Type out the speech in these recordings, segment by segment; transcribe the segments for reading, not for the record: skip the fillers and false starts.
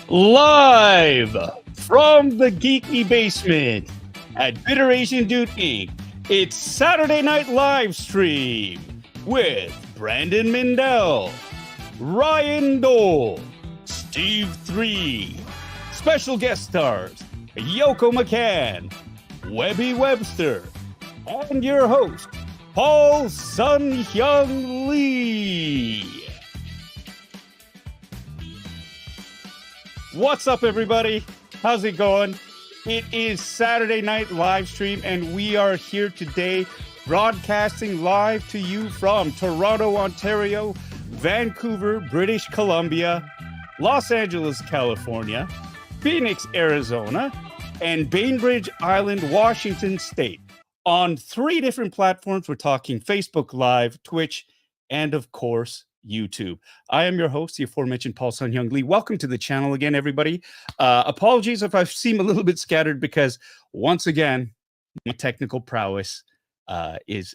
Live from the geeky basement at Bitter Asian Dude Inc. It's Saturday Night Livestream with Brandon Mindell, Ryan Dole, Steve 3, special guest stars Yoko McCann, Webby Webster, and your host, Paul Sum-Hyung Lee. What's up, everybody? How's it going? It is Saturday Night Livestream, and we are here today broadcasting live to you from Toronto, Ontario, Vancouver, British Columbia, Los Angeles, California, Phoenix, Arizona, and Bainbridge Island, Washington State. On 3 different platforms, we're talking Facebook Live, Twitch, and of course, YouTube. I am your host, the aforementioned Paul Sum-Hyung Lee. Welcome to the channel again, everybody. Apologies if I seem a little bit scattered because, once again, my technical prowess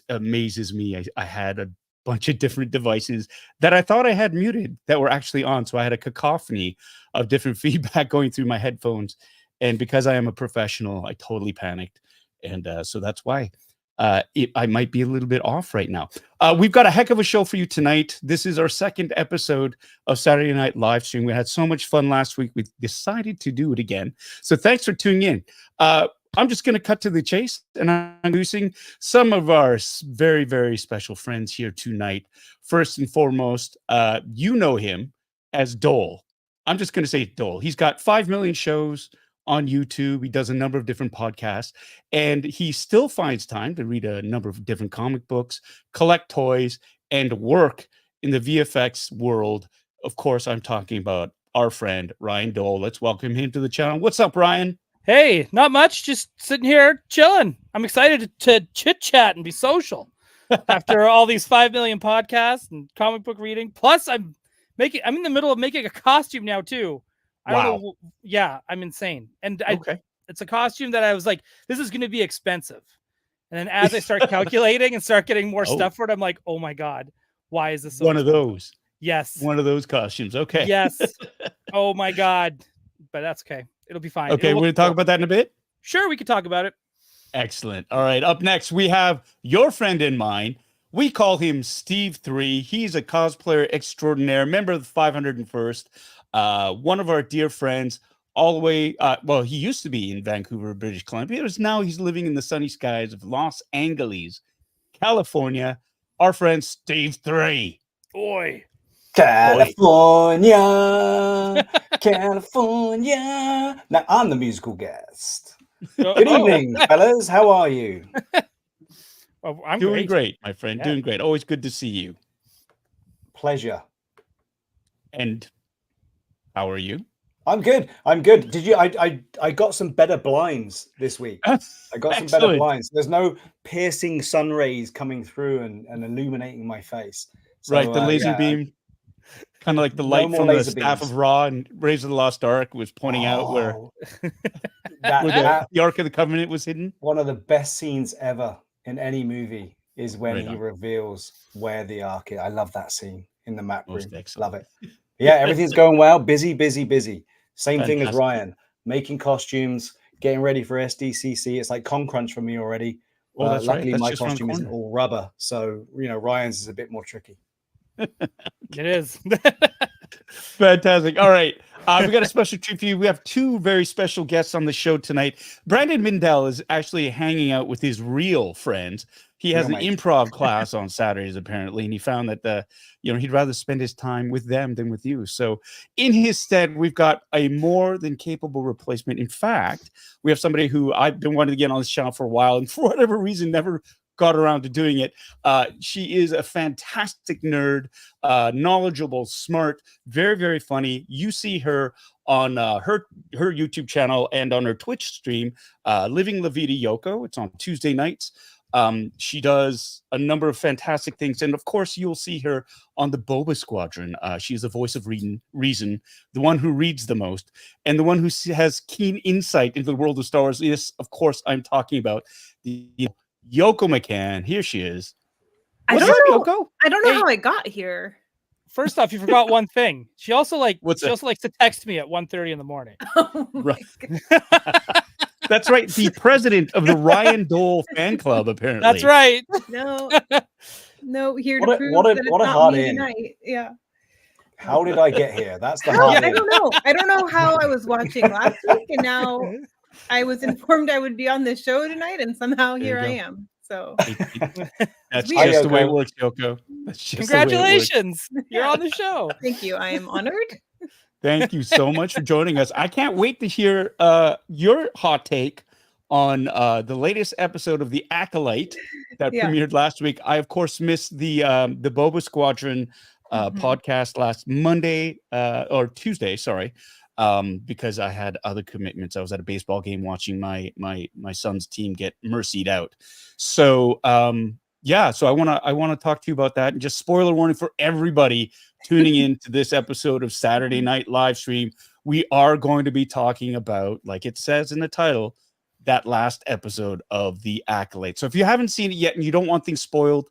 amazes me. I had a bunch of different devices that I thought I had muted that were actually on, so I had a cacophony of different feedback going through my headphones. And because I am a professional, I totally panicked, and so that's why. I might be a little bit off right now. We've got a heck of a show for you tonight. This is our 2nd episode of Saturday Night Livestream. We had so much fun last week. We decided to do it again. So thanks for tuning in. I'm just going to cut to the chase, and I'm introducing some of our very, very special friends here tonight. First and foremost, you know him as Dole. I'm just going to say Dole. He's got 5 million shows on YouTube. He does a number of different podcasts, and he still finds time to read a number of different comic books, collect toys, and work in the VFX world. Of course, I'm talking about our friend Ryan Dole. Let's welcome him to the channel. What's up, Ryan? Hey, not much. Just sitting here chilling. I'm excited to chit chat and be social after all these 5 million podcasts and comic book reading. Plus, I'm in the middle of making a costume now too. I don't know. Yeah, I'm insane. And it's a costume that I was like, this is going to be expensive. And then as I start calculating and start getting more stuff for it, I'm like, oh my God, why is this so expensive? Of those? Yes. One of those costumes. Okay. Yes. Oh my God. But that's okay. It'll be fine. Okay, we're going to talk about that in a bit? Sure, we could talk about it. Excellent. All right, up next, we have your friend in mine. We call him Steve 3. He's a cosplayer extraordinaire, member of the 501st. One of our dear friends, all the way, he used to be in Vancouver, British Columbia. Now he's living in the sunny skies of Los Angeles, California. Our friend Steve 3. Oi. California, California. Now, I'm the musical guest. Good evening, fellas. How are you? I'm doing great, my friend. Yeah. Doing great. Always good to see you. Pleasure. And how are you? I'm good. I'm good. Did you? I got some better blinds this week. I got some better blinds. There's no piercing sun rays coming through and illuminating my face. So, Right, the laser beam, kind of like the light from the staff of Ra and Raiders of the Lost Ark was pointing out where the Ark of the Covenant was hidden. One of the best scenes ever in any movie is when he reveals where the Ark is. I love that scene in the map room. Love it. Yeah, everything's going well. Busy. Same thing as Ryan, making costumes, getting ready for SDCC. It's like Con Crunch for me already. Well, that's luckily, right. my costume isn't all rubber, so Ryan's is a bit more tricky. It is. Fantastic. All right. We got a special treat for you. We have two very special guests on the show tonight. Brandon Mindell is actually hanging out with his real friends. He has an improv class on Saturdays, apparently, and he found that he'd rather spend his time with them than with you. So in his stead, we've got a more than capable replacement. In fact, we have somebody who I've been wanting to get on this channel for a while, and for whatever reason, never got around to doing it. She is a fantastic nerd, knowledgeable, smart, very, very funny. You see her on her YouTube channel and on her Twitch stream, Living La Vida Yoko. It's on Tuesday nights. She does a number of fantastic things, and of course you'll see her on the Boba Squadron. She's the voice of reason, the one who reads the most, and the one who has keen insight into the world of Star Wars. Yes, of course, I'm talking about the Yoko McCann. Here she is. I don't know how I got here. First off, you forgot one thing. She also likes to text me at 1:30 in the morning. Oh right. That's right. The president of the Ryan Dole fan club, apparently. That's right. No, here to prove that it's what a not hard me in. Tonight. Yeah. How did I get here? That's the hard in. I don't know how I was watching last week, and now I was informed I would be on this show tonight, and somehow here I am. So that's just the way it works, Yoko. Congratulations. You're on the show. Thank you. I am honored. Thank you so much for joining us. I can't wait to hear your hot take on the latest episode of The Acolyte that premiered last week. I, of course, missed the Boba Squadron podcast last Monday or Tuesday, sorry, because I had other commitments. I was at a baseball game watching my son's team get mercied out. So so I want to talk to you about that. And just spoiler warning for everybody tuning in to this episode of Saturday Night Livestream. We are going to be talking about, like it says in the title, that last episode of The Acolyte. So if you haven't seen it yet and you don't want things spoiled,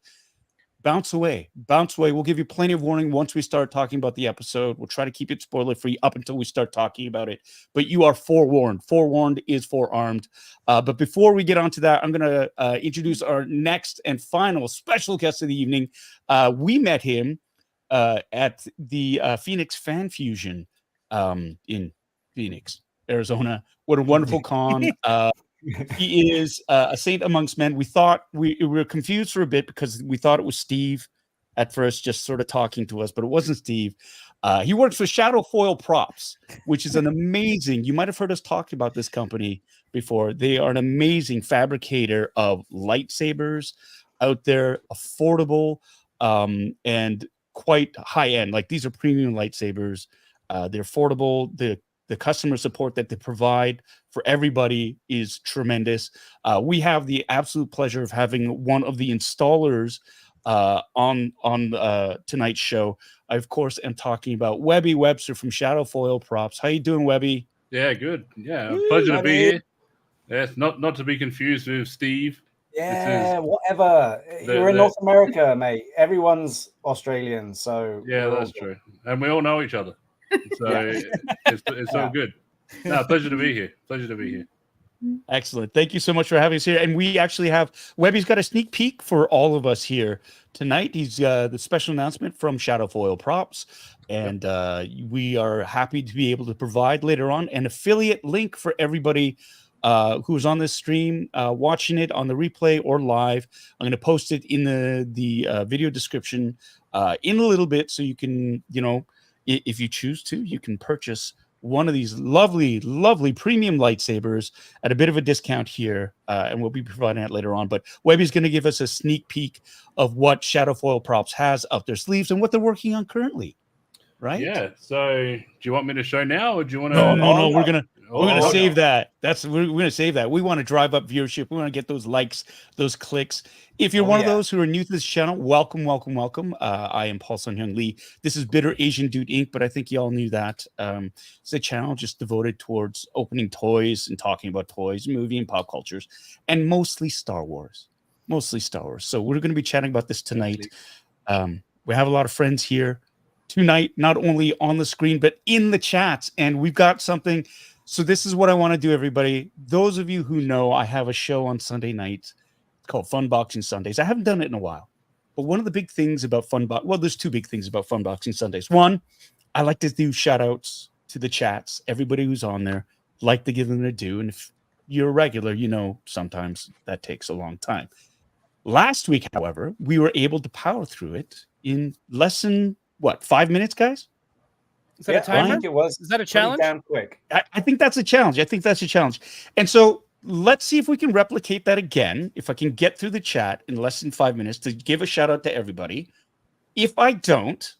bounce away. We'll give you plenty of warning once we start talking about the episode. We'll try to keep it spoiler free up until we start talking about it, but you are forewarned. Forewarned is forearmed. But before we get on to that, I'm going to introduce our next and final special guest of the evening. We met him at the Phoenix Fan Fusion in Phoenix, Arizona. What a wonderful con. He is a saint amongst men. We thought we were confused for a bit because we thought it was Steve at first, just sort of talking to us, but it wasn't Steve. He works for Shadowfoil Props, which is an amazing, you might have heard us talk about this company before. They are an amazing fabricator of lightsabers out there, affordable and quite high end. Like, these are premium lightsabers. They're affordable. The customer support that they provide for everybody is tremendous. We have the absolute pleasure of having one of the installers on tonight's show. I, of course, am talking about Webby Webster from Shadowfoil Props. How you doing, Webby? Yeah, good. Yeah, pleasure to be here. Yes, not to be confused with Steve. Yeah, whatever. You're in North America, mate. Everyone's Australian, so yeah, that's true. And we all know each other. So it's all good. No, pleasure to be here. Excellent. Thank you so much for having us here. And we actually have Webby's got a sneak peek for all of us here tonight. He's the special announcement from Shadowfoil Props. And we are happy to be able to provide later on an affiliate link for everybody who's on this stream, watching it on the replay or live. I'm going to post it in the video description in a little bit, so you can, if you choose to, you can purchase one of these lovely, lovely premium lightsabers at a bit of a discount here, and we'll be providing that later on. But Webby's going to give us a sneak peek of what Shadowfoil Props has up their sleeves and what they're working on currently. right? Yeah. So, do you want me to show now, or do you want No, to? we're gonna Oh, save no. that. We're gonna save that. We want to drive up viewership. We want to get those likes, those clicks. If you're one of those who are new to this channel, welcome. I am Paul Sum-Hyung Lee. This is Bitter Asian Dude Inc., but I think you all knew that. It's a channel just devoted towards opening toys and talking about toys, movie and pop cultures, and mostly Star Wars. So we're going to be chatting about this tonight. We have a lot of friends here tonight, not only on the screen, but in the chats. And we've got something. So this is what I want to do, everybody. Those of you who know, I have a show on Sunday night called Funboxing Sundays. I haven't done it in a while. But one of the big things about there's two big things about Funboxing Sundays. One, I like to do shout outs to the chats. Everybody who's on there, like to give them a due. And if you're a regular, you know, sometimes that takes a long time. Last week, however, we were able to power through it in less than 5 minutes, guys? Is that a timer? I think it was. Is that a challenge? Damn quick. I think that's a challenge. And so let's see if we can replicate that again. If I can get through the chat in less than 5 minutes to give a shout out to everybody. If I don't,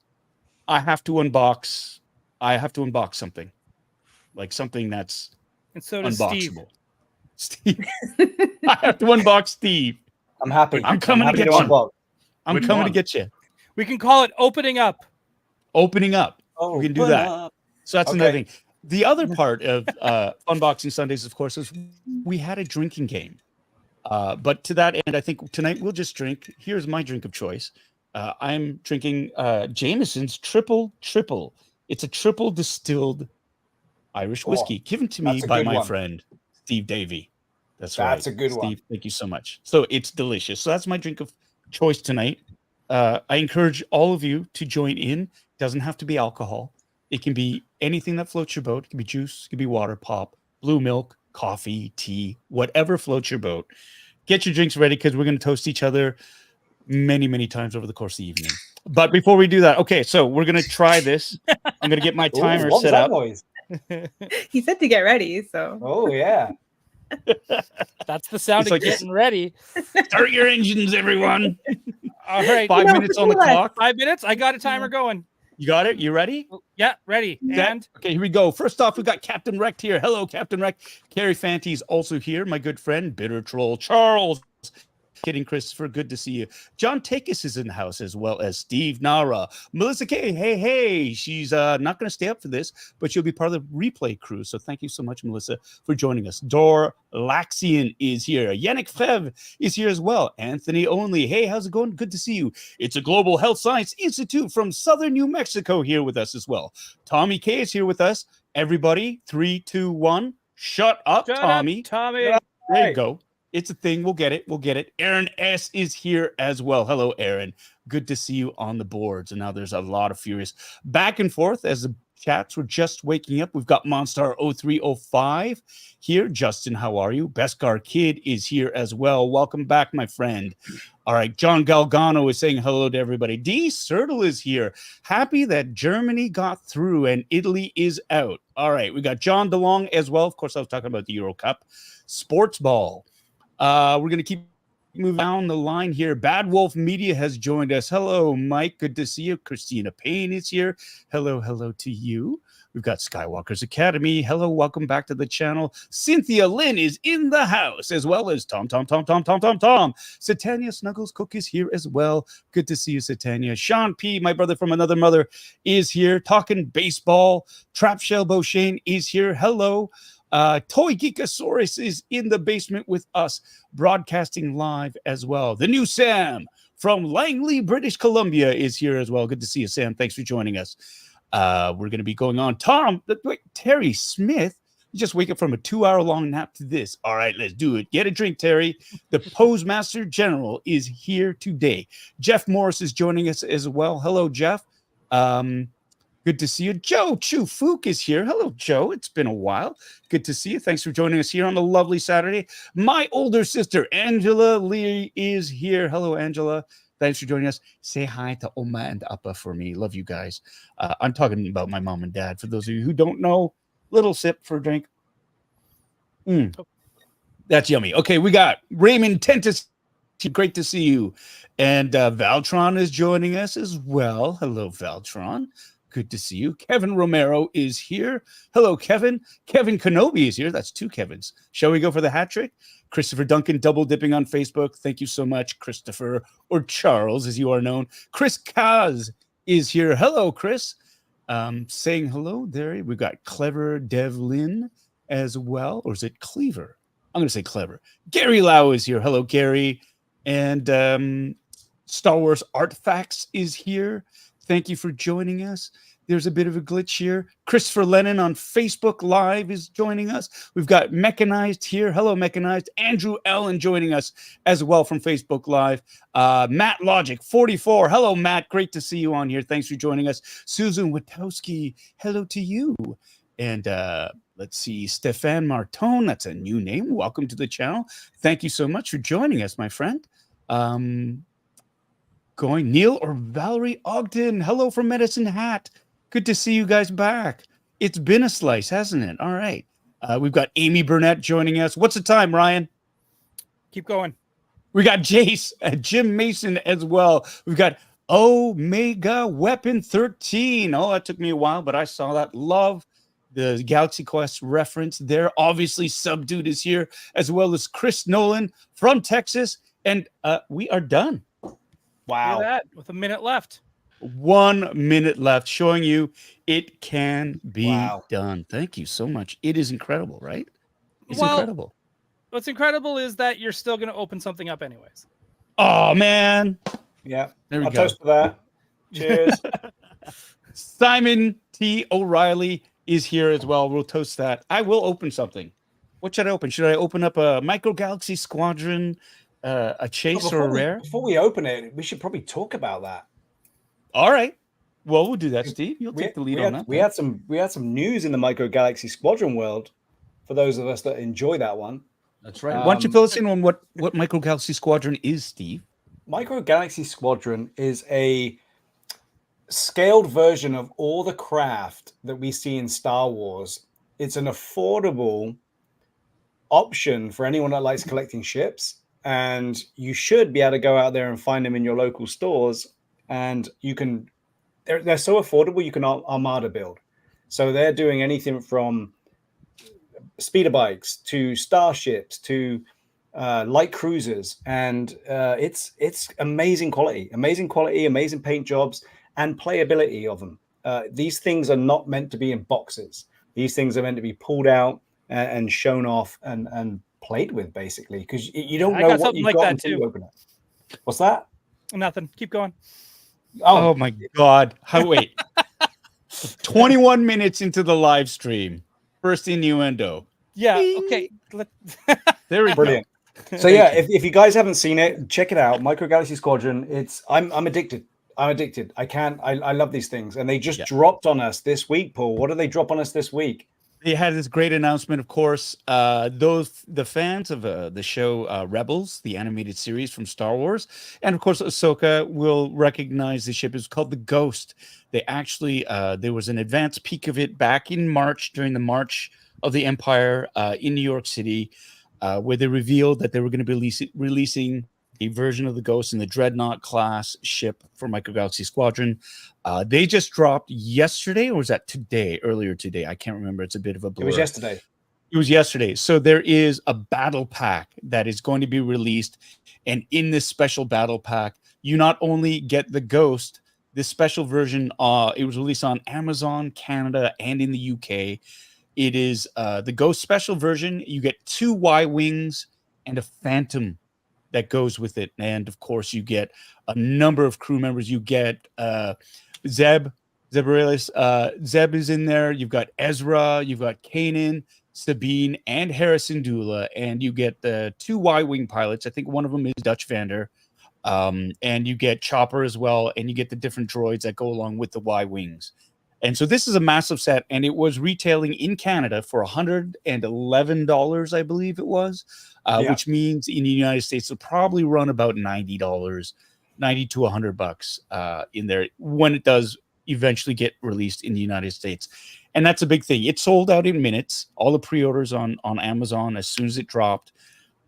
I have to unbox something. Like something that's And so does unboxable. Steve. I have to unbox Steve. I'm happy. I'm coming to get you. I'm coming to get you. We can call it opening up. Opening up. We can do that. Up. So that's another thing. The other part of Unboxing Sundays, of course, is we had a drinking game. But to that end, I think tonight we'll just drink. Here's my drink of choice. I'm drinking Jameson's Triple. It's a triple distilled Irish whiskey given to me by my friend, Steve Davey. That's right. That's a good one. Steve, thank you so much. So it's delicious. So that's my drink of choice tonight. I encourage all of you to join in. It doesn't have to be alcohol. It can be anything that floats your boat. It can be juice, it can be water, pop, blue milk, coffee, tea, whatever floats your boat. Get your drinks ready because we're going to toast each other many, many times over the course of the evening. But before we do that, okay, so we're going to try this. I'm going to get my timer set up. Noise? He said to get ready, so. Oh, yeah. That's the sound of getting ready. Start your engines, everyone. All right. 5 minutes on the clock. 5 minutes. I got a timer going. You got it? You ready? Yeah, ready. And okay, here we go. First off, we got Captain Wrecked here. Hello, Captain Wrecked. Carrie Fanty's also here. My good friend, Bitter Troll Charles. Kidding, Christopher. Good to see you. John Takis is in the house, as well as Steve Nara. Melissa K. Hey. She's not going to stay up for this, but she'll be part of the replay crew. So thank you so much, Melissa, for joining us. Dor Laxian is here. Yannick Fev is here as well. Anthony Only. Hey, how's it going? Good to see you. It's a Global Health Science Institute from Southern New Mexico here with us as well. Tommy K is here with us. Everybody, 3, 2, 1. Shut up, Tommy. Tommy. There you go. It's a thing. We'll get it. Aaron S. is here as well. Hello, Aaron. Good to see you on the boards. And now there's a lot of furious back and forth as the chats were just waking up. We've got Monstar 0305 here. Justin, how are you? Beskar Kid is here as well. Welcome back, my friend. All right. John Galgano is saying hello to everybody. D. Sertle is here. Happy that Germany got through and Italy is out. All right. We got John DeLong as well. Of course, I was talking about the Euro Cup. Sports Ball. We're going to keep moving down the line here. Bad Wolf Media has joined us. Hello, Mike. Good to see you. Christina Payne is here. Hello to you. We've got Skywalker's Academy. Hello, welcome back to the channel. Cynthia Lynn is in the house, as well as Tom. Satania Snuggles Cook is here as well. Good to see you, Satania. Sean P., my brother from another mother, is here. Talking baseball. Trapshell Beauchene is here. Hello. Toy Geekosaurus is in the basement with us, broadcasting live as well. The new Sam from Langley, British Columbia is here as well. Good to see you, Sam. Thanks for joining us. We're going to be going on. Terry Smith, you just wake up from a 2-hour-long nap to this. All right, let's do it. Get a drink, Terry. The Postmaster General is here today. Jeff Morris is joining us as well. Hello, Jeff. Good to see you. Joe Chu Fook is here. Hello, Joe. It's been a while. Good to see you. Thanks for joining us here on a lovely Saturday. My older sister, Angela Lee, is here. Hello, Angela. Thanks for joining us. Say hi to Oma and Appa for me. Love you guys. I'm talking about my mom and dad. For those of you who don't know, little sip for a drink. That's yummy. Okay, we got Raymond Tentis. Great to see you. And Valtron is joining us as well. Hello, Valtron. Good to see you. Kevin Romero is here. Hello, Kevin. Kevin Kenobi is here. That's 2 Kevins. Shall we go for the hat trick? Christopher Duncan double dipping on Facebook. Thank you so much, Christopher, or Charles, as you are known. Chris Kaz is here. Hello, Chris. Saying hello there. We've got Clever Devlin as well. Or is it Cleaver? I'm going to say Clever. Gary Lau is here. Hello, Gary. And Star Wars Artifacts is here. Thank you for joining us. There's a bit of a glitch here. Christopher Lennon on Facebook Live is joining us. We've got Mechanized here. Hello, Mechanized. Andrew Allen joining us as well from Facebook Live. Matt Logic 44. Hello, Matt. Great to see you on here. Thanks for joining us. Susan Witowski. Hello to you. And let's see, Stefan Martone. That's a new name. Welcome to the channel. Thank you so much for joining us, my friend. Going Neil or Valerie Ogden. Hello from Medicine Hat. Good to see you guys back. It's been a slice, hasn't it? All right. We've got Amy Burnett joining us. What's the time, Ryan? Keep going. We got Jace, Jim Mason as well. We've got Omega Weapon 13. Oh, that took me a while, but I saw that. Love the Galaxy Quest reference there. Obviously, Subdued is here, as well as Chris Nolan from Texas. And we are done. Wow. Look at that, with a minute left. 1 minute left, showing you it can be done. Thank you so much. It is incredible, right? It's incredible. What's incredible is that you're still going to open something up anyways. Oh, man. Yeah. There we I'll go. toast for that. Cheers. Simon T. O'Reilly is here as well. We'll toast that. I will open something. What should I open? Should I open up a Micro Galaxy Squadron, a Chase, or a Rare? Before we open it, we should probably talk about that. All right. Well, we'll do that, Steve. You'll take the lead on that. We had some news in the Micro Galaxy Squadron world for those of us that enjoy that one. That's right. Why don't you fill us in on what Micro Galaxy Squadron is, Steve? Micro Galaxy Squadron is a scaled version of all the craft that we see in Star Wars. It's an affordable option for anyone that likes collecting ships, and you should be able to go out there and find them in your local stores. And you can, they're so affordable, you can armada build. So they're doing anything from speeder bikes to starships to light cruisers, and it's amazing quality, amazing paint jobs and playability of them. These things are not meant to be in boxes. These things are meant to be pulled out and shown off and played with, basically, because you don't know what you've got until you open it. What's that? Nothing. Keep going. Oh my God. Wait. 21 minutes into the live stream. First innuendo. Yeah. Okay. There we Brilliant. go. So yeah, if you guys haven't seen it, check it out. Micro Galaxy Squadron. I'm addicted. I love these things, and they just dropped on us this week. Paul, what did they drop on us this week? They had this great announcement, of course. The fans of the show Rebels, the animated series from Star Wars, and of course Ahsoka will recognize the ship. It's called the Ghost. They actually there was an advanced peek of it back in March, during the March of the Empire in New York City, where they revealed that they were going to be releasing a version of the Ghost in the Dreadnought class ship for Micro Galaxy Squadron. They just dropped yesterday, or was that today? Earlier today, I can't remember. It's a bit of a blur. It was yesterday. It was yesterday. So there is a battle pack that is going to be released, and in this special battle pack, you not only get the Ghost. This special version, it was released on Amazon Canada and in the UK. It is the Ghost special version. You get 2 Y-Wings and a Phantom that goes with it. And of course, you get a number of crew members. You get Zeb is in there. You've got Ezra, you've got Kanan, Sabine, and Harrison Dula. And you get the 2 Y-Wing pilots. I think one of them is Dutch Vander. And you get Chopper as well. And you get the different droids that go along with the Y-Wings. And so this is a massive set, and it was retailing in Canada for $111, I believe it was, which means in the United States it'll probably run about $90, $90 to $100 in there when it does eventually get released in the United States. And that's a big thing. It sold out in minutes. All the pre-orders on Amazon, as soon as it dropped,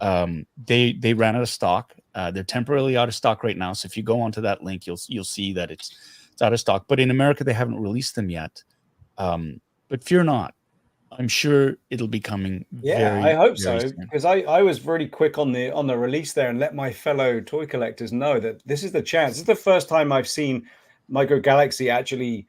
they ran out of stock. They're temporarily out of stock right now. So if you go onto that link, you'll see that it's out of stock. But in America, they haven't released them yet. But fear not. I'm sure it'll be coming. Yeah, I hope so, because I was really quick on the release there and let my fellow toy collectors know that this is the chance. This is the first time I've seen Micro Galaxy actually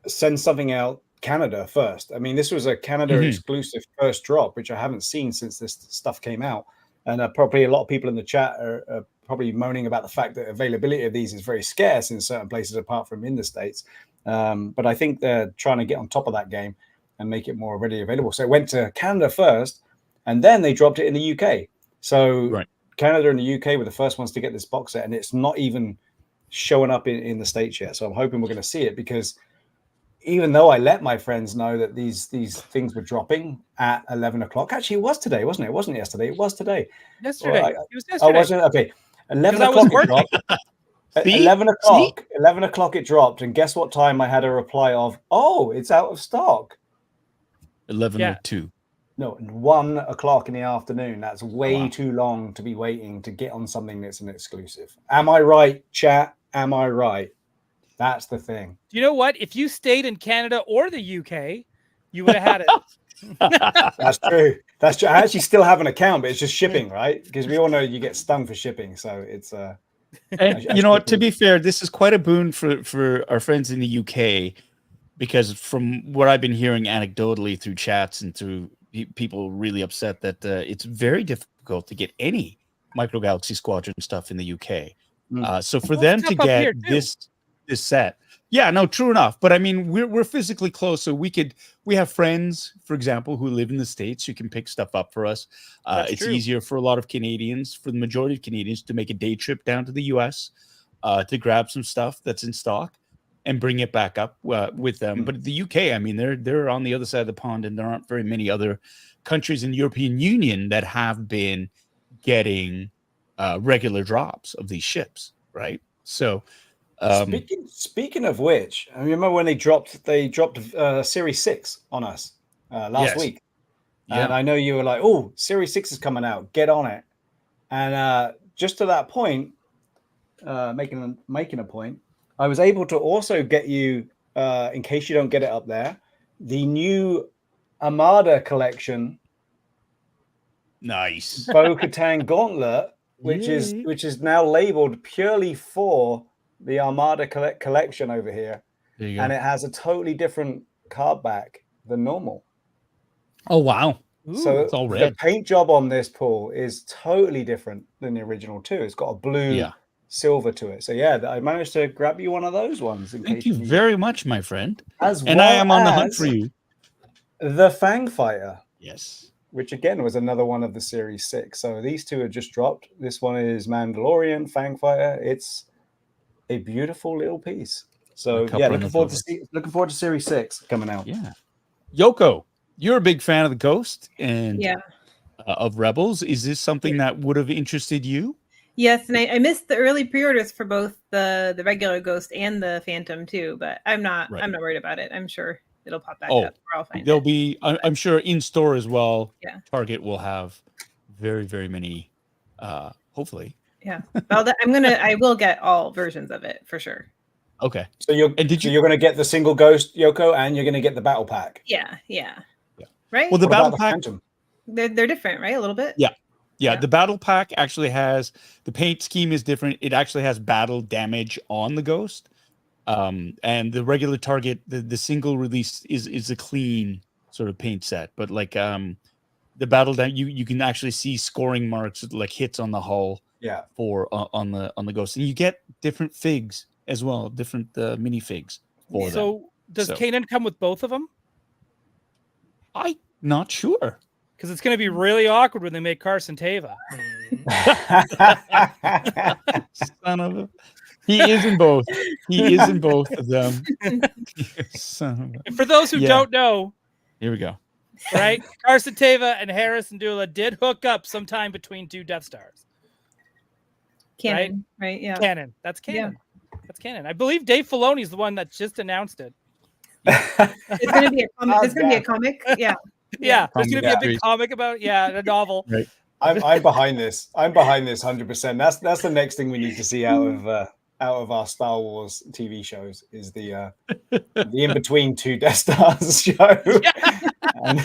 send something out Canada first. I mean, this was a Canada exclusive first drop, which I haven't seen since this stuff came out. And probably a lot of people in the chat are probably moaning about the fact that availability of these is very scarce in certain places apart from in the States. But I think they're trying to get on top of that game and make it more readily available. So it went to Canada first, and then they dropped it in the UK. So Canada and the UK were the first ones to get this box set, and it's not even showing up in the States yet. So I'm hoping we're going to see it, because even though I let my friends know that these things were dropping at 11 o'clock, actually it was today, wasn't it? It wasn't yesterday. It was today. Yesterday. Well, it was yesterday. Oh, was it? Okay. 11 o'clock it dropped. At 11 o'clock it dropped, and guess what time I had a reply of, oh, it's out of stock. 11:02. No, 1 o'clock in the afternoon. That's way too long to be waiting to get on something that's an exclusive. Am I right, chat? Am I right? That's the thing. You know what? If you stayed in Canada or the UK, you would have had it. That's true. That's true. I actually still have an account, but it's just shipping, right? Because we all know you get stung for shipping. So it's and you know what? To be fair, this is quite a boon for our friends in the UK, because from what I've been hearing anecdotally through chats and through people really upset that it's very difficult to get any Micro Galaxy Squadron stuff in the UK. So for them to get this set, yeah, no, true enough. But I mean, we're physically close, so we have friends, for example, who live in the States who can pick stuff up for us. It's easier for a lot of Canadians, for the majority of Canadians, to make a day trip down to the US to grab some stuff that's in stock and bring it back up with them. But the UK, I mean, they're on the other side of the pond, and there aren't very many other countries in the European Union that have been getting regular drops of these ships, right? So speaking of which, I remember when they dropped Series 6 on us last week. And I know you were like, oh, Series 6 is coming out, get on it. And just to that point, making a point, I was able to also get you, in case you don't get it up there, the new Armada collection. Nice. Bo-Katan Gauntlet, which is now labeled purely for the Armada collection over here. There you go. And it has a totally different card back than normal. Oh, wow. So it's all red. The paint job on this, Paul, is totally different than the original too. It's got a blue silver to it. So yeah, I managed to grab you one of those ones. Thank you very much, my friend. And I am on the hunt for you. The Fang Fighter. Yes. Which again was another one of the Series 6. So these two are just dropped. This one is Mandalorian Fang Fighter. It's a beautiful little piece. So yeah, looking forward to Series 6 coming out. Yeah. Yoko, you're a big fan of the Ghost and of Rebels. Is this something that would have interested you? Yes, and I missed the early pre-orders for both the regular Ghost and the Phantom too, but I'm not worried about it. I'm sure it'll pop back up. Or I'll find they'll it. be, I'm sure, in store as well. Yeah. Target will have very, very many, hopefully. Yeah. Well, I will get all versions of it for sure. Okay. So you're going to get the single Ghost, Yoko, and you're going to get the battle pack. Yeah. Right. Well, the battle pack, they're different, right? A little bit. Yeah. The battle pack actually has, the paint scheme is different. It actually has battle damage on the Ghost. And the regular Target, the single release is a clean sort of paint set, but like the battle damage, you can actually see scoring marks, like hits on the hull. Yeah. For on the Ghost, and you get different figs as well, different mini figs for them. So does Kanan come with both of them? I'm not sure, because it's going to be really awkward when they make Carson Teva. Son of a... He is in both. He is in both of them. Son of a... For those who don't know, here we go. Right, Carson Teva and Harrison Dula did hook up sometime between two Death Stars. Canon, right? Yeah. Canon. That's canon. Yeah. That's canon. I believe Dave Filoni is the one that just announced it. It's going to be a comic. There's going to be a comic. Yeah. Yeah. There's going to be a big comic about a novel. Right. I'm behind this. I'm behind this 100%. That's the next thing we need to see out of out of our Star Wars TV shows is the in between two Death Stars show. And,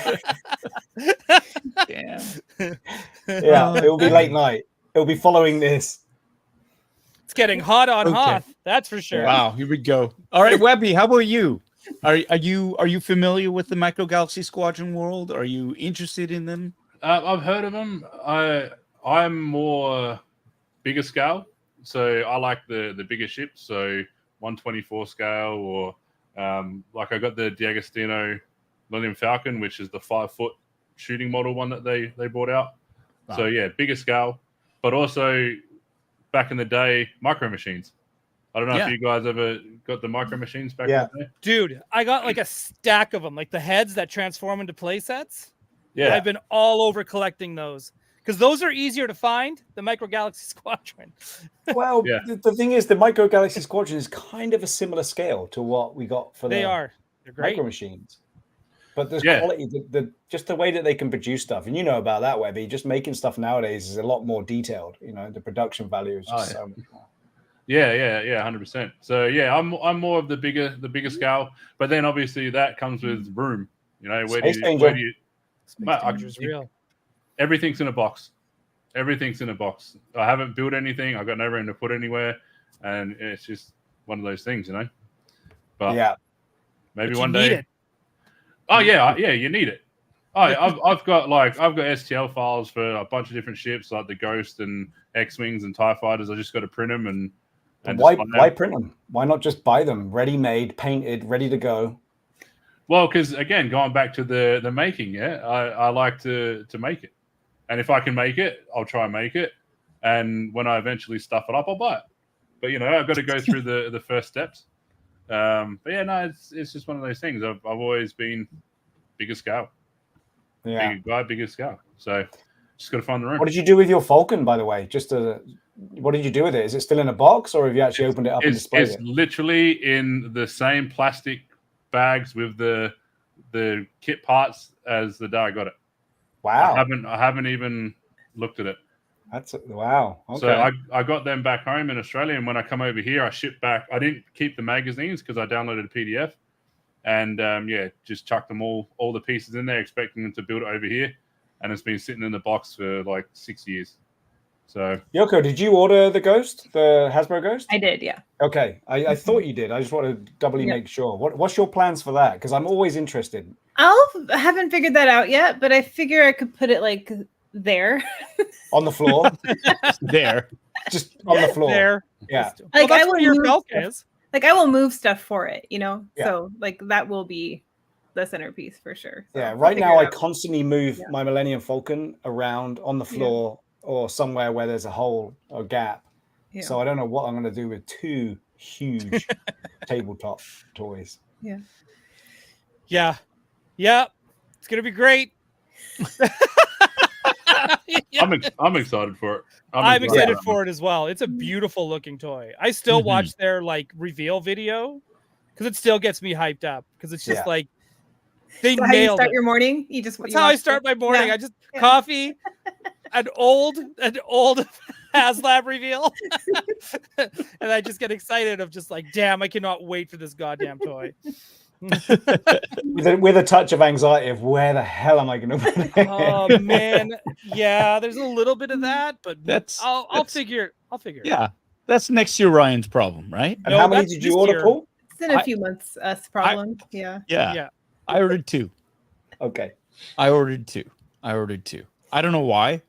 Damn. yeah, it will be late night. It'll be following this. It's getting hot on Hoth, that's for sure. Wow, here we go. All right, Webby, how about you? Are you familiar with the Micro Galaxy Squadron world? Are you interested in them? I've heard of them. I'm more bigger scale, so I like the bigger ships. So 124 scale, or like I got the D'Agostino Millennium Falcon, which is the 5-foot shooting model one that they brought out. Wow. So yeah, bigger scale, but also back in the day, micro machines. I don't know if you guys ever got the micro machines back in the day. Dude, I got like a stack of them, like the heads that transform into play sets. Yeah. I've been all over collecting those because those are easier to find than Micro Galaxy Squadron. Well, the thing is, the Micro Galaxy Squadron is kind of a similar scale to what we got for They're great. micro machines. But there's quality, just the way that they can produce stuff, and you know about that, Webby. Just making stuff nowadays is a lot more detailed. You know, the production value is just so much more. Yeah, 100%. So yeah, I'm more of the bigger scale, but then obviously that comes with room. You know, where do you? Space real. Everything's in a box. Everything's in a box. I haven't built anything. I've got no room to put anywhere, and it's just one of those things, you know. But maybe one day. Oh yeah, you need it. Oh, I've got STL files for a bunch of different ships, like the Ghost and X-Wings and TIE Fighters. I just got to print them and why print them? Why not just buy them ready-made, painted, ready to go? Well, because again, going back to the making, I like to make it, and if I can make it, I'll try and make it, and when I eventually stuff it up, I'll buy it. But you know, I've got to go through the first steps. But yeah, no, it's just one of those things. I've always been bigger scale, bigger guy, bigger scale. So just got to find the room. What did you do with your Falcon, by the way? What did you do with it? Is it still in a box, or have you actually opened it up and displayed it? It's literally in the same plastic bags with the kit parts as the day I got it. Wow! I haven't even looked at it. Wow. Okay. So I got them back home in Australia, and when I come over here, I shipped back. I didn't keep the magazines because I downloaded a PDF, and just chucked them all the pieces in there, expecting them to build it over here, and it's been sitting in the box for like 6 years. So Yoko, did you order the Ghost, the Hasbro Ghost? I did, yeah. Okay, I thought you did. I just want to doubly make sure. What's your plans for that? Because I'm always interested. I haven't figured that out yet, but I figure I could put it like there on the floor. Just on the floor. There. Yeah. Like I will your belt is. Like I will move stuff for it, you know. Yeah. So like that will be the centerpiece for sure. So yeah. Right now, I constantly move my Millennium Falcon around on the floor or somewhere where there's a hole or gap. Yeah. So I don't know what I'm going to do with two huge tabletop toys. Yeah. Yeah. Yeah. It's going to be great. I'm excited for it. I'm excited for it as well. It's a beautiful looking toy. I still watch their like reveal video because it still gets me hyped up because it's just like they nailed how you start it. Your morning. That's how I start my morning. Yeah. I just coffee, an old Haslab reveal, and I just get excited of just like, damn, I cannot wait for this goddamn toy. with a touch of anxiety of where the hell am I going to put it? Oh man, yeah, there's a little bit of that, but I'll figure it. Yeah, that's next year Ryan's problem, right? And how many did you order, Paul? It's in a few months. Problem. Yeah. I ordered 2. Okay. I ordered two. I don't know why.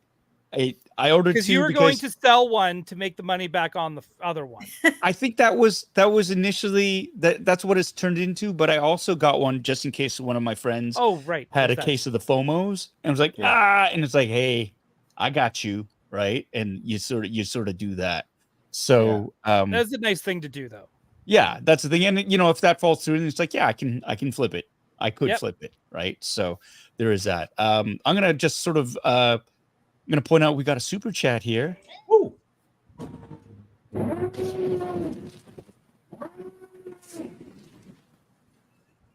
I ordered 2 because you were going to sell one to make the money back on the other one. I think that was initially that's what it's turned into. But I also got one just in case one of my friends had a case of the FOMOs and was like, and it's like, hey, I got you, right? And you sort of do that. So that's a nice thing to do, though. Yeah, that's the thing. And you know, if that falls through, and it's like, I can flip it. I could flip it, right? So there is that. I'm gonna just sort of I'm going to point out we got a super chat here. Woo.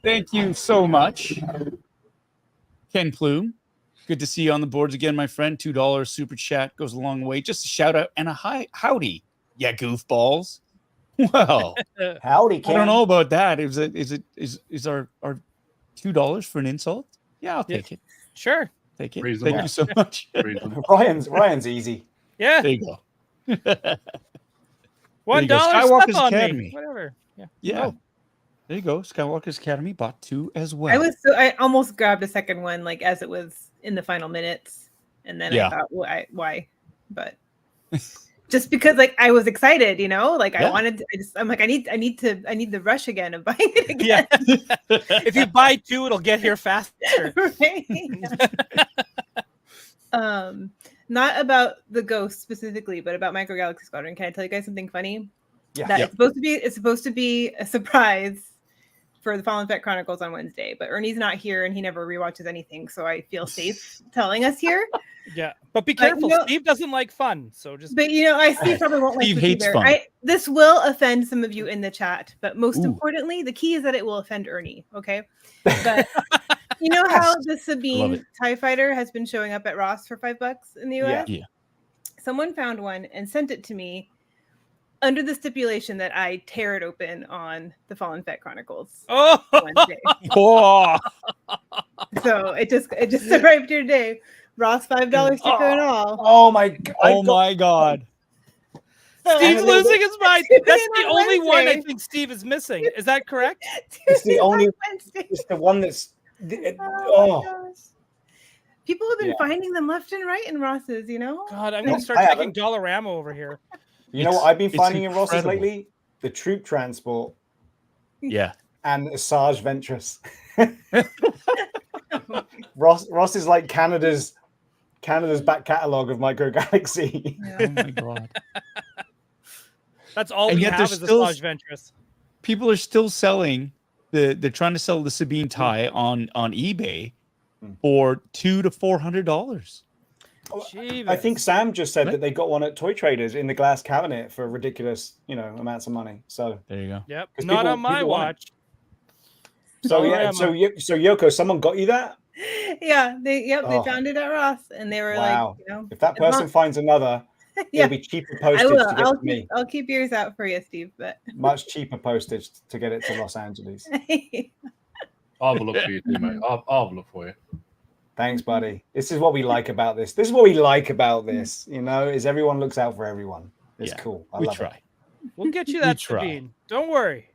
Thank you so much, Ken Plume. Good to see you on the boards again, my friend. $2 super chat goes a long way. Just a shout out and a howdy, yeah, goofballs. Well, Howdy, I Ken. don't know about that. Is our $2 for an insult? Yeah, I'll take it. Sure. Take it. Reasonable. Thank you so much. Ryan's easy. Yeah. There you go. $1 Skywalker's step on Academy. me. Whatever. Yeah. Yeah. Oh. There you go. Skywalker's Academy bought 2 as well. I almost grabbed a second one, like as it was in the final minutes, and then I thought, why? But just because, like, I was excited, you know, like I wanted. I'm like, I need the rush again of buying it again. Yeah. If you buy 2, it'll get here faster. Right? Not about the Ghost specifically, but about Micro Galaxy Squadron. Can I tell you guys something funny? Yeah. That it's supposed to be a surprise for the Fallen Fett Chronicles on Wednesday, but Ernie's not here and he never rewatches anything, so I feel safe telling us here. Yeah, but be careful. You know, Steve doesn't like fun, so just. But Steve probably won't like Steve this hates either. fun. This will offend some of you in the chat, but most importantly, the key is that it will offend Ernie. Okay, but you know how the Sabine TIE Fighter has been showing up at Ross for $5 in the US? Yeah. Someone found one and sent it to me under the stipulation that I tear it open on the Fallen Fett Chronicles Wednesday. Oh. So it just arrived here today. Ross $5 sticker and all. Oh my god! Oh my god! Steve's losing his mind. That's the only one I Wednesday. think Steve is missing. Is that correct? It's the only. Wednesday. It's the one that's. Oh my gosh. People have been finding them left and right in Ross's, you know? God, I'm gonna start I taking haven't. Dollarama over here. You know what I've been It's finding in Ross's incredible. lately? The troop transport Yeah. and Asajj Ventress. Ross is like Canada's back catalogue of Micro Galaxy. Oh my god! That's all And we yet have there's is the still- Asajj Ventress. People are still selling they're trying to sell the Sabine tie on eBay for $200 to $400. I think Sam just said that they got one at Toy Traders in the glass cabinet for ridiculous, amounts of money. So There you go. Yep. 'Cause Not people- on my people want watch. so Dollarama. so Yoko, someone got you that? Yeah, they Oh. found it at Ross and they were Wow. like, If that person finds another, yeah, it'll be cheaper I postage will. to get to me. I'll keep yours out for you, Steve. But Much cheaper postage to get it to Los Angeles. I'll have a look for you too, mate. I'll have a look for you. Thanks, buddy. This is what we like about this. This is what we like about this, is everyone looks out for everyone. It's cool. I We love try. it. We'll get you that try. Sabine. Don't worry.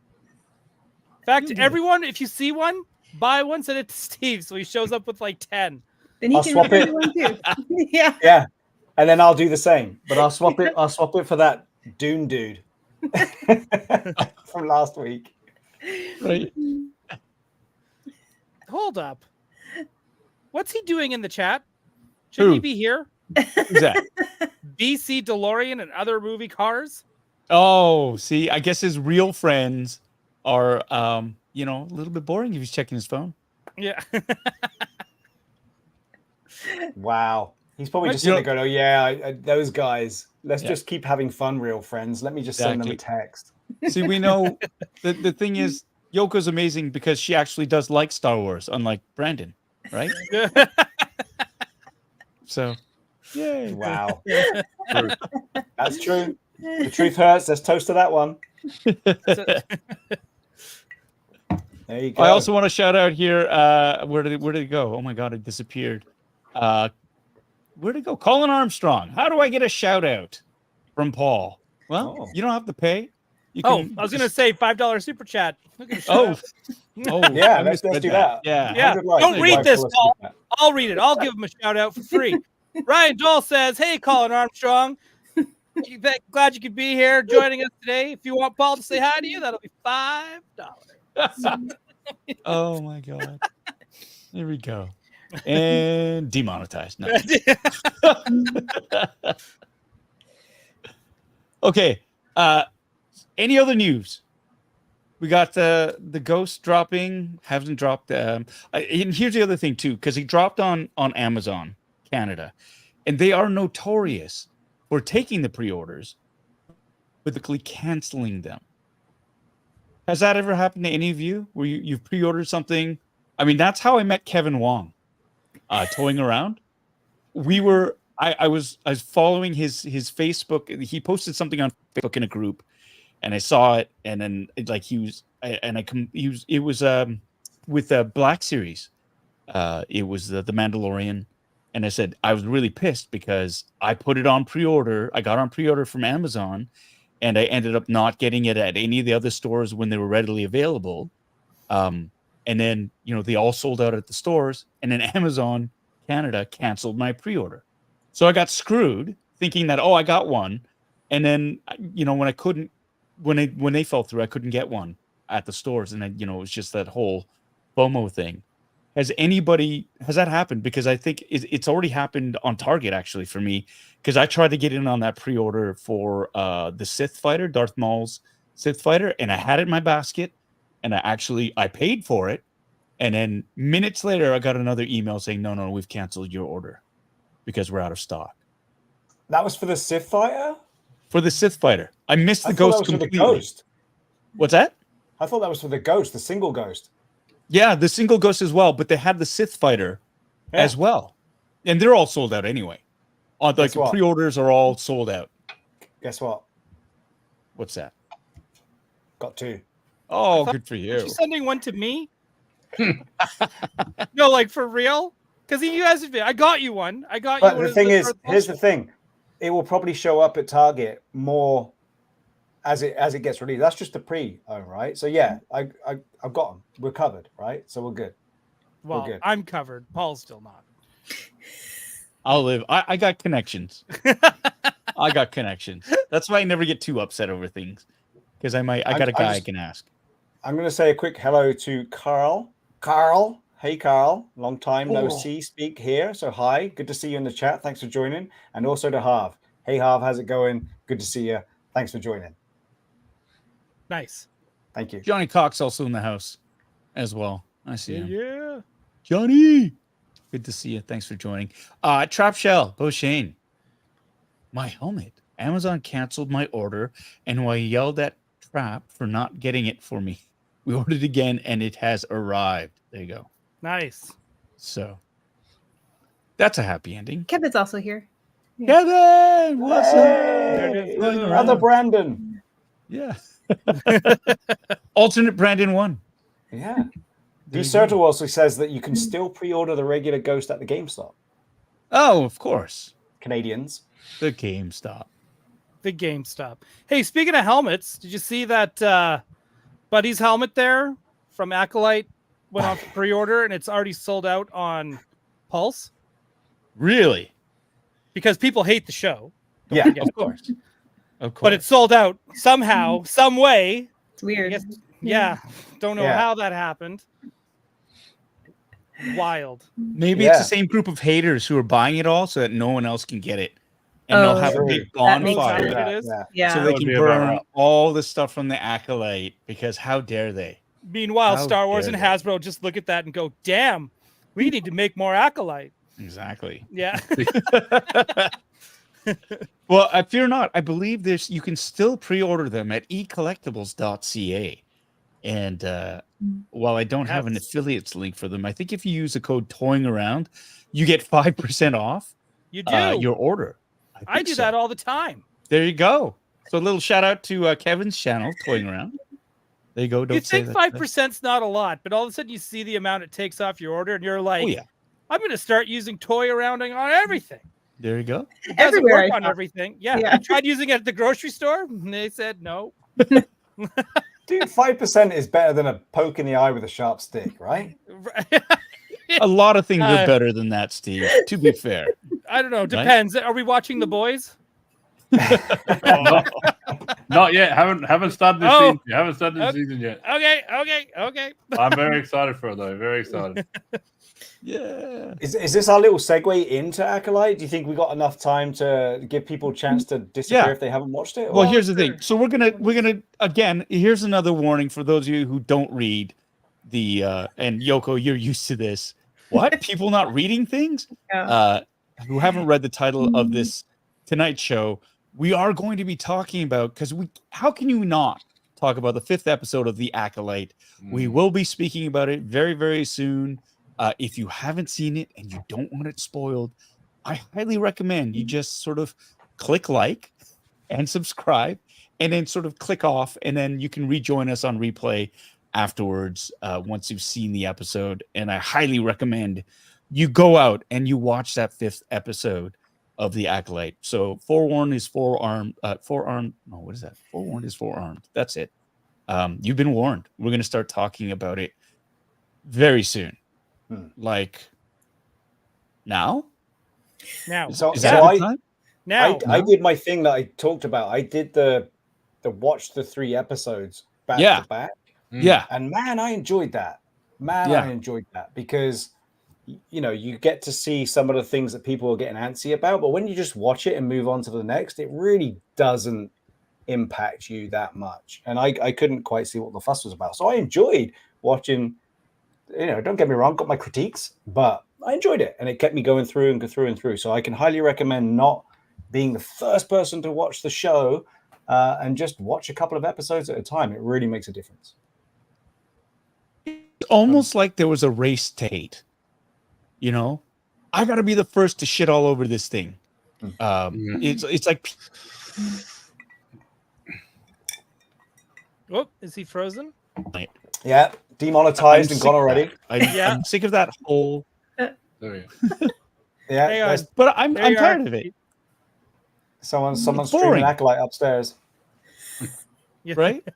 In fact, everyone, if you see one, buy one, send it to Steve so he shows up with like 10. then he I'll can swap return it. one too. Yeah. Yeah. And then I'll do the same. But I'll swap it for that Dune dude from last week. Right. Hold up. What's he doing in the chat? Should he Who? be here? Who's that? BC DeLorean and other movie cars? Oh, see, I guess his real friends are a little bit boring if he's checking his phone. Yeah. Wow. He's probably What? just sitting there going, oh, yeah, those guys. Let's Yeah. just keep having fun, real friends. Let me just send them a text. See, we know the thing is Yoko's amazing because she actually does like Star Wars, unlike Brandon, right? So, yay. Wow. That's true. The truth hurts. Let's toast to that one. There you go. I also want to shout out here. Where did it go? Oh my god, it disappeared. Where did it go? Colin Armstrong. How do I get a shout out from Paul? Well, you don't have to pay. You Oh, can I was going to just- say $5 super chat. Look at Oh, Yeah, I let's do misread that. Yeah. Yeah. 100 likes. Don't read Like, this, let's Paul. do that. I'll read it. I'll give him a shout out for free. Ryan Dole says, "Hey, Colin Armstrong. Glad you could be here joining us today. If you want Paul to say hi to you, that'll be $5." Oh my god. There we go. And demonetized. No. Okay. Any other news? We got the Ghost dropping. Hasn't dropped. And here's the other thing too, because he dropped on Amazon Canada, and they are notorious for taking the pre-orders, quickly canceling them. Has that ever happened to any of you? Where you've pre-ordered something? I mean, that's how I met Kevin Wong, towing around. I was following his Facebook. He posted something on Facebook in a group, and I saw it, and then it was with the Black Series. It was the Mandalorian, and I said I was really pissed because I put it on pre-order. I got on pre-order from Amazon, and I ended up not getting it at any of the other stores when they were readily available. And then they all sold out at the stores, and then Amazon Canada canceled my pre-order, so I got screwed thinking that I got one, and then when they fell through, I couldn't get one at the stores, and then it was just that whole FOMO thing. Has that happened? Because I think it's already happened on Target actually for me, because I tried to get in on that pre-order for the Sith fighter, Darth Maul's Sith fighter, and I had it in my basket, and I paid for it, and then minutes later I got another email saying no, we've canceled your order because we're out of stock. That was for the Sith fighter? For the Sith fighter. I missed the Ghost completely. For the Ghost. What's that? I thought that was for the Ghost, the single Ghost. Yeah, the single Ghost as well, but they had the Sith fighter as well. And they're all sold out anyway. Pre-orders are all sold out. Guess what? What's that? Got 2. Oh, good for you. Are you sending one to me? No, like for real? Because you guys have been. I got you one. But the thing is, here's the thing. It will probably show up at Target more as it gets released. That's just the pre-own, right? So yeah, I've got them. We're covered, right? So we're good. Well, we're good. I'm covered. Paul's still not. I'll live. I got connections. I got connections. That's why I never get too upset over things, because I got a guy I can ask. I'm going to say a quick hello to Carl. Carl, hey Carl, long time no speak here. So hi, good to see you in the chat. Thanks for joining, and also to Harv. Hey Harv, how's it going? Good to see you. Thanks for joining. Nice. Thank you. Johnny Cox also in the house as well. I see him. Yeah. Johnny. Good to see you. Thanks for joining. Trap Shell, Bo Shane. My helmet. Amazon canceled my order, and I yelled at Trap for not getting it for me. We ordered again, and it has arrived. There you go. Nice. So that's a happy ending. Kevin's also here. Yeah. Kevin, what's up? Other Brandon. Yeah. Alternate Brandon 1. Yeah. Deserto also says that you can still pre-order the regular Ghost at the GameStop. Oh, of course. Canadians. The GameStop. The GameStop. Hey, speaking of helmets, did you see that Buddy's helmet there from Acolyte went on pre-order and it's already sold out on Pulse? Really? Because people hate the show. Yeah, of course. Of course. But it's sold out somehow, some way. It's weird. Yeah. Don't know how that happened. Wild. Maybe it's the same group of haters who are buying it all so that no one else can get it. And they'll have a big bonfire. So they can burn all the stuff from the Acolyte, because how dare they? Meanwhile, Star Wars and Hasbro just look at that and go, damn, we need to make more Acolyte. Exactly. Yeah. Well, I fear not. I believe you can still pre-order them at ecollectibles.ca. And while I don't have an affiliates link for them, I think if you use the code Toying Around, you get 5% off you do your order. I do that all the time. There you go. So a little shout out to Kevin's channel, Toying Around. There you go. Don't you think 5%'s not a lot, but all of a sudden you see the amount it takes off your order, and you're like, I'm going to start using Toy Arounding on everything. There you go. It doesn't work on everything. Yeah. I tried using it at the grocery store, and they said no. Dude, 5% is better than a poke in the eye with a sharp stick, right? A lot of things are better than that, Steve, to be fair. I don't know. Depends. Right? Are we watching The Boys? Not yet. Haven't started this season. Haven't started this season yet. Okay. I'm very excited for it, though. Very excited. Yeah. Is this our little segue into Acolyte? Do you think we got enough time to give people a chance to disappear if they haven't watched it? Well, here's the thing. So we're gonna again. Here's another warning for those of you who don't read the and Yoko, you're used to this. What? People not reading things? Who haven't read the title of this tonight's show? We are going to be talking about, because how can you not talk about the 5th episode of The Acolyte? We will be speaking about it very, very soon. If you haven't seen it and you don't want it spoiled, I highly recommend you just sort of click like and subscribe and then sort of click off, and then you can rejoin us on replay afterwards once you've seen the episode. And I highly recommend you go out and you watch that 5th episode of the Acolyte. So forewarned is forearmed. Forearmed. No, what is that? Forewarned is forearmed. That's it. You've been warned. We're going to start talking about it very soon. Like now. So, is that time? Now. I did my thing that I talked about. I did the watch the 3 episodes back to back. Yeah. And man, I enjoyed that. I enjoyed that because you get to see some of the things that people are getting antsy about, but when you just watch it and move on to the next, it really doesn't impact you that much. And I couldn't quite see what the fuss was about. So I enjoyed watching, don't get me wrong, got my critiques, but I enjoyed it and it kept me going through and through and through. So I can highly recommend not being the first person to watch the show and just watch a couple of episodes at a time. It really makes a difference. It's almost like there was a race to hate. I got to be the first to shit all over this thing. It's like. Oh, is he frozen? Yeah, demonetized and gone already. I'm sick of that whole. There we go. Yeah, but I'm tired of it. Someone's streaming Acolyte upstairs. Right?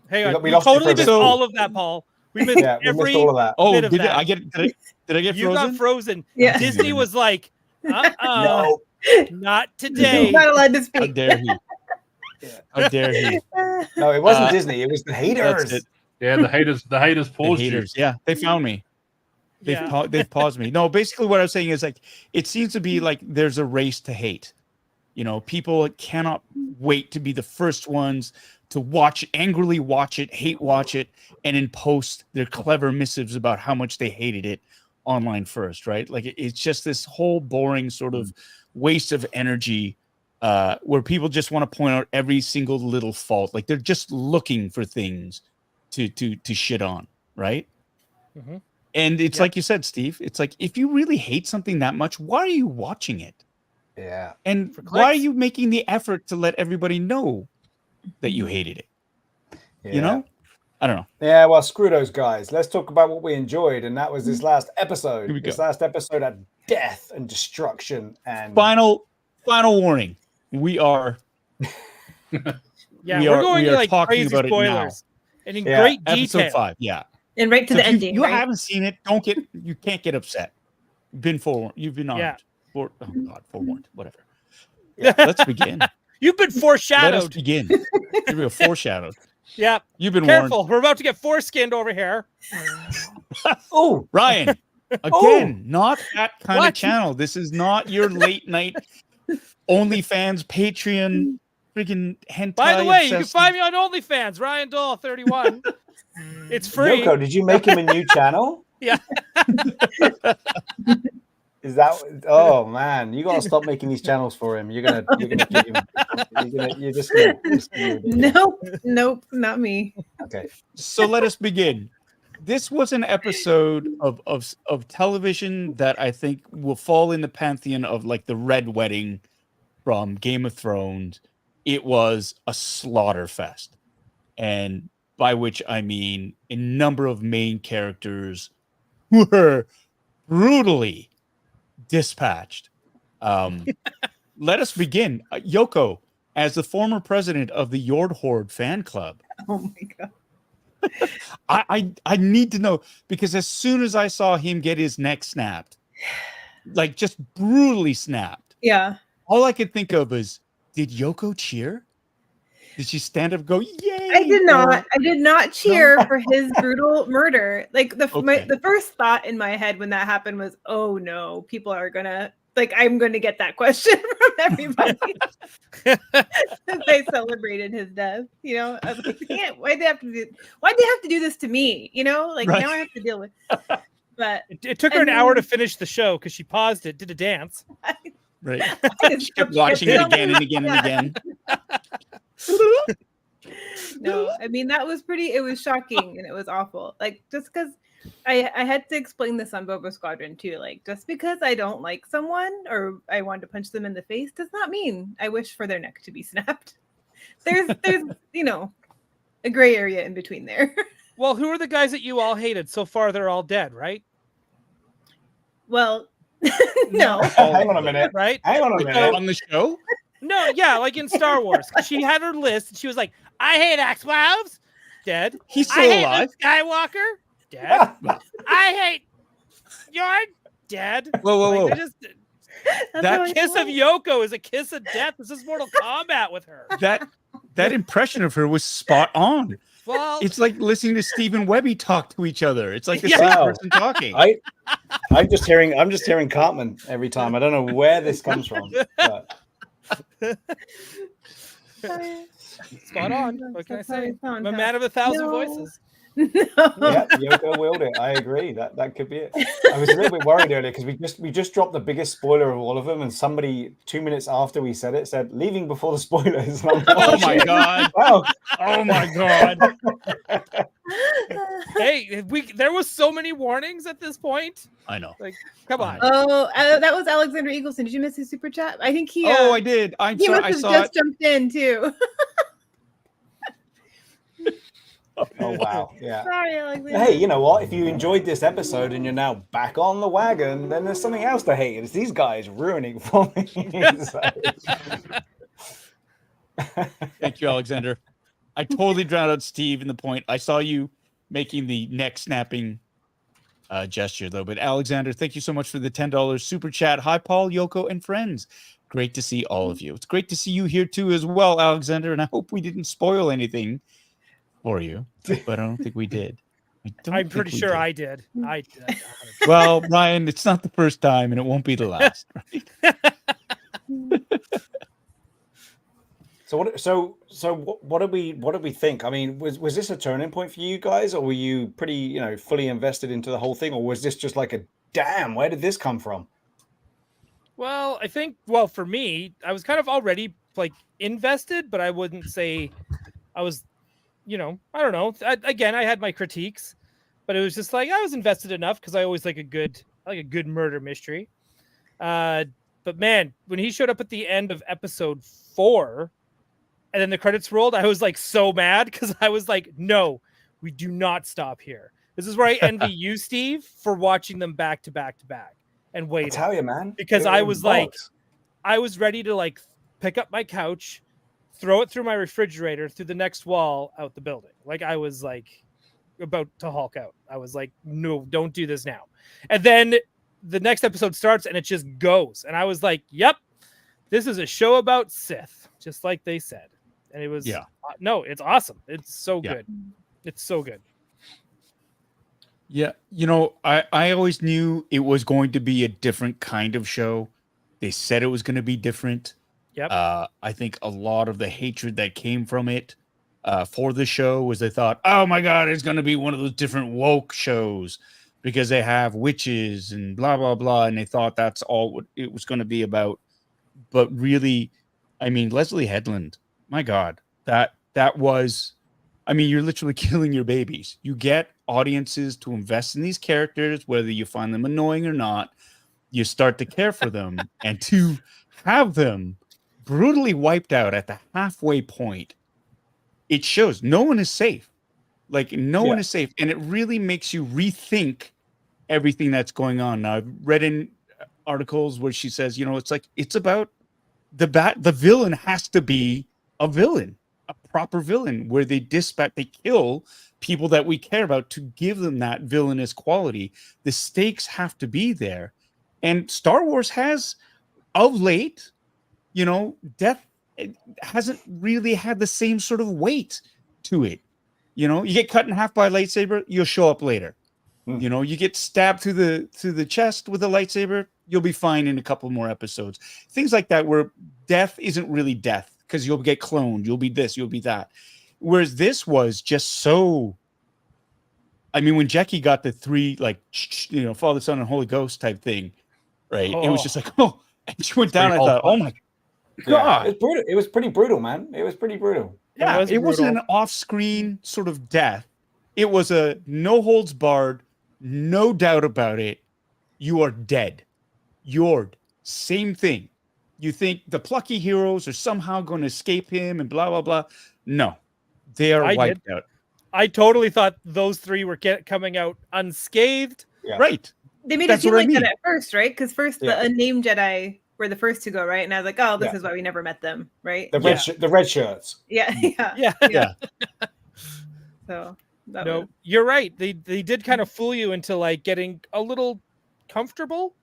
Hang on. We We totally missed all of that, Paul. We missed we missed all of that. Oh, bit of did that. I get frozen? You got frozen. Yeah. Disney was like, No. not today. He's not allowed to How speak. dare he? How dare he? No, it wasn't Disney. It was the haters. That's it. Yeah, the haters The paused haters. Yeah, they found me. They've paused me. No, basically what I was saying is like it seems to be like there's a race to hate. People cannot wait to be the first ones to angrily watch it, hate watch it, and then post their clever missives about how much they hated it online first, right? Like it's just this whole boring sort of waste of energy where people just want to point out every single little fault. Like they're just looking for things to shit on, right? Mm-hmm. And it's like you said, Steve, it's like if you really hate something that much, why are you watching it? Yeah. And why are you making the effort to let everybody know that you hated it? Yeah. I don't know. Yeah, well, screw those guys. Let's talk about what we enjoyed, and that was this last episode. Last episode had death and destruction and final warning. We are we're going to like talking crazy about spoilers and in Yeah. great detail. episode 5. Yeah. And right to the ending. You right? haven't seen it. You can't get upset. Been forewarned. You've been armed. Forewarned. Whatever. Yeah. Let's begin. You've been foreshadowed. Let us begin. Here we go. Foreshadowed. Yeah. You've been Careful. warned. We're about to get foreskinned over here. Oh, Ryan. Again, not that kind of channel. This is not your late night OnlyFans, Patreon, freaking hentai. By the way, you can obsessed- find me on OnlyFans, Ryan Doll 31. It's free. Yoko, did you make him a new channel? Yeah. Is that? Oh man, you gotta stop making these channels for him. You're gonna get him. You're just gonna Nope, not me. Okay. So let us begin. This was an episode of television that I think will fall in the pantheon of like the Red Wedding from Game of Thrones. It was a slaughter fest, and by which I mean a number of main characters were brutally dispatched. Let us begin. Yoko, as the former president of the Yord Horde fan club. Oh my god. I need to know, because as soon as I saw him get his neck snapped, like just brutally snapped, Yeah. all I could think of is, did Yoko cheer? Did she stand up and go, yay? I did not. I did not cheer for his brutal murder. Like the first thought in my head when that happened was, oh no, people are gonna I'm gonna get that question from everybody. They celebrated his death. I was like, why'd they have to do this to me? Now I have to deal with. But it took her an hour to finish the show because she paused it, did a dance. Right. She kept watching it again and again and again. No, I mean that was it was shocking and it was awful. Just because I had to explain this on Boba Squadron too. Like, just because I don't like someone or I want to punch them in the face does not mean I wish for their neck to be snapped. There's a gray area in between there. Well, who are the guys that you all hated? So far, they're all dead, right? Well, no. Hang on a minute. Right? Hang on a minute. On the show? No, yeah, like in Star Wars. She had her list, and she was like, I hate X-Wives. Dead. He's I still hate alive. Luke Skywalker. Dead. I hate Yorn. Dead. Whoa. Like, that kiss of Yoko is a kiss of death. This is Mortal Kombat with her. That impression of her was spot on. Well, It's like listening to Steve and Webby talk to each other. It's like the Yeah. same Wow. person talking. I'm just hearing Cartman every time. I don't know where this comes from. But spot on. What can I That's how say? it sounds, I'm a huh? man of 1,000 No. voices. No. yeah, Yoko willed it. I agree. That could be it. I was a little bit worried earlier because we just dropped the biggest spoiler of all of them, and somebody 2 minutes after we said it said leaving before the spoilers. And I'm like, Oh my god. wow. Oh my god. Hey, there was so many warnings at this point. I know. Like, come on. Oh, that was Alexander Eagleson. Did you miss his super chat? I think he. Oh, I did. I'm He sorry. must I have saw just it. jumped in too. Oh wow. Yeah. Sorry, Alexander. Hey, you know what? If you enjoyed this episode and you're now back on the wagon, then there's something else to hate. It's these guys ruining for me. Thank you, Alexander. I totally drowned out Steve in the point. I saw you making the neck snapping gesture, though. But Alexander, thank you so much for the $10 super chat. Hi, Paul, Yoko, and friends. Great to see all of you. It's great to see you here, too, as well, Alexander. And I hope we didn't spoil anything for you, but I don't think we did. I'm pretty sure I did. I did. Well, Ryan, it's not the first time, and it won't be the last. Right? So what did we think? I mean, was this a turning point for you guys, or were you pretty fully invested into the whole thing, or was this just like a damn? Where did this come from? Well, I think, for me, I was kind of already like invested, but I wouldn't say I was, I don't know. I had my critiques, but it was just like I was invested enough because I always like a good murder mystery. But man, when he showed up at the end of episode 4, and then the credits rolled, I was like so mad because I was like, no, we do not stop here. This is where I envy you, Steve, for watching them back to back to back and waiting. I tell you, man, because I was like, I was ready to like pick up my couch, throw it through my refrigerator, through the next wall, out the building. Like I was like about to Hulk out. I was like, no, don't do this now. And then the next episode starts and it just goes. And I was like, yep, this is a show about Sith, just like they said. And it was, no, it's awesome. It's so good. It's so good. Yeah. I always knew it was going to be a different kind of show. They said it was going to be different. Yep. I think a lot of the hatred that came from it for the show was they thought, oh my God, it's going to be one of those different woke shows because they have witches and blah, blah, blah. And they thought that's all it was going to be about. But really, I mean, Leslie Headland, my God, that was, I mean, you're literally killing your babies. You get audiences to invest in these characters, whether you find them annoying or not. You start to care for them and to have them brutally wiped out at the halfway point, it shows no one is safe. Like no one is safe. And it really makes you rethink everything that's going on. Now, I've read in articles where she says, it's like, it's about the villain has to be a villain, a proper villain where they kill people that we care about to give them that villainous quality. The stakes have to be there. And Star Wars has, of late, death hasn't really had the same sort of weight to it. You get cut in half by a lightsaber, you'll show up later. You get stabbed through the chest with a lightsaber, you'll be fine in a couple more episodes. Things like that where death isn't really death because you'll get cloned, you'll be this, you'll be that. Whereas this was just so, I mean, when Jackie got the 3, Father, Son, and Holy Ghost type thing, right? It was just like, oh, and she went down. I thought, oh my God. It was brutal. It was pretty brutal, man. It was pretty brutal. Yeah, it wasn't an off-screen sort of death. It was a no holds barred, no doubt about it, you are dead. You're same thing. You think the plucky heroes are somehow going to escape him and blah, blah, blah. No, they are wiped out. I totally thought those three were coming out unscathed. Yeah. Right. They made it seem like that at first, right? Because first the unnamed Jedi were the first to go, right? And I was like, oh, this is why we never met them, right? The red shirts. Yeah. So you're right. They did kind of fool you into like getting a little comfortable,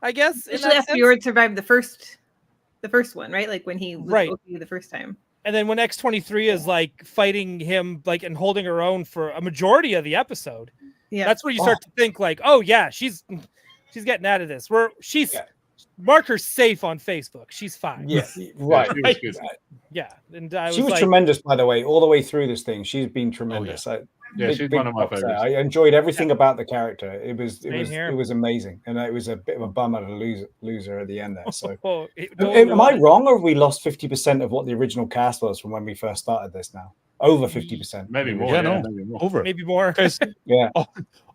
I guess. Especially after Fjord survived the first one, right? Like when he was Okseeyou the first time. And then when X-23 is like fighting him, like and holding her own for a majority of the episode, that's where you start to think like, oh yeah, she's getting out of this. Mark her safe on Facebook. She's fine. Yeah, right. Yeah, and she was tremendous, by the way, all the way through this thing. She's been tremendous. She's one of my favorites. I enjoyed everything about the character. It was amazing, and it was a bit of a bummer to lose her at the end there. So, am I wrong, or have we lost 50% of what the original cast was from when we first started this? Now, over 50%, maybe more. Maybe more.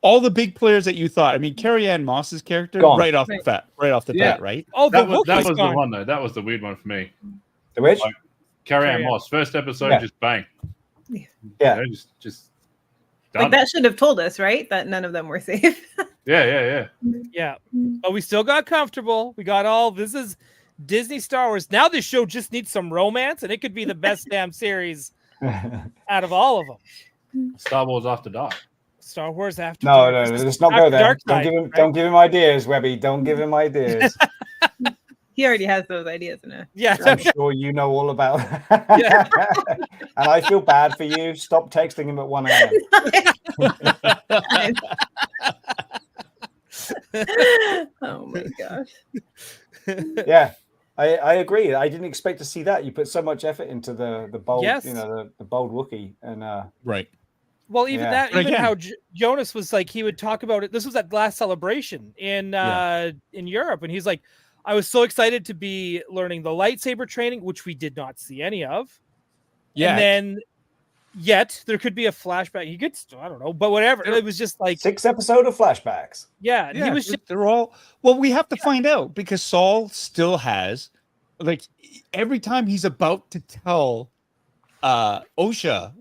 All the big players that you thought. I mean, Carrie-Anne Moss's character, right off the bat, right? Oh, that was the one though. That was the weird one for me. The which? Like, Carrie-Anne Moss, first episode, just bang. Yeah, just. Done. Like that should have told us, right? That none of them were safe. Yeah. But we still got comfortable. We got all. This is Disney Star Wars. Now this show just needs some romance, and it could be the best damn series out of all of them. Star Wars After Dark. Star Wars After Dark. No, let's not go there. Don't give him ideas, Webby. Don't give him ideas. He already has those ideas in it. Yeah, I'm sure you know all about. And I feel bad for you. Stop texting him at 1 a.m. Oh my gosh. Yeah, I agree. I didn't expect to see that. You put so much effort into the bold, the bold Wookiee, and right. Well, even how Jonas was like, he would talk about it. This was at last Celebration in Europe, and he's like, I was so excited to be learning the lightsaber training, which we did not see any of. Yeah. And then there could be a flashback. You could, I don't know, but whatever. It was just like 6 episodes of flashbacks. Yeah. He was they're all, well, we have to find out because Saul still has, like, every time he's about to tell Osha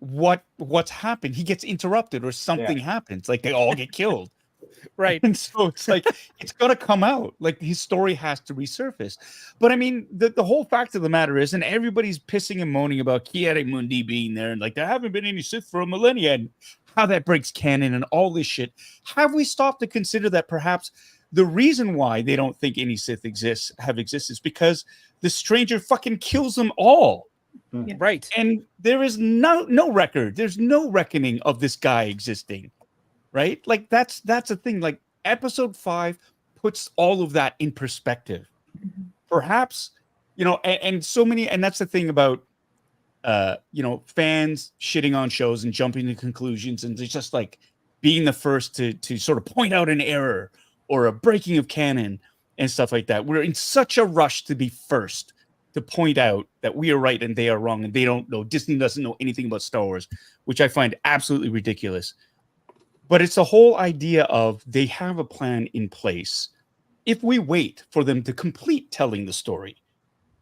what's happened, he gets interrupted or something happens. Like they all get killed. Right. And so it's like, it's going to come out. Like his story has to resurface. But I mean, the whole fact of the matter is, and everybody's pissing and moaning about Kiere Mundi being there, and like there haven't been any Sith for a millennia, and how that breaks canon and all this shit. Have we stopped to consider that perhaps the reason why they don't think any Sith have existed is because the stranger fucking kills them all. Yeah. Right. And there is no record. There's no reckoning of this guy existing. Right? Like that's a thing. Like episode 5 puts all of that in perspective. Perhaps, and so many, and that's the thing about fans shitting on shows and jumping to conclusions and just like being the first to sort of point out an error or a breaking of canon and stuff like that. We're in such a rush to be first to point out that we are right and they are wrong, and they don't know. Disney doesn't know anything about Star Wars, which I find absolutely ridiculous. But it's the whole idea of they have a plan in place. If we wait for them to complete telling the story,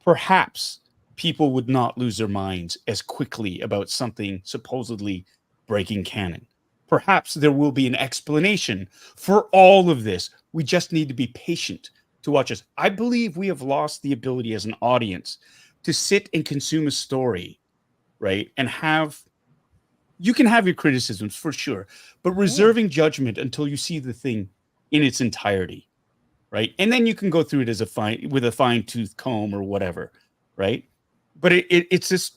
perhaps people would not lose their minds as quickly about something supposedly breaking canon. Perhaps there will be an explanation for all of this. We just need to be patient to watch us. I believe we have lost the ability as an audience to sit and consume a story, right? And you can have your criticisms for sure, but reserving judgment until you see the thing in its entirety, right? And then you can go through it with a fine-tooth comb or whatever, right? But it's this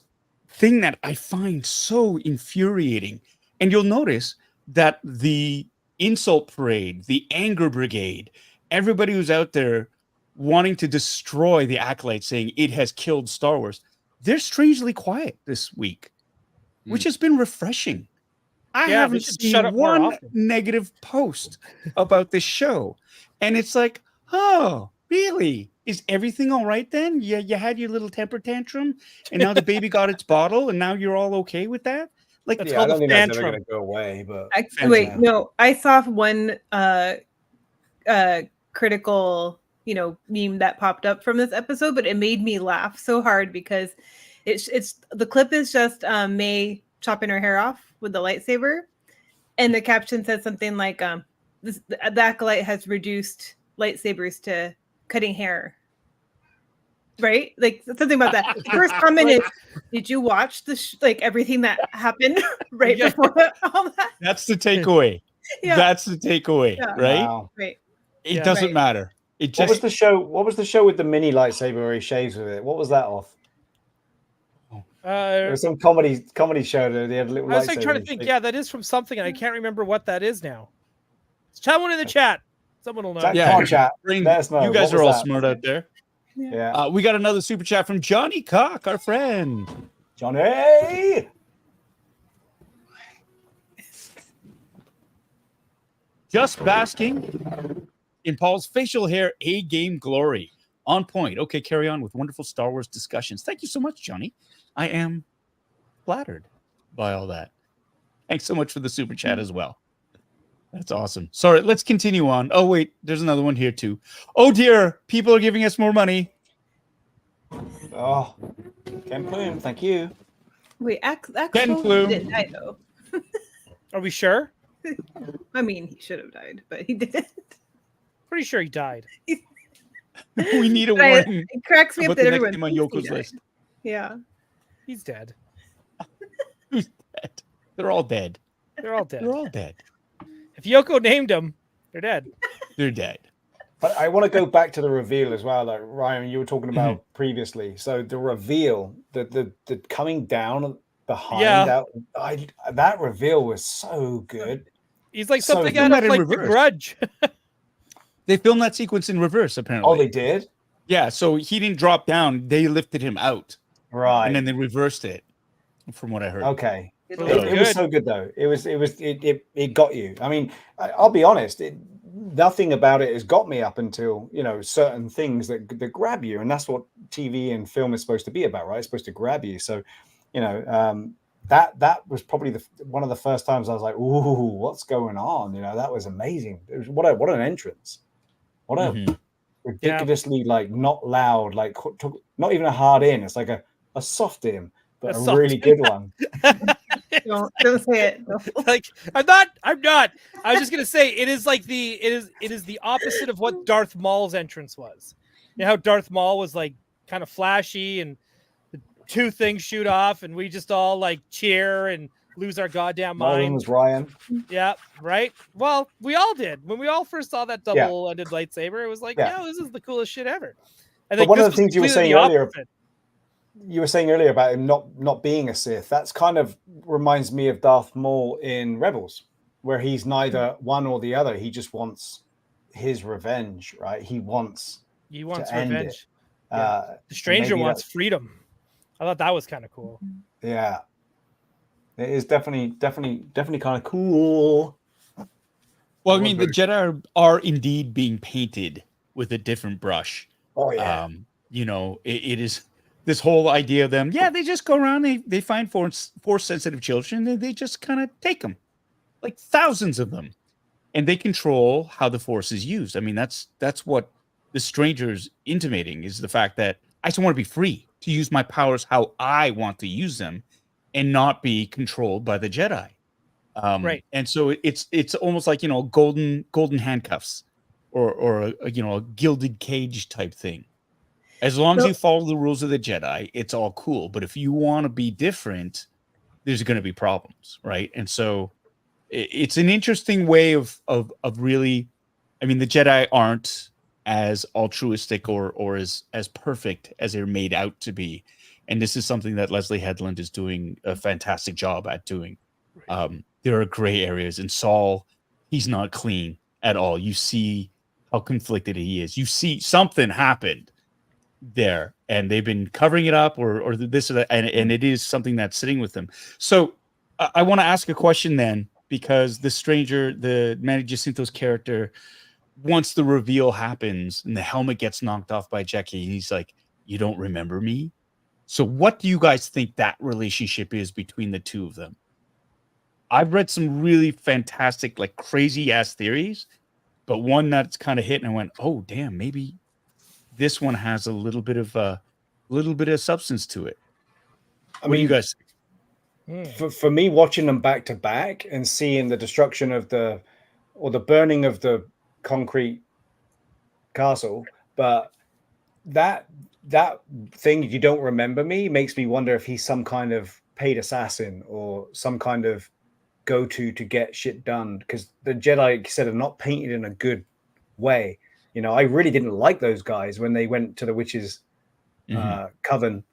thing that I find so infuriating. And you'll notice that the insult parade, the anger brigade, everybody who's out there wanting to destroy the Acolyte, saying it has killed Star Wars, they're strangely quiet this week. Which has been refreshing. I haven't seen one negative post about this show. And it's like, oh, really? Is everything all right then? You had your little temper tantrum and now the baby got its bottle and now you're all okay with that? Like, That's I called don't a think that's ever tantrum. going to go away. But Wait, no, I saw one critical, meme that popped up from this episode, but it made me laugh so hard because it's the clip is just May chopping her hair off with the lightsaber, and the caption says something like the Acolyte has reduced lightsabers to cutting hair. Right? Like something about that. The first comment is, did you watch everything that happened before all that? That's the takeaway. Yeah. That's the takeaway, right? Wow. Right. It doesn't matter. It just What was the show? What was the show with the mini lightsaber where he shaves with it? What was that off? There was some comedy show that they had a little lightsaber. I was trying to think. Yeah, that is from something, and I can't remember what that is now. Chat one in the chat. Someone will know. Chat. You guys are all smart out there. Yeah. We got another super chat from Johnny Cock, our friend. Johnny. Just basking in Paul's facial hair, A-game glory. On point. Okay, carry on with wonderful Star Wars discussions. Thank you so much, Johnny. I am flattered by all that. Thanks so much for the super chat as well. That's awesome. Sorry, let's continue on. Oh, wait, there's another one here too. Oh, dear. People are giving us more money. Oh, Ken Plume, thank you. Wait, Ken Plume didn't die, though. Are we sure? I mean, he should have died, but he didn't. Pretty sure he died. We need a warning. It cracks me up that everyone on Yoko's list. Yeah. He's dead. Who's dead? They're all dead. They're all dead. They're all dead. If Yoko named them, they're dead. They're dead. But I want to go back to the reveal as well, like Ryan, you were talking about previously. So the reveal, the coming down behind that reveal was so good. He's like something out of like The Grudge. They filmed that sequence in reverse, apparently. Oh, they did? Yeah, so he didn't drop down. They lifted him out. Right. And then they reversed it, from what I heard. Okay. It was so good, though. It got you. I mean, I'll be honest. Nothing about it has got me up until, certain things that grab you. And that's what TV and film is supposed to be about, right? It's supposed to grab you. So, that was probably one of the first times I was like, ooh, what's going on? That was amazing. It was what an entrance. What a ridiculously not loud, not even a hard in. It's like a soft in, but a really good one. Don't say it. Like I'm not. I was just gonna say it is like it is the opposite of what Darth Maul's entrance was. You know how Darth Maul was like kind of flashy and the two things shoot off and we just all like cheer and lose our goddamn mind. Was Ryan. Yeah, right. Well, we all did when we all first saw that double-ended lightsaber. It was like, this is the coolest shit ever. And but one of the things you were saying earlier. You were saying earlier about him not being a Sith. That's kind of reminds me of Darth Maul in Rebels, where he's neither one or the other. He just wants his revenge, right? He wants revenge. The stranger wants freedom. I thought that was kind of cool. Yeah, it is definitely kind of cool. Well, I mean, the Jedi are indeed being painted with a different brush. Oh yeah. It is. This whole idea of them, they just go around, they find force-sensitive children, and they just kind of take them, like thousands of them, and they control how the force is used. I mean, that's what the stranger's intimating, is the fact that I just want to be free to use my powers how I want to use them, and not be controlled by the Jedi. Right. And so it's almost like golden handcuffs, or a gilded cage type thing. As long as you follow the rules of the Jedi, it's all cool. But if you want to be different, there's going to be problems, right? And so it's an interesting way of really, I mean, the Jedi aren't as altruistic or as perfect as they're made out to be. And this is something that Leslie Headland is doing a fantastic job at doing. There are gray areas, and Saul, he's not clean at all. You see how conflicted he is. You see something happened there, and they've been covering it up or this or that, and it is something that's sitting with them. So I want to ask a question then, because the stranger, the Manny Jacinto's character, once the reveal happens and the helmet gets knocked off by Jackie, he's like, you don't remember me? So what do you guys think that relationship is between the two of them? I've read some really fantastic, like crazy ass theories, but one that's kind of hit and I went, oh damn, maybe this one has a little bit of substance to it. What do you guys think? For me, watching them back to back and seeing the destruction of the burning of the concrete castle, but that thing, you don't remember me, makes me wonder if he's some kind of paid assassin or some kind of go-to to get shit done, because the Jedi, like you said, are not painted in a good way. You know, I really didn't like those guys when they went to the witches coven.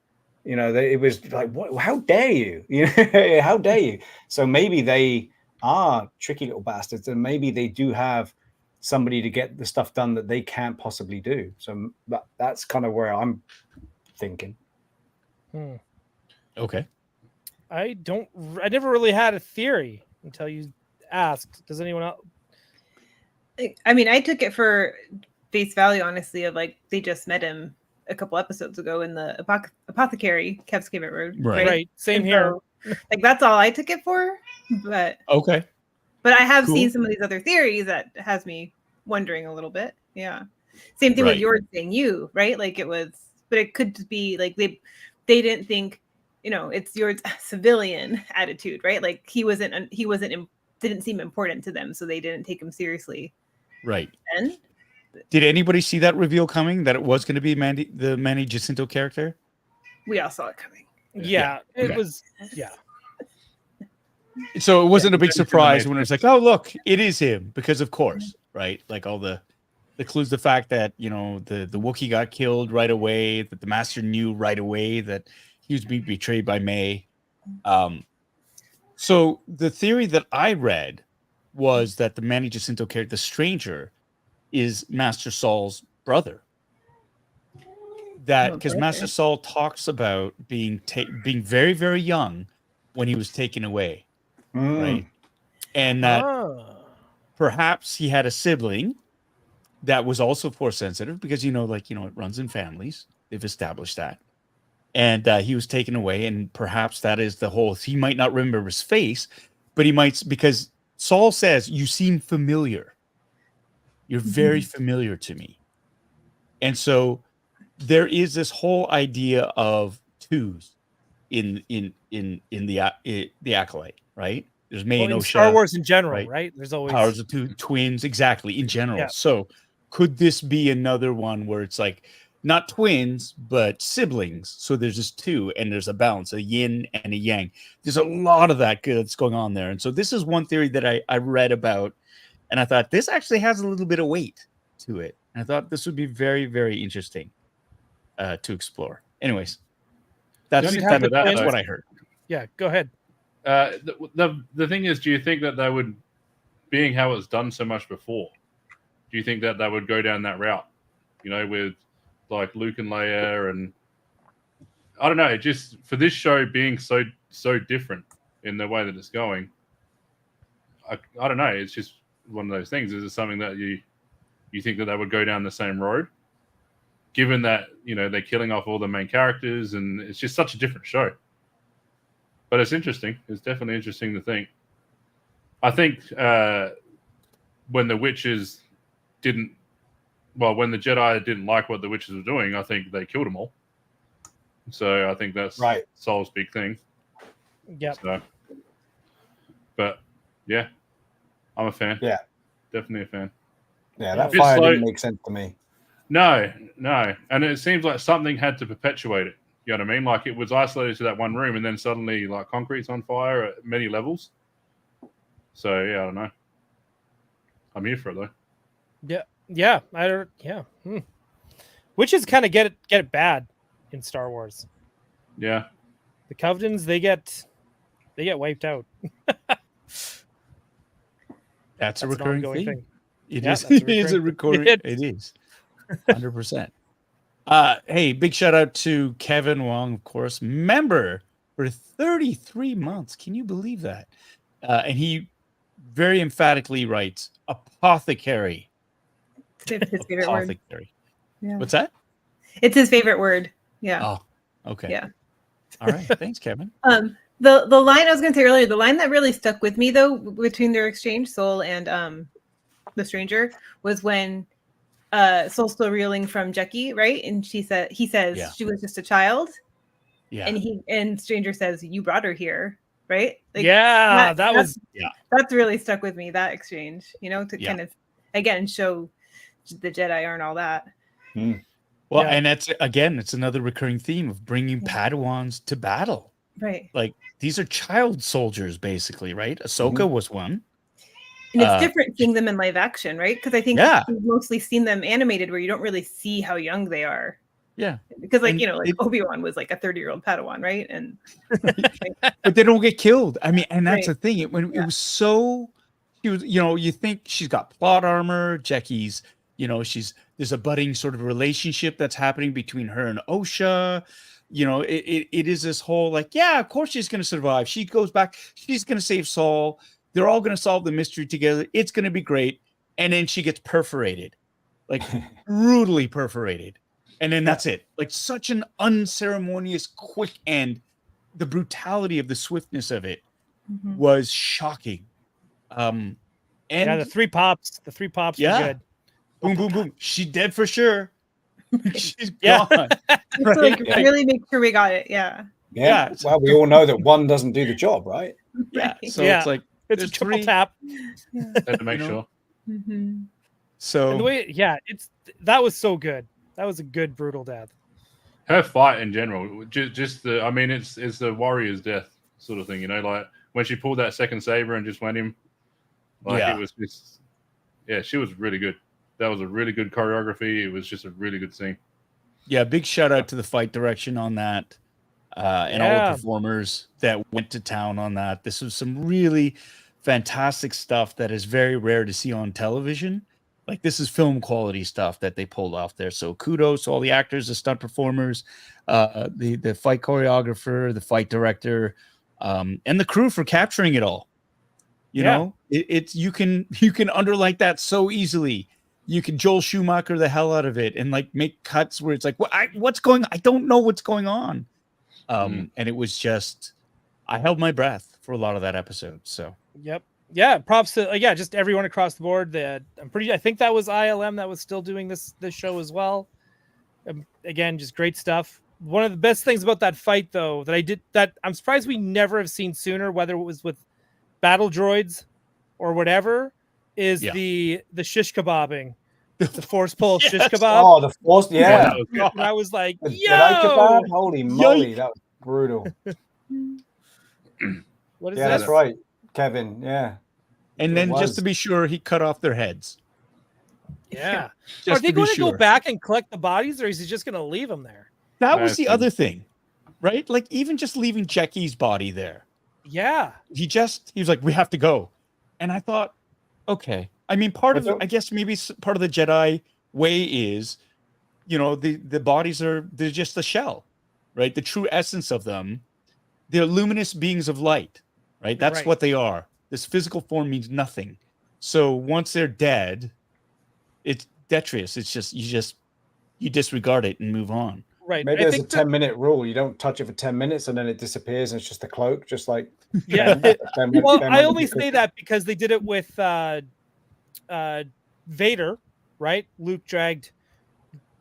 You know, it was like, what? How dare you? You know, how dare you? So maybe they are tricky little bastards, and maybe they do have somebody to get the stuff done that they can't possibly do. So that's kind of where I'm thinking. Okay. I never really had a theory until you asked. Does anyone else? I mean, I took it for face value, honestly, of like they just met him a couple episodes ago in the apothecary, Kev's favorite road. Right. Same here. So, like that's all I took it for. But okay. But I have seen some of these other theories that has me wondering a little bit. Yeah. Same thing with yours saying you, right? Like it was, but it could be like they didn't think, you know, it's your civilian attitude, right? Like he didn't seem important to them, so they didn't take him seriously. Right. And did anybody see that reveal coming, that it was going to be the Manny Jacinto character? We all saw it coming. Yeah. It was. Yeah. So it wasn't a big surprise when it's like, oh, look, it is him, because of course, right? Like all the clues, the fact that, you know, the Wookiee got killed right away, that the Master knew right away that he was being betrayed by May. So the theory that I read was that the Manny Jacinto character, the stranger, is Master Saul's brother. That because Master Saul talks about being very, very young when he was taken away. Right. And that perhaps he had a sibling that was also force sensitive, because, you know, it runs in families. They've established that. And he was taken away. And perhaps that is the whole, he might not remember his face, but he might, because Saul says, you seem familiar. You're very familiar to me. And so there is this whole idea of twos in the Acolyte. Right? There's May and Osha. Star Wars in general, right? There's always powers of two twins, exactly, in general. Yeah. So could this be another one where it's like not twins, but siblings? So there's just two, and there's a balance, a yin and a yang. There's a lot of that that's going on there. And so this is one theory that I read about, and I thought this actually has a little bit of weight to it. And I thought this would be very, very interesting to explore. Anyways, that's what I heard. Yeah, go ahead. The thing is, do you think that they would, being how it's done so much before, do you think that they would go down that route? You know, with like Luke and Leia, and I don't know, just for this show being so different in the way that it's going, I don't know. It's just one of those things. Is it something that you think that they would go down the same road, given that, you know, they're killing off all the main characters, and it's just such a different show? But it's interesting. It's definitely interesting to think. I think when the witches when the Jedi didn't like what the witches were doing, I think they killed them all. So I think that's Saul's big thing. Yeah. So, but yeah, I'm a fan. Yeah, definitely a fan. Yeah, that fire didn't make sense to me. No, and it seems like something had to perpetuate it. You know what I mean? Like it was isolated to that one room, and then suddenly, like, concrete's on fire at many levels. So yeah, I don't know. I'm here for it though. Yeah. I don't. Yeah. Witches kind of get it bad in Star Wars. Yeah. The Covenants, they get wiped out. That's a recurring thing. It is. It is a recurring. It is. 100%. Hey, big shout out to Kevin Wong, of course, member for 33 months. Can you believe that? And he very emphatically writes apothecary. It's his favorite word. Yeah. What's that? It's his favorite word. Yeah. Oh, okay. Yeah. All right. Thanks, Kevin. The line I was going to say earlier, the line that really stuck with me though, between their exchange, Soul and the stranger, was when Soul's still reeling from Jackie, right? And he says she was just a child. Yeah. And stranger says, "You brought her here," right? Like, that's really stuck with me, that exchange, to kind of again show the Jedi aren't all that. Well, and it's another recurring theme of bringing Padawans to battle. Right. Like, these are child soldiers, basically, right? Ahsoka was one. And it's different seeing them in live action, right? Because I think we've mostly seen them animated where you don't really see how young they are. Yeah. Because, Obi-Wan was like a 30-year-old Padawan, right? And but they don't get killed. I mean, and that's the thing. It was so... She was, you think she's got plot armor. Jackie's, there's a budding sort of relationship that's happening between her and Osha. It is this whole of course she's going to survive. She goes back. She's going to save Saul. They're all going to solve the mystery together. It's going to be great. And then she gets perforated, brutally perforated. And then that's it. Like, such an unceremonious, quick end. The brutality of the swiftness of it was shocking. And the three pops were good. Boom, boom, boom. She's dead for sure. She's gone. Right? Really make sure we got it. Yeah. Well, we all know that one doesn't do the job, right? Yeah. So it's like it's a triple tap. Had to make sure. So and the way, that was so good. That was a good brutal death. Her fight in general, just the, I mean, it's the warrior's death sort of thing, like when she pulled that second saber and just went him. It was just, she was really good. That was a really good choreography. It was just a really good scene. Yeah, big shout out to the fight direction on that, and all the performers that went to town on that. This was some really fantastic stuff that is very rare to see on television. Like, this is film quality stuff that they pulled off there. So kudos to all the actors, the stunt performers, the fight choreographer, the fight director, and the crew for capturing it all. You know, it's you can underlight that so easily. You can Joel Schumacher the hell out of it and make cuts where it's like, what's going on? I don't know what's going on. And it was just, I held my breath for a lot of that episode. So props to just everyone across the board. I think that was ILM that was still doing this show as well. Again, just great stuff. One of the best things about that fight, though, that I'm surprised we never have seen sooner, whether it was with battle droids or whatever, is the shish kebabbing. The force pull shish kebab. Oh, the force, yeah. And I was like, kebab? Holy moly, that was brutal. What is that? That's right, Kevin. Yeah. And then just to be sure, he cut off their heads. Yeah. Are they going to go back and collect the bodies, or is he just going to leave them there? That was the other thing, right? Like, even just leaving Jackie's body there. Yeah. He was like, we have to go. And I thought, okay. I mean, I guess maybe part of the Jedi way is, the bodies they're just the shell, right? The true essence of them, they're luminous beings of light, right? That's what they are. This physical form means nothing. So once they're dead, it's detritus. It's just, you disregard it and move on. Right. Maybe there's a 10-minute rule. You don't touch it for 10 minutes and then it disappears and it's just a cloak, just like... Well, I only say that because they did it with Vader, right? Luke dragged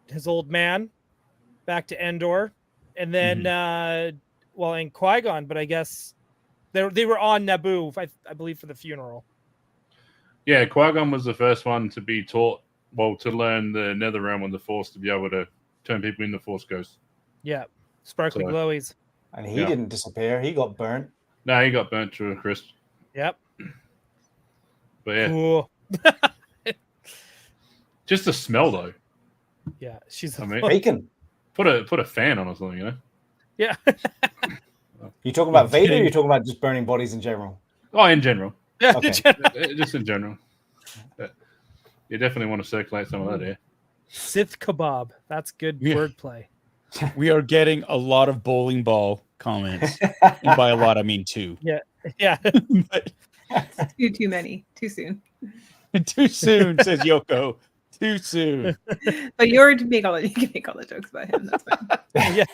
his old man back to Endor. And then, and Qui-Gon, but I guess they were on Naboo, I believe, for the funeral. Yeah, Qui-Gon was the first one to be taught, to learn the nether realm of the Force, to be able to turn people into Force ghosts. Yeah, sparkling glowies. And he didn't disappear. He got burnt. No, he got burnt to a crisp. Yep. But yeah. Cool. Just the smell, though. Yeah, she's bacon. Put a fan on or something, Yeah. You talking about Vader, or you talking about just burning bodies in general? Oh, in general. Yeah, okay. Just in general. You definitely want to circulate some of that here. Sith kebab. That's good wordplay. We are getting a lot of bowling ball comments. And by a lot, I mean two. Yeah. Too many. Too soon. Too soon, says Yoko. Too soon. But you can make all the jokes about him. That's fine. Yeah.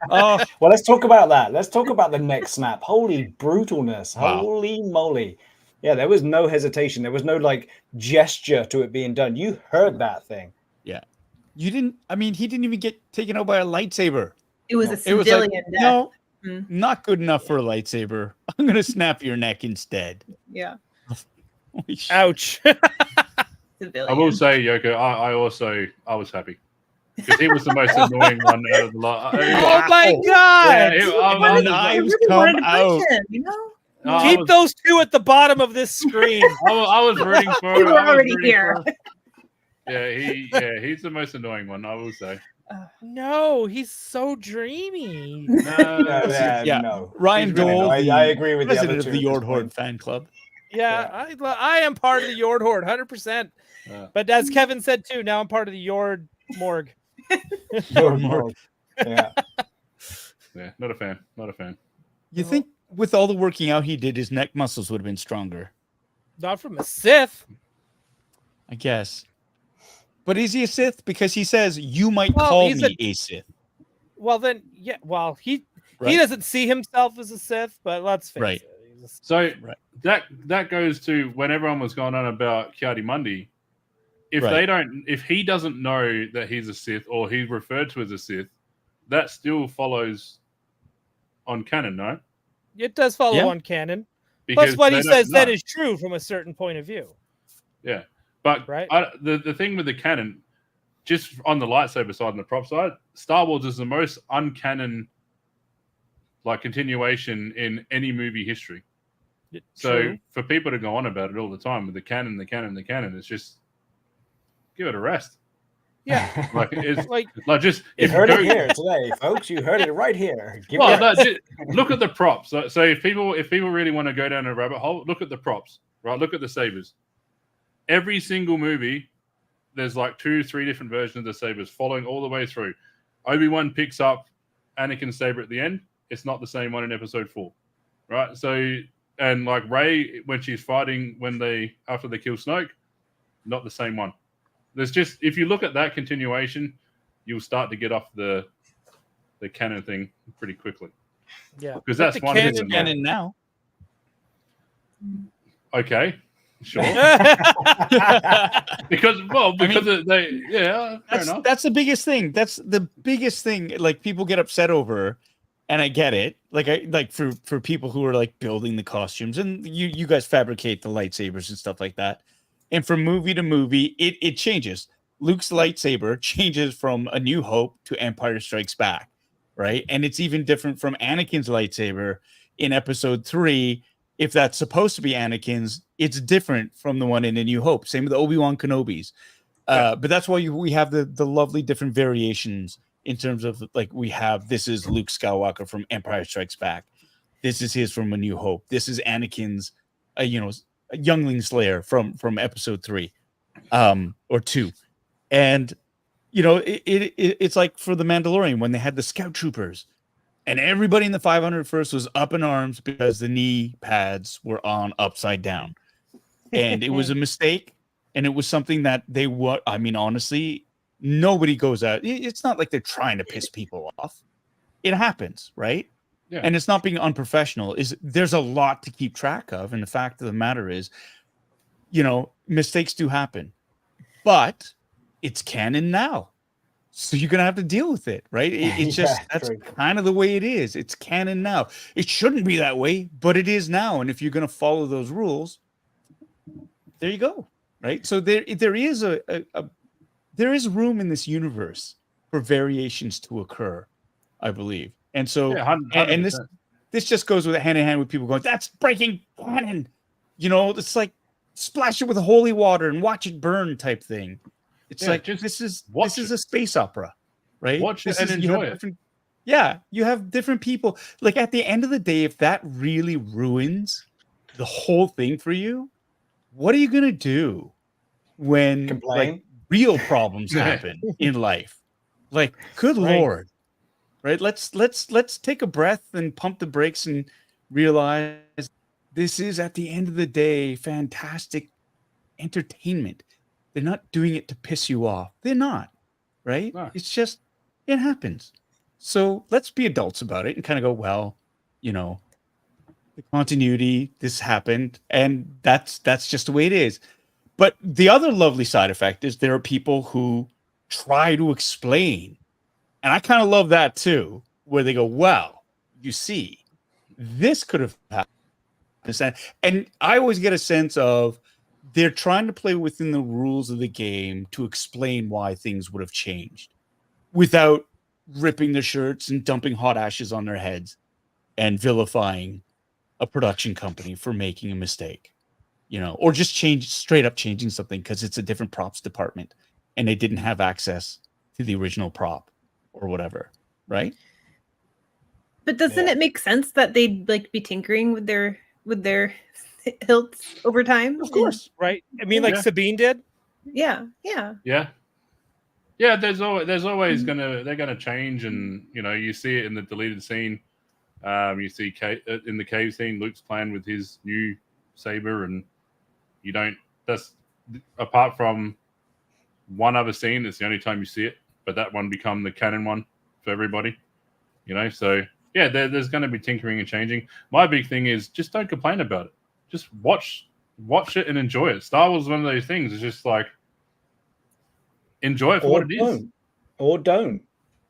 Oh, Well, let's talk about that. Let's talk about the neck snap. Holy brutalness. Wow. Holy moly. Yeah, there was no hesitation. There was no like gesture to it being done. You heard that thing. yeah. You didn't. I mean, he didn't even get taken out by a lightsaber. It was No. a It was like, civilian death. no, Mm. not good enough for a lightsaber. I'm gonna snap your neck instead. Yeah. Holy shit. Ouch. Civilian. I will say, Yoko, I was happy because he was the most annoying one out of the lot. Oh my Yeah, god. I knives really come wanted to out. punch him, you know? Keep those two at the bottom of this screen. I was rooting for You it. were I was already rooting here. for it. He's the most annoying one, I will say. No, he's so dreamy. Yeah. No. Ryan He's really Dole, not. the I agree with the president other of two the at this Yord Horde point. fan club. Yeah, I am part of the Yord Horde, 100%. But as Kevin said too, now I'm part of the Yord Morgue. Yord Morgue. Yeah. Yeah, not a fan. Not a fan. You think with all the working out he did, his neck muscles would have been stronger? Not from a Sith. I guess. But is he a Sith? Because he says, you might Well, call he's me a Sith. Well, then, yeah. Well, he Right. doesn't see himself as a Sith, but let's face Right. it. He's a- So Right. that goes to when everyone was going on about Kiadi Mundi. If Right. if he doesn't know that he's a Sith or he's referred to as a Sith, that still follows on canon, no? It does follow Yeah. on canon. Because Plus, what they he don't says then know. is true from a certain point of view. Yeah, but Right. The thing with the canon, just on the lightsaber side and the prop side, Star Wars is the most uncanon like continuation in any movie history. So True. for people to go on about it all the time with the canon, it's just give it a rest. Yeah. Like it's Like, like just You if heard you it go, here today, folks. You heard it right here. Give well, it no, just look at the props. So if people really want to go down a rabbit hole, look at the props, right? Look at the sabers. Every single movie, there's like 2-3 different versions of the sabers following all the way through. Obi-Wan picks up Anakin's saber at the end. It's not the same one in Episode 4, right? So and like Rey when she's fighting after they kill Snoke, not the same one. There's just if you look at that continuation, you'll start to get off the canon thing pretty quickly. yeah. Because But that's the one canon- reason. Canon now. Okay, sure. That's Because fair enough. that's the biggest thing. That's the biggest thing. Like people get upset over, and I get it. Like for people who are like building the costumes, and you guys fabricate the lightsabers and stuff like that. And from movie to movie, it changes. Luke's lightsaber changes from A New Hope to Empire Strikes Back, right? And it's even different from Anakin's lightsaber in Episode 3. If that's supposed to be Anakin's, it's different from the one in A New Hope. Same with Obi-Wan Kenobi's. But that's why we have the lovely different variations in terms of like we have this is Luke Skywalker from Empire Strikes Back. This is his from A New Hope. This is Anakin's, a youngling slayer from Episode 3 or 2. And it's like for the Mandalorian when they had the scout troopers and everybody in the 501st was up in arms because the knee pads were on upside down. And it was a mistake. And it was something that honestly, nobody goes out. It's not like they're trying to piss people off. It happens, right? Yeah. And it's not being unprofessional. There's a lot to keep track of. And the fact of the matter is, mistakes do happen. But it's canon now. So you're going to have to deal with it, right? It's just, that's true. kind of the way it is. It's canon now. It shouldn't be that way, but it is now. And if you're going to follow those rules, there you go, right? So there is there is room in this universe for variations to occur, I believe. And so, Yeah, 100%. and this just goes with hand in hand with people going, that's breaking canon. It's like splash it with holy water and watch it burn type thing. It's like this is a space opera, right? Watch it and enjoy it. You have different people. Like at the end of the day, if that really ruins the whole thing for you, what are you gonna do when Complain? like real problems happen in life? Like, good Lord, right? Let's take a breath and pump the brakes and realize this is at the end of the day fantastic entertainment. They're not doing it to piss you off. They're not, right? No. It's just, it happens. So let's be adults about it and kind of go, well, the continuity, this happened, and that's just the way it is. But the other lovely side effect is there are people who try to explain. And I kind of love that too, where they go, well, you see, this could have happened. And I always get a sense of they're trying to play within the rules of the game to explain why things would have changed without ripping their shirts and dumping hot ashes on their heads and vilifying a production company for making a mistake, or just straight up changing something because it's a different props department and they didn't have access to the original prop or whatever, right? But doesn't it make sense that they'd like be tinkering with their hilts over time? Of course, right? I mean, like Sabine did. Yeah. There's always they're gonna change, and you see it in the deleted scene. You see in the cave scene, Luke's playing with his new saber, and that's apart from one other scene. It's the only time you see it, but that one become the canon one for everybody. So yeah, there's going to be tinkering and changing. My big thing is just don't complain about it. Just watch it and enjoy it. Star Wars is one of those things. It's just like enjoy it for what it is, or don't.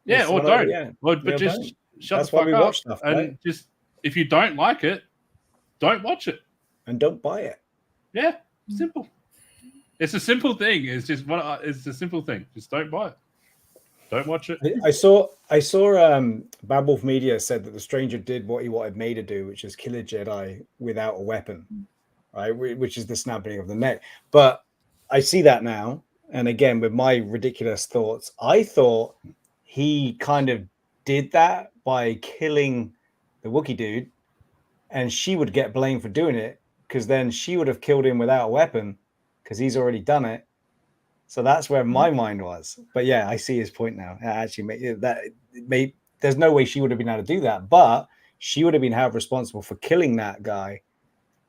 Yeah, or don't. Yeah. But just don't. Shut That's the fuck why we up. watch stuff, and right? just if you don't like it, don't watch it. And don't buy it. Yeah, simple. It's a simple thing. It's a simple thing. Just don't buy it. Don't watch it. I saw Bad Wolf Media said that the Stranger did what he wanted May to do, which is kill a Jedi without a weapon, right? Which is the snapping of the neck. But I see that now, and again with my ridiculous thoughts, I thought he kind of did that by killing the Wookiee dude, and she would get blamed for doing it because then she would have killed him without a weapon because he's already done it. So that's where my mind was. But yeah, I see his point now. Actually, there's no way she would have been able to do that, but she would have been held responsible for killing that guy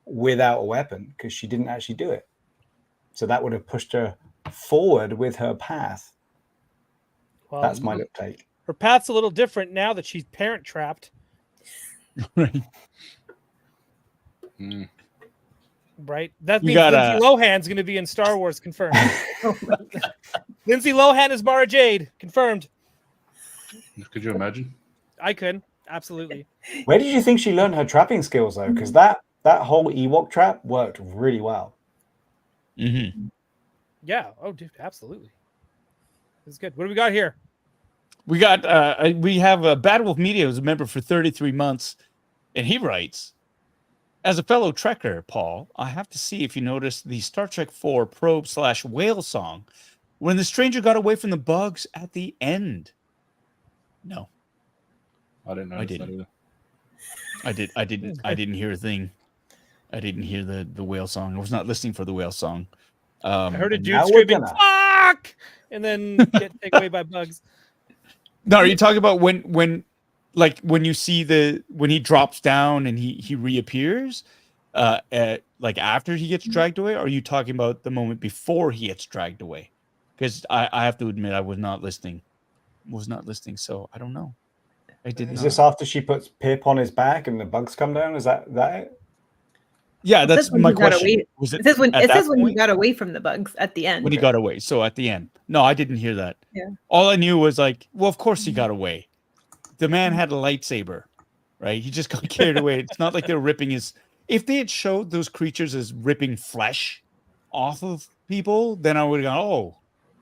without a weapon because she didn't actually do it. So that would have pushed her forward with her path. Well, that's my little take. Her path's a little different now that she's parent trapped. Right. Right. That means Lindsay Lohan's going to be in Star Wars, confirmed. Oh my God. Lindsay Lohan is Mara Jade, confirmed. Could you imagine? I could, absolutely. Where did you think she learned her trapping skills though? Because that whole Ewok trap worked really well. Mm-hmm. Yeah. Oh, dude, absolutely. It's good. What do we got here? We have Bad Wolf Media who's a member for 33 months, and he writes, as a fellow Trekker, Paul, I have to see if you noticed the Star Trek 4 probe/whale song when the Stranger got away from the bugs at the end. No. I didn't know. I didn't hear a thing. I didn't hear the whale song. I was not listening for the whale song. I heard a dude screaming, fuck! And then get taken away by bugs. No, are you talking about when you see when he drops down and he reappears, like after he gets dragged away? Or are you talking about the moment before he gets dragged away? Because I have to admit I was not listening. So I don't know. Is this after she puts Pip on his back and the bugs come down? Is that it? Yeah, that's my question. It says when he got away from the bugs at the end. When he got away. So at the end. No, I didn't hear that. Yeah. All I knew was like, well, of course he got away. The man had a lightsaber, right? He just got carried away. It's not like they're ripping his... If they had showed those creatures as ripping flesh off of people, then I would have gone, oh,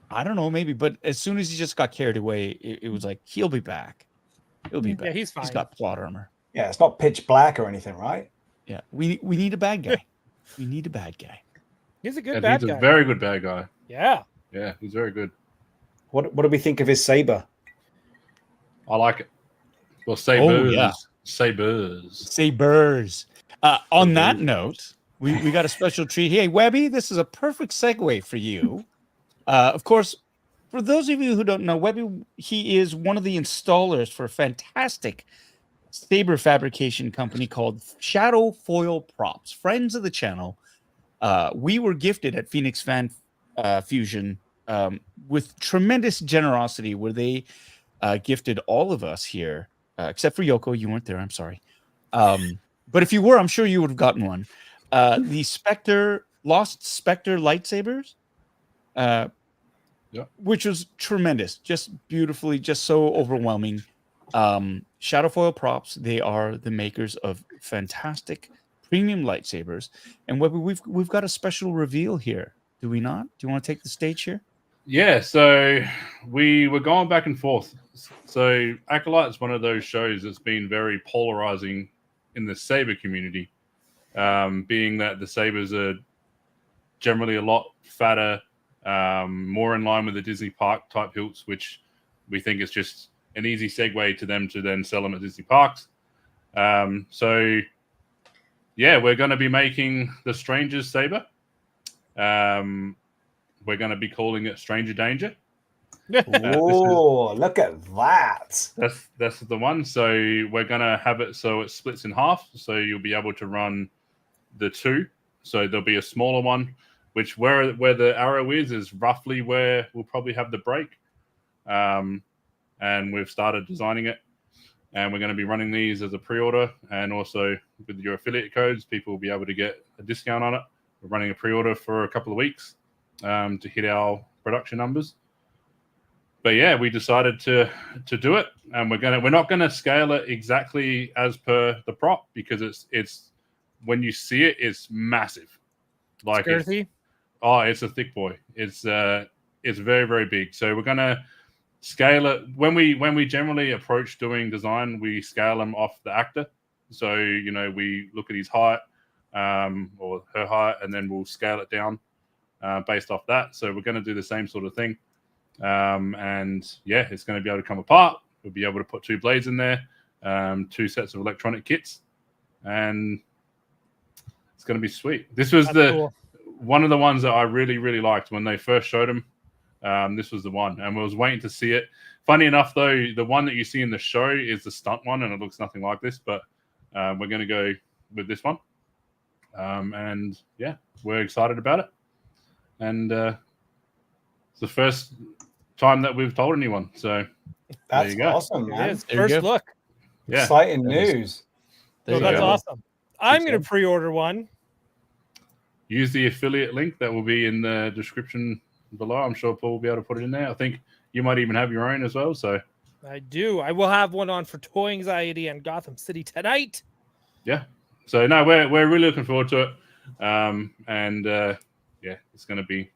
I don't know, maybe. But as soon as he just got carried away, it was like, he'll be back. He'll be back. Yeah, he's fine. He's got plot armor. Yeah, it's not pitch black or anything, right? Yeah, we need a bad guy. We need a bad guy. He's a good bad guy. He's a very good bad guy. Yeah. Yeah, he's very good. What do we think of his saber? I like it. Well, sabers. Oh, yeah. Sabers. On that note, we got a special treat. Hey, Webby, this is a perfect segue for you. Of course, for those of you who don't know, Webby, he is one of the installers for a fantastic saber fabrication company called Shadowfoil Props. Friends of the channel. We were gifted at Phoenix Fan Fusion with tremendous generosity, where they gifted all of us here, except for Yoko. You weren't there. I'm sorry. But if you were, I'm sure you would have gotten one. The Lost Spectre lightsabers, which was tremendous, just beautifully, just so overwhelming. Shadowfoil Props, they are the makers of fantastic premium lightsabers. And Webby, we've got a special reveal here, do we not? Do you want to take the stage here? Yeah, so we were going back and forth. So Acolyte is one of those shows that's been very polarizing in the saber community, being that the sabers are generally a lot fatter, more in line with the Disney park type hilts, which we think is just an easy segue to them to then sell them at Disney parks. So yeah, we're going to be making the Stranger's saber. We're going to be calling it Stranger Danger. Oh, look at that. That's the one. So we're going to have it so it splits in half. So you'll be able to run the two. So there'll be a smaller one, which where the arrow is roughly where we'll probably have the break. And we've started designing it. And we're going to be running these as a pre-order. And also with your affiliate codes, people will be able to get a discount on it. We're running a pre-order for a couple of weeks to hit our production numbers. But yeah, we decided to do it, and we're not gonna scale it exactly as per the prop, because it's when you see it, it's massive. Like it's a thick boy. It's very, very big. So we're gonna scale it when we generally approach doing design. We scale them off the actor. So we look at his height or her height, and then we'll scale it down based off that. So we're going to do the same sort of thing. And yeah, it's going to be able to come apart. We'll be able to put 2 blades in there, 2 sets of electronic kits, and it's going to be sweet. This was one of the ones that I really, really liked when they first showed them. This was the one, and we was waiting to see it. Funny enough, though, the one that you see in the show is the stunt one, and it looks nothing like this, but we're going to go with this one. And yeah, we're excited about it. And it's the first time that we've told anyone. So that's awesome, man. It is. First look. Yeah. Exciting news. That's awesome. I'm going to pre-order one. Use the affiliate link that will be in the description below. I'm sure Paul will be able to put it in there. I think you might even have your own as well. So I do. I will have one on for Toy Anxiety and Gotham City tonight. Yeah. So no, we're really looking forward to it. Yeah, it's gonna be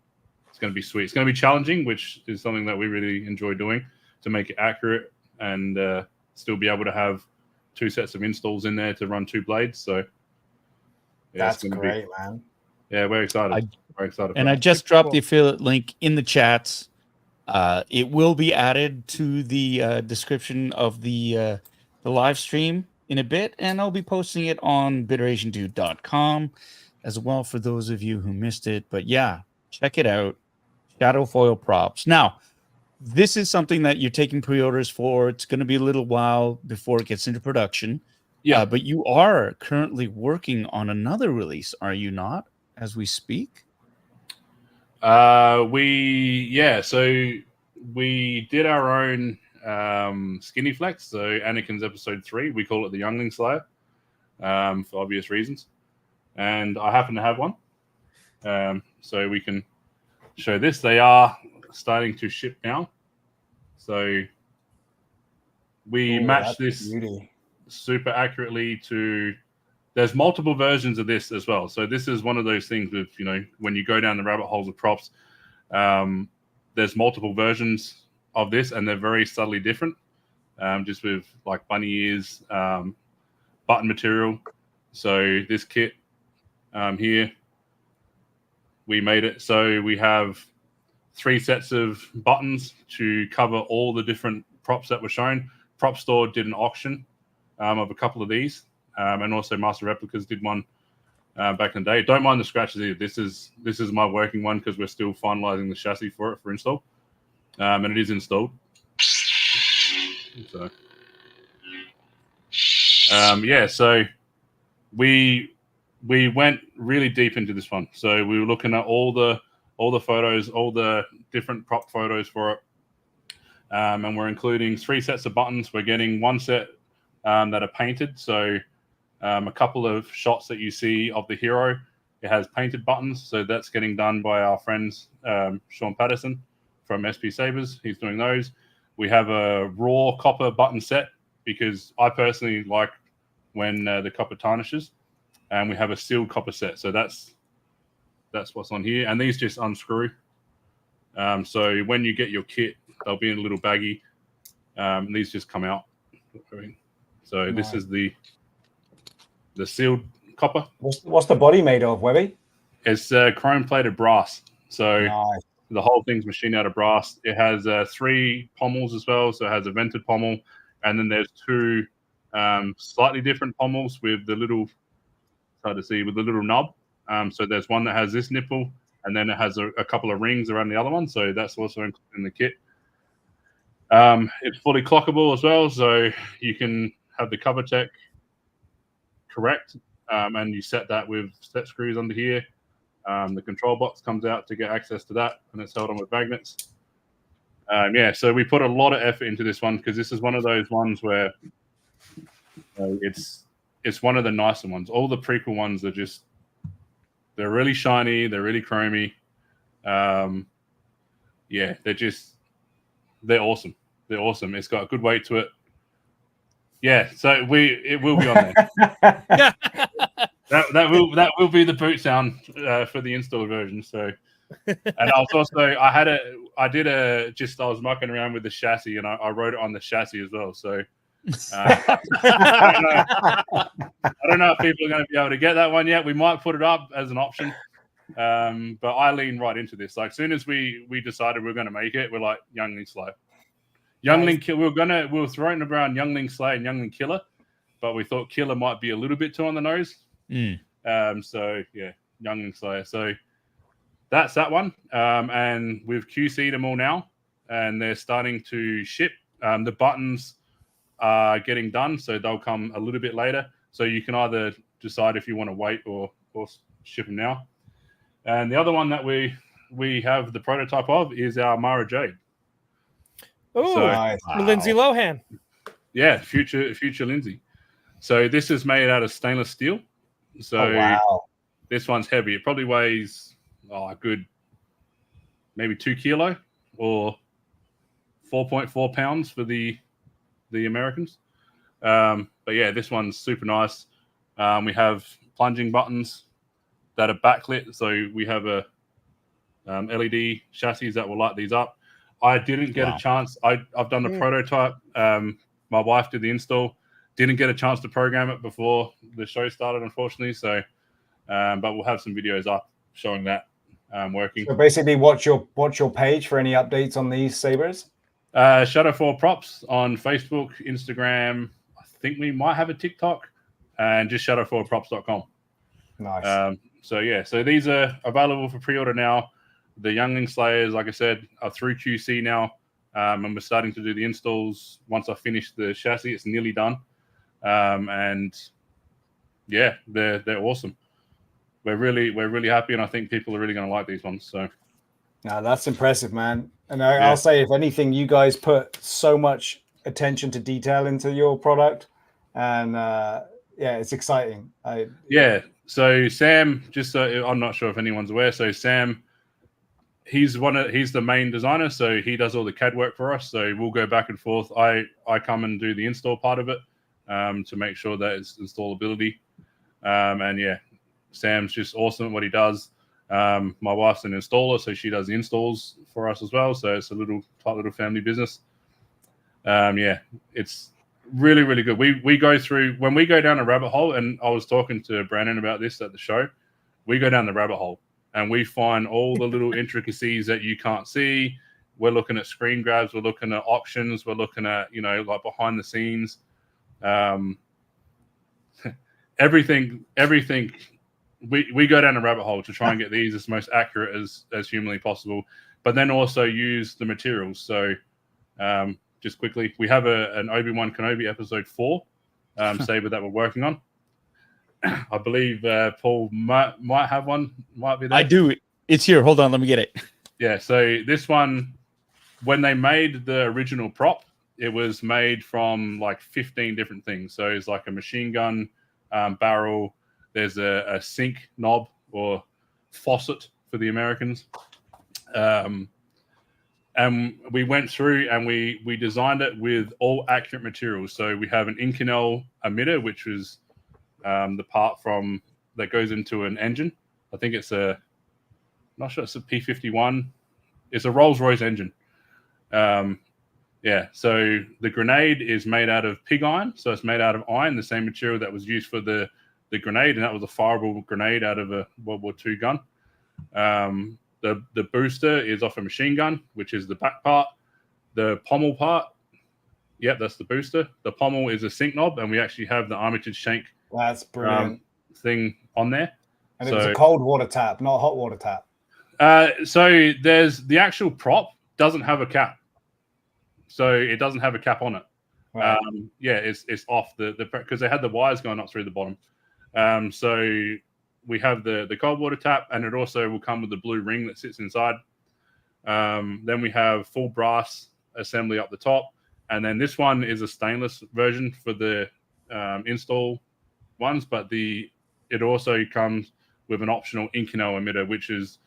sweet. It's gonna be challenging, which is something that we really enjoy doing, to make it accurate and still be able to have 2 sets of installs in there to run 2 blades. So yeah, that's great, man. Yeah, we're excited. We're excited. And I just dropped the affiliate link in the chats. It will be added to the description of the live stream in a bit, and I'll be posting it on bitterasiandude.com as well for those of you who missed it. But yeah, check it out. Shadowfoil Props. Now, this is something that you're taking pre-orders for. It's going to be a little while before it gets into production. Yeah. But you are currently working on another release, are you not, as we speak? So we did our own Skinny Flex. So Anakin's episode 3, we call it the Youngling Slayer for obvious reasons. And I happen to have one. So we can show this. They are starting to ship now. So we match this super accurately to... There's multiple versions of this as well. So this is one of those things with, when you go down the rabbit holes of props, there's multiple versions of this, and they're very subtly different, just with like bunny ears, button material. So this kit here, we made it so we have 3 sets of buttons to cover all the different props that were shown. Prop Store did an auction of a couple of these, and also Master Replicas did one back in the day. Don't mind the scratches either. This is my working one because we're still finalizing the chassis for it for install, and it is installed. So so we went really deep into this one. So we were looking at all the all the photos, all the different prop photos for it. And we're including 3 sets of buttons. We're getting 1 set that are painted. So a couple of shots that you see of the hero, it has painted buttons. So that's getting done by our friends, Sean Patterson from SP Sabers. He's doing those. We have a raw copper button set because I personally like when the copper tarnishes. And we have a sealed copper set. So that's what's on here. And these just unscrew. So when you get your kit, they'll be in a little baggie. And these just come out. So this is the sealed copper. What's the body made of, Webby? It's chrome plated brass. So nice. The whole thing's machined out of brass. It has 3 pommels as well. So it has a vented pommel. And then there's 2 slightly different pommels with the little, hard to see, with the little knob. So there's one that has this nipple, and then it has a couple of rings around the other one. So that's also included in the kit. It's fully clockable as well. So you can have the cover tech correct. And you set that with set screws under here. The control box comes out to get access to that, and it's held on with magnets. So we put a lot of effort into this one because this is one of those ones where it's one of the nicer ones. All the prequel ones are they're really shiny, they're really chromy. They're awesome. They're awesome. It's got a good weight to it. Yeah, so it will be on there. That will be the boot sound for the installed version. So, and I was mucking around with the chassis, and I wrote it on the chassis as well. So, I don't know if people are going to be able to get that one yet. We might put it up as an option, but I lean right into this. Like, as soon as we decided we're going to make it, we're like Youngling Slay, Youngling Kill. We were throwing around Youngling Slay and Youngling Killer, but we thought Killer might be a little bit too on the nose. So yeah, Youngling Slayer. So that's that one. And we've QC'd them all now, and they're starting to ship. The buttons are getting done, so they'll come a little bit later. So you can either decide if you want to wait or ship them now. And the other one that we have the prototype of is our Mara Jade. Oh, so, nice. Lindsay Lohan. Yeah, future Lindsay. So this is made out of stainless steel. So wow. This one's heavy. It probably weighs a good maybe 2 kilo or 4.4 pounds for the Americans. But yeah, this one's super nice. We have plunging buttons that are backlit. So we have a LED chassis that will light these up. I didn't get a chance. I've done the prototype. My wife did the install. Didn't get a chance to program it before the show started, unfortunately. So, but we'll have some videos up showing that working. So basically, watch your page for any updates on these sabers. Shadowfoil Props on Facebook, Instagram. I think we might have a TikTok, and just shadowfoilprops.com. Nice. So these are available for pre-order now. The Youngling Slayers, like I said, are through QC now, and we're starting to do the installs. Once I finish the chassis, it's nearly done. And yeah, they're awesome. We're really happy, and I think people are really going to like these ones. So, no, that's impressive, man. And I'll say, if anything, you guys put so much attention to detail into your product, and it's exciting. So Sam, just so I'm not sure if anyone's aware. So Sam, he's the main designer, so he does all the CAD work for us. So we'll go back and forth. I come and do the install part of it. To make sure that it's installability. And yeah, Sam's just awesome at what he does. My wife's an installer, so she does the installs for us as well. So it's a tight little family business. It's really, really good. We go through, when we go down a rabbit hole, and I was talking to Brandon about this at the show, we go down the rabbit hole and we find all the little intricacies that you can't see. We're looking at screen grabs, we're looking at auctions, we're looking at, like behind the scenes. Everything we go down a rabbit hole to try and get these as most accurate as humanly possible, but then also use the materials. So just quickly, we have an Obi-Wan Kenobi episode 4 saber that we're working on. I believe Paul might have one, might be there. I do. It's here. Hold on, let me get it. Yeah, so this one, when they made the original prop, it was made from like 15 different things. So it's like a machine gun barrel. There's a sink knob or faucet for the Americans. And we went through and we designed it with all accurate materials. So we have an Inconel emitter, which is the part from that goes into an engine. I think it's I'm not sure it's a P-51. It's a Rolls-Royce engine. Yeah, so the grenade is made out of pig iron. So it's made out of iron, the same material that was used for the grenade, and that was a fireable grenade out of a World War II gun. The booster is off a machine gun, which is the back part. The pommel part, yep, that's the booster. The pommel is a sink knob, and we actually have the armature shank That's brilliant. Thing on there. And it was a cold water tap, not a hot water tap. So there's the actual prop doesn't have a cap. So it doesn't have a cap on it. Right. Yeah, it's off the because they had the wires going up through the bottom. So we have the cold water tap, and it also will come with the blue ring that sits inside. Then we have full brass assembly up the top, and then this one is a stainless version for the install ones, but it also comes with an optional Inconel emitter, which is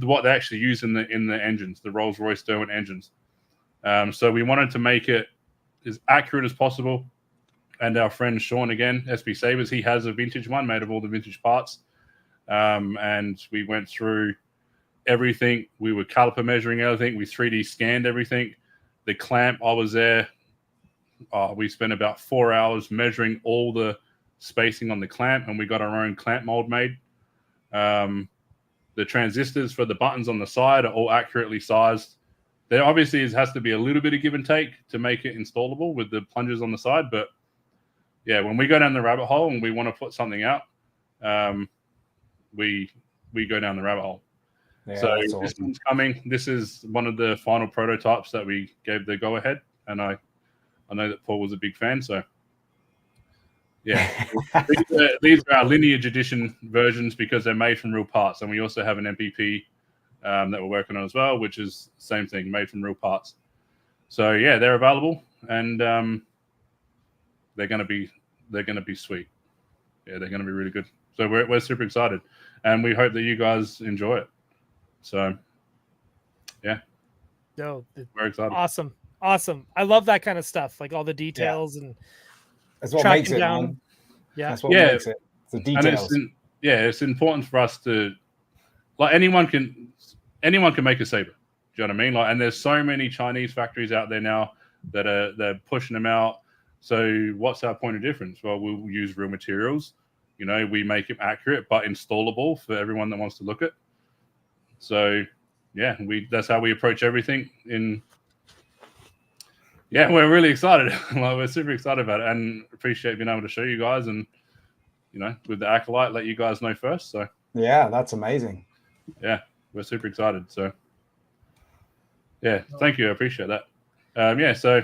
what they actually use in the engines, the Rolls-Royce Derwent engines. So we wanted to make it as accurate as possible. And our friend Sean, again, SB Sabers, he has a vintage one made of all the vintage parts. And we went through everything. We were caliper measuring everything. We 3D scanned everything. The clamp, I was there. We spent about 4 hours measuring all the spacing on the clamp, and we got our own clamp mold made. The transistors for the buttons on the side are all accurately sized. There obviously has to be a little bit of give and take to make it installable with the plungers on the side. But yeah, when we go down the rabbit hole and we want to put something out, we go down the rabbit hole. Yeah, so awesome. This one's coming. This is one of the final prototypes that we gave the go ahead, and I know that Paul was a big fan. So yeah, these are our lineage edition versions because they're made from real parts, and we also have an MPP that we're working on as well, which is the same thing, made from real parts. So yeah, they're available, and they're gonna be sweet. Yeah, they're gonna be really good. So we're super excited, and we hope that you guys enjoy it. So yeah, we're excited. Awesome. I love that kind of stuff, like all the details and that's what makes it down. Man. Yeah, that's what makes it. The details. And it's important for us to, like, anyone can make a saber. Do you know what I mean? Like, and there's so many Chinese factories out there now that they're pushing them out. So what's our point of difference? Well, we'll use real materials. You know, we make it accurate but installable for everyone that wants to look at. So yeah, that's how we approach everything. Yeah, we're really excited. Like, we're super excited about it, and appreciate being able to show you guys, and you know, with the Acolyte, let you guys know first. So yeah, that's amazing. Yeah, we're super excited. So yeah, thank you. I appreciate that. Yeah, so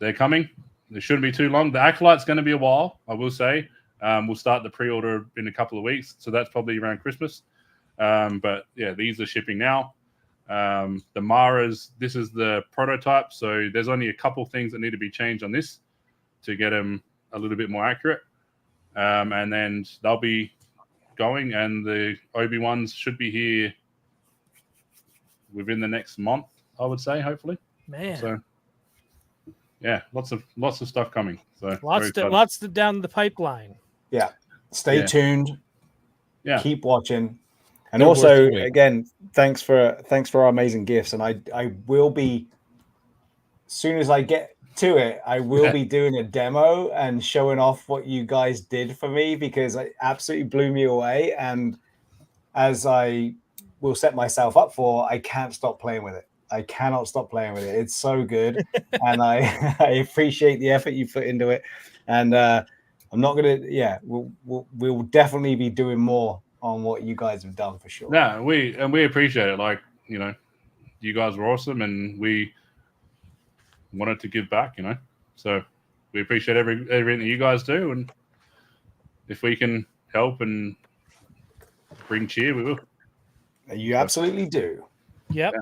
they're coming. It shouldn't be too long. The Acolyte's going to be a while, I will say. We'll start the pre-order in a couple of weeks, so that's probably around Christmas. But yeah, these are shipping now. The Maras, this is the prototype, so there's only a couple things that need to be changed on this to get them a little bit more accurate. And then they'll be going, and the Obi ones should be here within the next month, I would say, hopefully. Man. So yeah, lots of stuff coming. So lots down the pipeline. Yeah. Stay tuned. Yeah. Keep watching. And also, again, thanks for our amazing gifts. And I will be, as soon as I get to it, I will be doing a demo and showing off what you guys did for me, because it absolutely blew me away. And as I will set myself up for, I can't stop playing with it. I cannot stop playing with it. It's so good. And I appreciate the effort you put into it. And I'm not going to, we'll definitely be doing more on what you guys have done for sure. Yeah, we appreciate it. Like, you know, you guys were awesome, and we wanted to give back, you know. So we appreciate everything that you guys do, and if we can help and bring cheer, we will. You absolutely do. Yep. Yeah.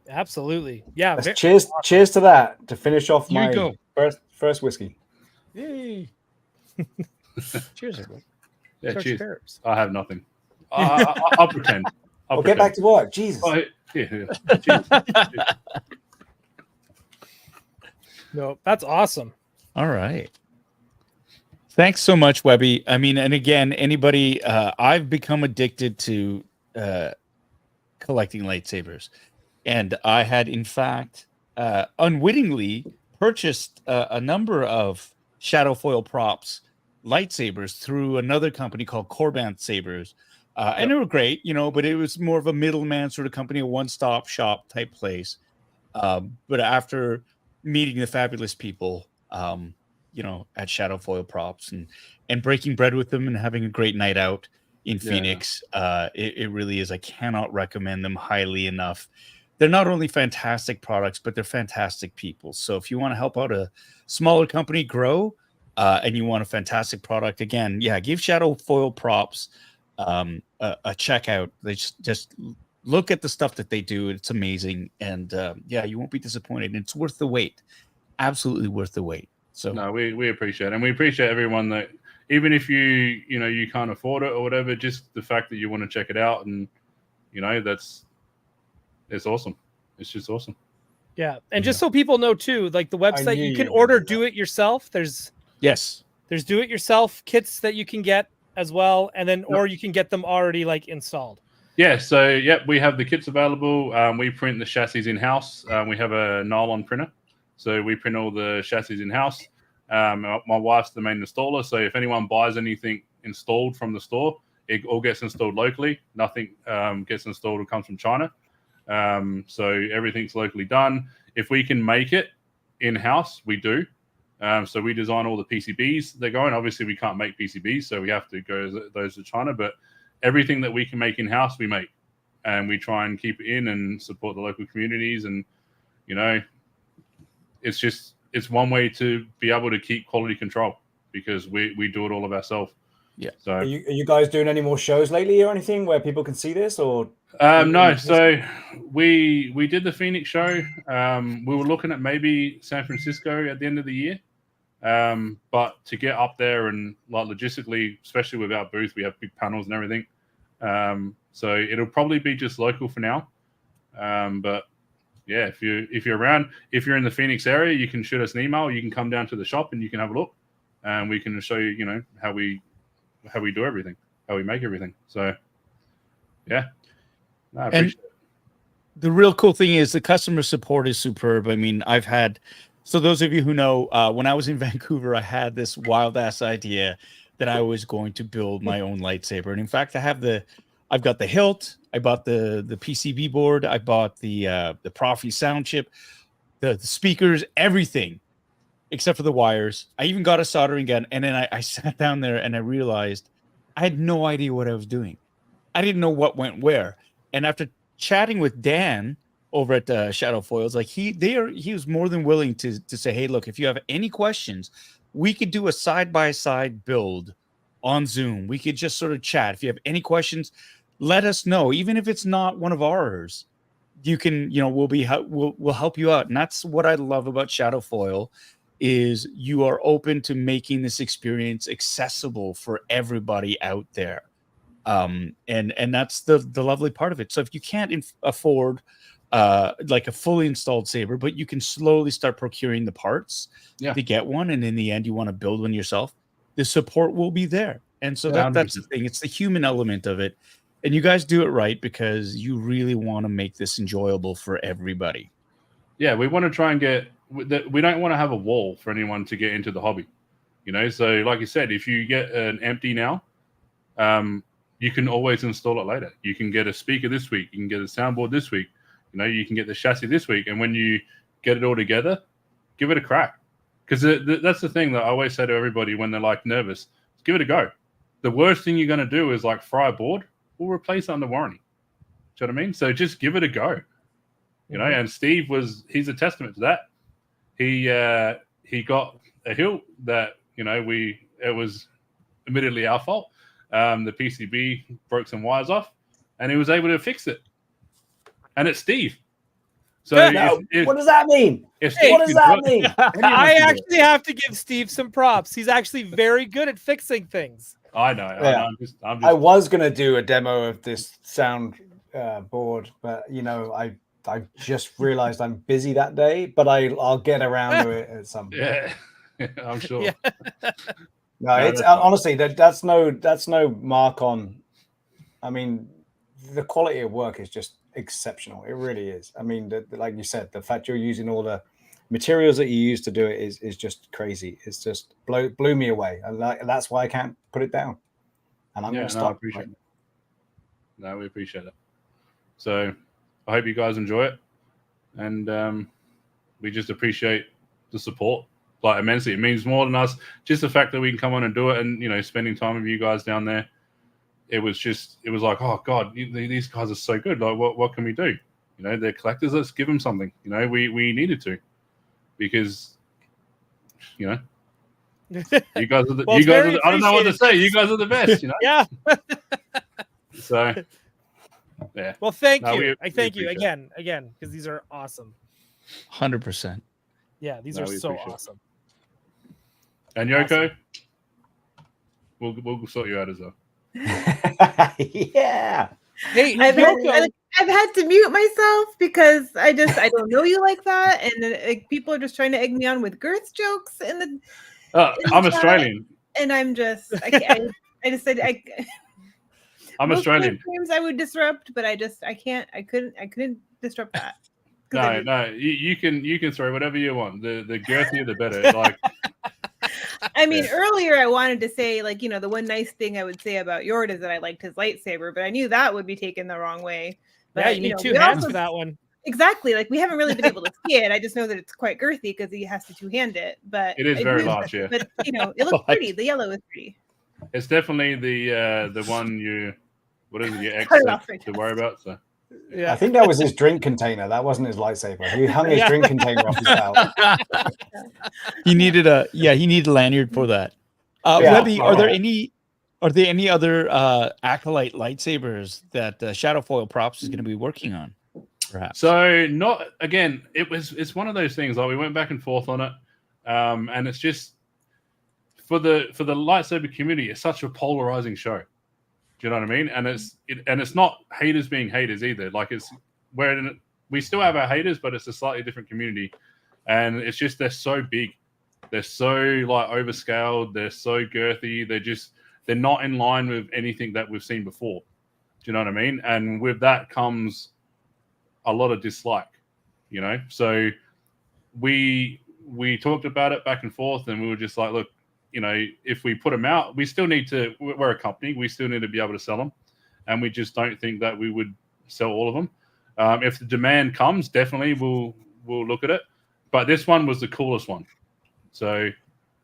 Absolutely. Yeah. Cheers to that to finish off Here you my go. first whiskey. Yay. Cheers, everybody. Yeah, Touch cheers. curbs. I have nothing. I'll pretend. I'll get back to work. Jesus. Oh, yeah. Cheers. No, that's awesome. All right. Thanks so much, Webby. I mean, and again, anybody, I've become addicted to collecting lightsabers. And I had, in fact, unwittingly purchased a number of Shadowfoil Props lightsabers through another company called Corban Sabers. And they were great, but it was more of a middleman sort of company, a one-stop shop type place. But after meeting the fabulous people, at Shadowfoil Props and breaking bread with them and having a great night out in Phoenix, it really is. I cannot recommend them highly enough. They're not only fantastic products, but they're fantastic people. So if you want to help out a smaller company grow and you want a fantastic product, again, give Shadowfoil Props a check out. They just look at the stuff that they do. It's amazing. And you won't be disappointed. And it's worth the wait. Absolutely worth the wait. So no, we appreciate it. And we appreciate everyone that, even if you can't afford it or whatever, just the fact that you want to check it out, and it's awesome. It's just awesome. Yeah. And just so people know too, like the website, you can order do it yourself. There's do it yourself kits that you can get as well. And then, or you can get them already like installed. Yeah. So, we have the kits available. We print the chassis in-house. We have a nylon printer. So we print all the chassis in-house. My wife's the main installer. So if anyone buys anything installed from the store, it all gets installed locally. Nothing gets installed or comes from China. So everything's locally done. If we can make it in-house, we do. So we design all the PCBs that go in. Obviously, we can't make PCBs, so we have to go those to China. But everything that we can make in-house, we make. And we try and keep it in and support the local communities. And, it's one way to be able to keep quality control, because we do it all of ourselves. Yeah. So are you guys doing any more shows lately or anything where people can see this? Or no. So we did the Phoenix show. We were looking at maybe San Francisco at the end of the year. But to get up there and like logistically, especially with our booth, we have big panels and everything. So it'll probably be just local for now. But yeah, if you're around, if you're in the Phoenix area, you can shoot us an email. You can come down to the shop and you can have a look, and we can show you, how we do everything, how we make everything. So yeah, I appreciate it. The real cool thing is the customer support is superb. I mean, so those of you who know, when I was in Vancouver, I had this wild ass idea that I was going to build my own lightsaber. And in fact, I've got the hilt. I bought the PCB board. I bought the Profi sound chip, the speakers, everything except for the wires. I even got a soldering gun. And then I sat down there and I realized I had no idea what I was doing. I didn't know what went where. And after chatting with Dan over at Shadowfoils, like he was more than willing to say, hey, look, if you have any questions, we could do a side-by-side build on Zoom. We could just sort of chat. If you have any questions, let us know. Even if it's not one of ours, you can, we'll help you out. And that's what I love about Shadowfoil, is you are open to making this experience accessible for everybody out there. And that's the lovely part of it. So if you can't afford like a fully installed saber, but you can slowly start procuring the parts to get one, and in the end you want to build one yourself, the support will be there. And so that's the thing. It's the human element of it. And you guys do it right, because you really want to make this enjoyable for everybody. Yeah, we want to try and we don't want to have a wall for anyone to get into the hobby. So like you said, if you get an empty now, you can always install it later. You can get a speaker this week. You can get a soundboard this week. You can get the chassis this week. And when you get it all together, give it a crack. Because that's the thing that I always say to everybody when they're like nervous, give it a go. The worst thing you're going to do is like fry a board. We'll replace it under warranty. Do you know what I mean? So just give it a go. And Steve he's a testament to that. He got a hilt that, it was admittedly our fault. the PCB broke some wires off, and he was able to fix it. And it's Steve. So what does that mean? What does that mean? I actually have to give Steve some props. He's actually very good at fixing things. I know. Yeah. I'm just... I was going to do a demo of this sound board, but I just realized I'm busy that day, but I'll get around to it at some point. Yeah, I'm sure. Yeah. No, it's honestly that's no mark on. I mean, the quality of work is just exceptional. It really is. I mean, like you said, the fact you're using all the materials that you use to do it is just crazy. It's just blew me away, and that's why I can't put it down. And I'm going to stop. I appreciate it. No, we appreciate it. So I hope you guys enjoy it, and we just appreciate the support like immensely. It means more than us. Just the fact that we can come on and do it, and spending time with you guys down there. It was like, oh God, these guys are so good. Like, what can we do? They're collectors. Let's give them something. We needed to, because you guys are the, I don't know what to say. You guys are the best. Yeah. So, yeah. Well, thank you. I thank you again, because these are awesome. 100%. Yeah, these are so awesome. And Yoko, we'll sort you out as well. Yeah. Hey, I've had to mute myself because I don't know you like that, and people are just trying to egg me on with girth jokes I'm Australian, and I'm just I just said I'm Australian. Games I would disrupt, but I couldn't disrupt that. No, you can throw whatever you want. The girthier the better. Like, I mean, earlier I wanted to say, the one nice thing I would say about Yord is that I liked his lightsaber, but I knew that would be taken the wrong way. But, yeah, you need two hands for that one. Exactly. We haven't really been able to see it. I just know that it's quite girthy because he has to two-hand it. But it is very large, yeah. But it looks pretty. The yellow is pretty. It's definitely the one your ex to worry about. So. Yeah. I think that was his drink container. That wasn't his lightsaber. He hung his drink container off his belt. He needed a lanyard for that. Webby, are there any other Acolyte lightsabers that Shadowfoil Props is going to be working on? Perhaps. So not again. It's one of those things. Like, we went back and forth on it, and it's just for the lightsaber community. It's such a polarizing show. Do you know what I mean? And it's not haters being haters either. Like, we still have our haters, but it's a slightly different community, and it's just they're so big, they're so overscaled, they're so girthy. They're not in line with anything that we've seen before. Do you know what I mean? And with that comes a lot of dislike. So we talked about it back and forth, and we were just like, look. If we put them out, we still need to. We're a company. We still need to be able to sell them, and we just don't think that we would sell all of them. If the demand comes, definitely we'll look at it. But this one was the coolest one. So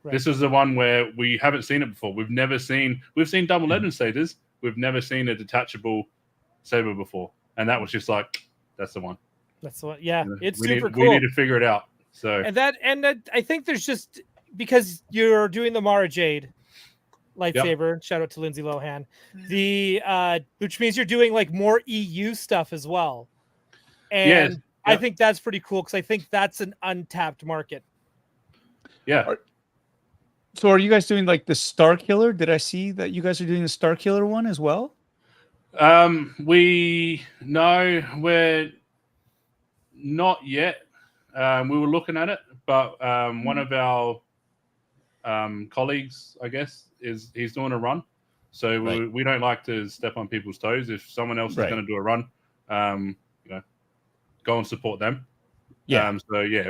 This is the one where we haven't seen it before. We've seen double legend sabers. We've never seen a detachable saber before, and that was just like, that's the one. That's the one. Yeah, it's we super need, cool. We need to figure it out. So I think there's just. Because you're doing the Mara Jade lightsaber, yep. Shout out to Lindsay Lohan. Which means you're doing more EU stuff as well. And yes. Yep. I think that's pretty cool because I think that's an untapped market. Yeah. So are you guys doing the Star Killer? Did I see that you guys are doing the Star Killer one as well? We're not yet. We were looking at it, but one of our colleagues, I guess, he's doing a run, so we don't like to step on people's toes. If someone else is going to do a run, go and support them. Yeah.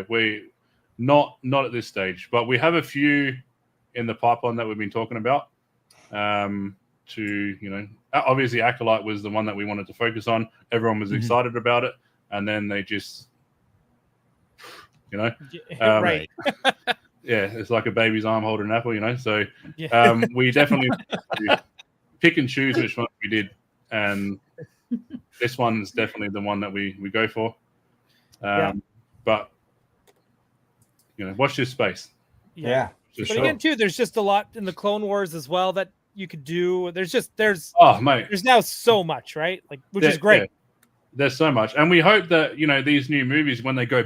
We not at this stage, but we have a few in the pipeline that we've been talking about. Obviously Acolyte was the one that we wanted to focus on. Everyone was excited about it, and then they just, right. Yeah, it's like a baby's arm holding an apple, So we definitely pick and choose which one we did, and this one's definitely the one that we go for. But watch this space. Yeah. But again, too, there's just a lot in the Clone Wars as well that you could do. There's Oh, mate. There's now so much, right? Like, which is great. Yeah. There's so much. And we hope that, these new movies, when they go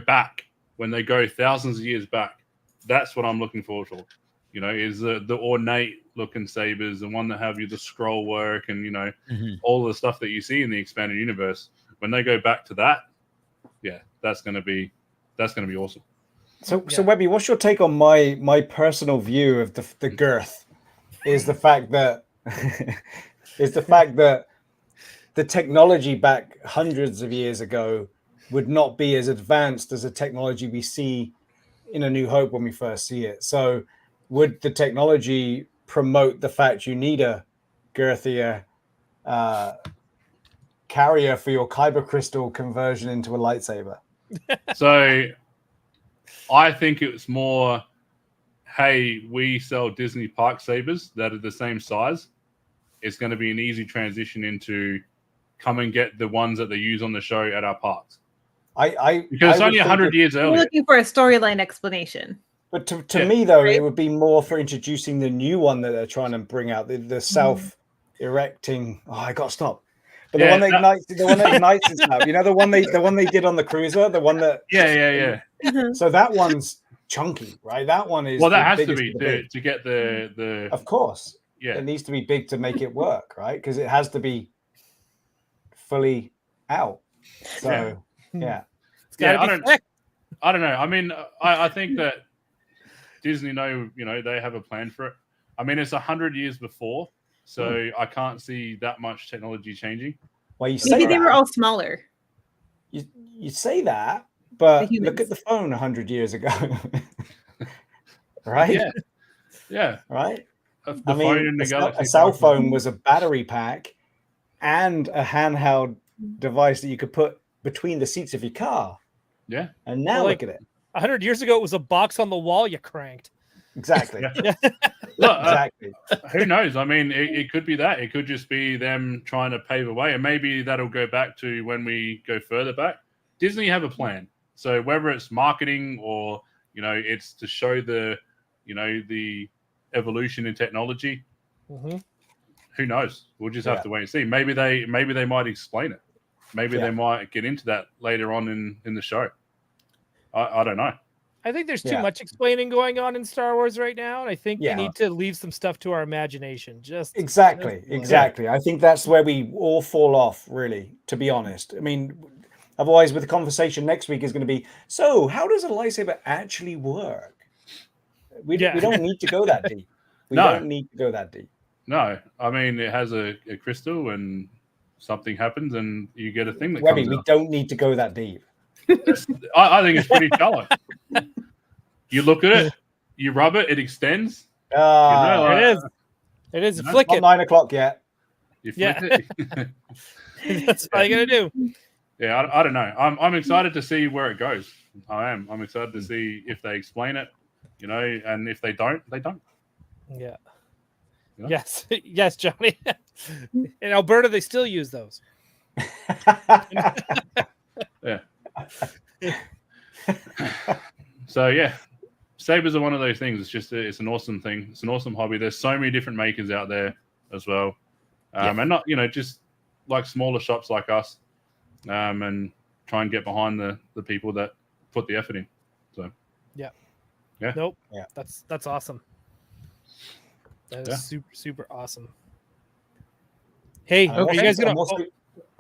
thousands of years back, that's what I'm looking forward to. Is the ornate looking sabers, the one that have the scroll work and, all the stuff that you see in the expanded universe. When they go back to that, yeah, that's going to be awesome. So Webby, what's your take on my personal view of the girth? Is the fact that the technology back hundreds of years ago would not be as advanced as the technology we see in A New Hope when we first see it. So would the technology promote the fact you need a girthier carrier for your kyber crystal conversion into a lightsaber? So I think it's more, hey, we sell Disney park sabers that are the same size. It's going to be an easy transition into come and get the ones that they use on the show at our parks. Because it's only 100 years earlier. We're looking for a storyline explanation. But to me, though, it would be more for introducing the new one that they're trying to bring out, the self-erecting. Oh, I got to stop. But the one that ignites, is now. The one they did on the cruiser, the one that. Yeah. So that one's chunky, right? That one is. Well, that has to be to get the. Of course. Yeah. It needs to be big to make it work, right? Because it has to be fully out. So yeah. I don't know. I mean, I think that Disney they have a plan for it. I mean, it's 100 years before, so I can't see that much technology changing. Well, you say maybe they were all smaller. You say that, but look at the phone 100 years ago, right? Yeah. Right. The phone in the Galaxy a cell phone was a battery pack and a handheld device that you could put between the seats of your car. Yeah. And now look at it. 100 years ago, it was a box on the wall you cranked. Exactly. Yeah. Look, exactly. Who knows? I mean, it could be that. It could just be them trying to pave a way. And maybe that'll go back to when we go further back. Disney have a plan. So whether it's marketing or, it's to show the evolution in technology, who knows? We'll just have to wait and see. Maybe they might explain it. Maybe they might get into that later on in the show. I don't know. I think there's too much explaining going on in Star Wars right now, and I think we need to leave some stuff to our imagination. Exactly. I think that's where we all fall off, really, to be honest. I mean, otherwise, with the conversation next week is going to be, so how does a lightsaber actually work? We don't need to go that deep. We don't need to go that deep. No, I mean, it has a crystal and something happens and you get a thing that Webby, comes we out. don't need to go that deep. I think it's pretty shallow. You look at it, you rub it, it extends. It is. You flick it. Not 9 o'clock yet. You flick it. That's all you gotta do. Yeah, I don't know. I'm excited to see where it goes. I am. I'm excited to see if they explain it, and if they don't, they don't. Yeah. Yes, yes, Johnny. In Alberta, they still use those. Yeah. So yeah, sabers are one of those things. It's just it's an awesome thing. It's an awesome hobby. There's so many different makers out there as well, and not just like smaller shops like us, and try and get behind the people that put the effort in. So yeah. Nope. Yeah. That's awesome. That is super awesome. Hey, are you guys gonna?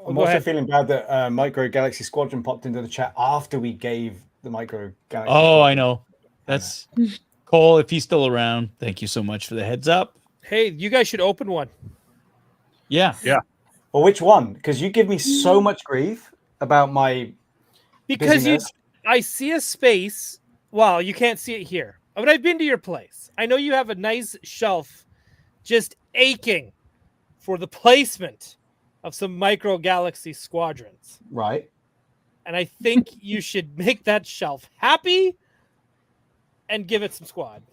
I'm also feeling bad that Micro Galaxy Squadron popped into the chat after we gave the Micro Galaxy. Oh, Squadron. I know. That's Cole. If he's still around, thank you so much for the heads up. Hey, you guys should open one. Yeah. Well, which one? Because you give me so much grief about my. Because I see a space. Well, you can't see it here, but I've been to your place. I know you have a nice shelf, just aching for the placement of some Micro Galaxy Squadrons. Right. And I think you should make that shelf happy and give it some squad.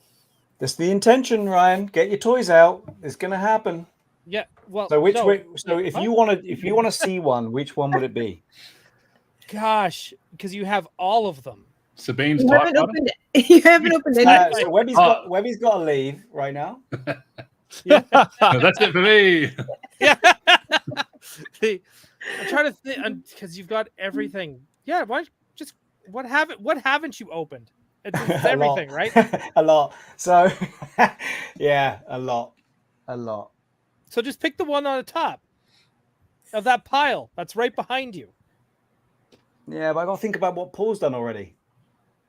That's the intention, Ryan. Get your toys out. It's going to happen. Yeah. Well, so if you want to see one, which one would it be? Gosh, because you have all of them. Sabine's you haven't opened any. So Webby's got to leave right now. Yeah. That's it for me. Yeah. I'm trying to think because you've got everything. Yeah. What haven't you opened? It's everything, right? A lot. So, yeah, a lot. So just pick the one on the top of that pile that's right behind you. Yeah, but I got to think about what Paul's done already.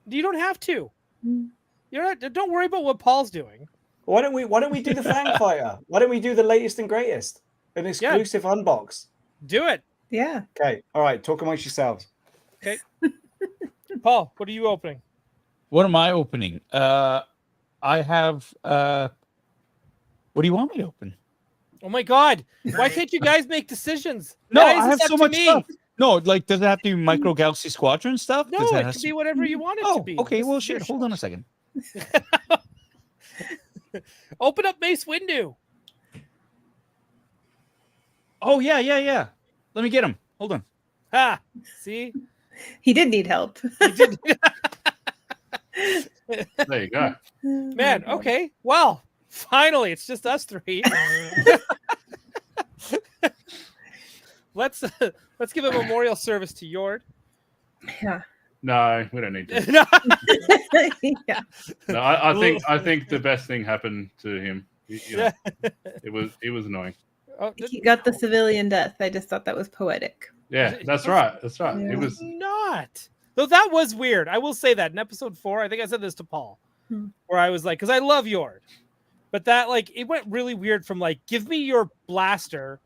You don't have to. Don't worry about what Paul's doing. Why don't we do the Fang Fighter? Why don't we do the latest and greatest? An exclusive unbox. Do it. Yeah. Okay. All right. Talk amongst yourselves. Okay. Paul, what are you opening? What am I opening? I have. What do you want me to open? Oh my God! Why can't you guys make decisions? No, Guys, I have it's up so to much me. stuff. No, like, does it have to be Micro Galaxy Squadron stuff? No, it can be whatever you want it to be. Okay. Well, This is your shit. Hold on a second. Open up Mace Windu. Oh yeah. Let me get him. Hold on. Ha! See, He did need help. he did. There you go. Man, okay. Well, finally, it's just us three. Let's give a memorial service to Yord. Yeah. No, we don't need to. Yeah. No, I think the best thing happened to him. You know, it was annoying. Oh, He got the civilian death. I just thought that was poetic. Yeah, that's right. Yeah. It was. not. Though that was weird. I will say that in episode 4, I think I said this to Paul, where I was like, because I love Yord, but that it went really weird from give me your blaster.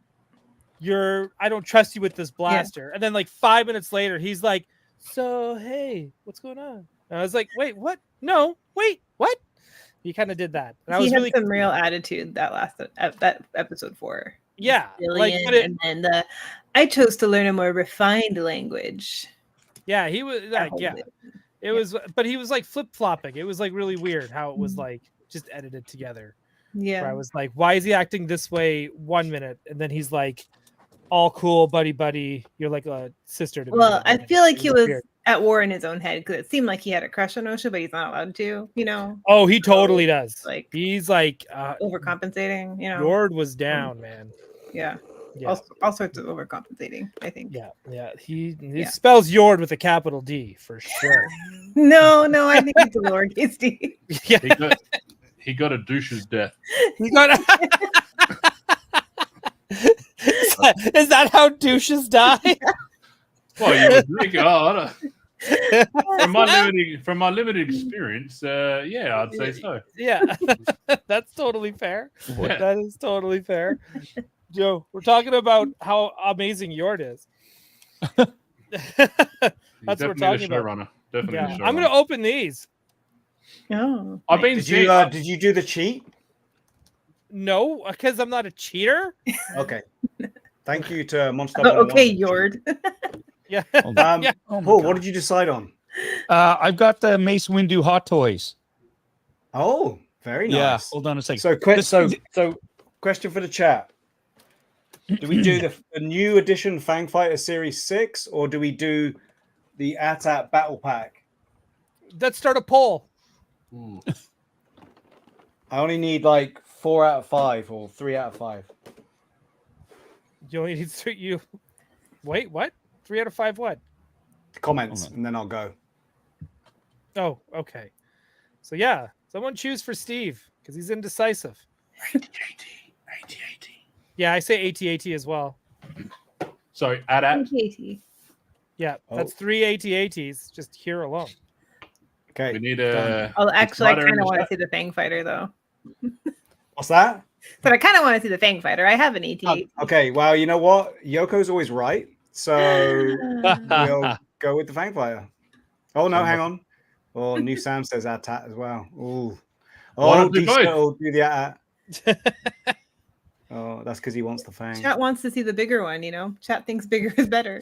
I don't trust you with this blaster. And then 5 minutes later, he's like, so, hey, what's going on? And I was like, wait, what? No, wait, what? He kind of did that. And I was had really some real attitude that episode 4. Yeah. And then I chose to learn a more refined language. Yeah, he was It was, but he was flip-flopping. It was really weird how it was just edited together. Yeah. Where I was like, why is he acting this way 1 minute? And then he's like, all cool, buddy. You're like a sister to me. Well, I feel like he was weird. at war in his own head because it seemed like he had a crush on Osha, but he's not allowed to, Oh, he totally does. He's overcompensating, Yord was down, man. Yeah. Yeah. All sorts of overcompensating, I think. Yeah. He spells Yord with a capital D for sure. No, I think it's a lowercase d. Yeah. He got a douche's death. He got Is that how douches die? Well, you would think, I don't. From my limited experience, yeah, I'd say so. Yeah, that's totally fair. Yeah. That is totally fair. Joe, we're talking about how amazing Yord is. That's what we're talking about. Showrunner. Definitely Yeah. a I'm going to open these. Oh. I've been Did you do the cheat? No, because I'm not a cheater. Okay. Thank you to Monster. Okay, Yord. Yeah. Yeah. Paul, what did you decide on? I've got the Mace Windu Hot Toys. Oh, very nice. Yeah. Hold on a second. So, question for the chat. Do we do the new edition Fang Fighter Series 6 or do we do the AT-AT Battle Pack? Let's start a poll. I only need 4 out of 5 or 3 out of 5. You only need 3. Wait, what? 3 out of 5 what? Comments, and then I'll go. Oh, okay. So yeah, someone choose for Steve because he's indecisive. AT. Yeah, I say AT as well. Sorry, AT. Yeah, that's 3 ATs just here alone. Okay. We need a. Oh, actually, I kind of want to see the Fang Fighter though. What's that? But I kind of want to see the Fang Fighter. I have an AT. Okay, well, you know what? Yoko's always right. So we'll go with the Fang Fighter. Oh, no, hang on. Oh, New Sam says AT-AT as well. Ooh. Oh, do the AT-AT. Oh, that's because he wants the Fang. Chat wants to see the bigger one, Chat thinks bigger is better.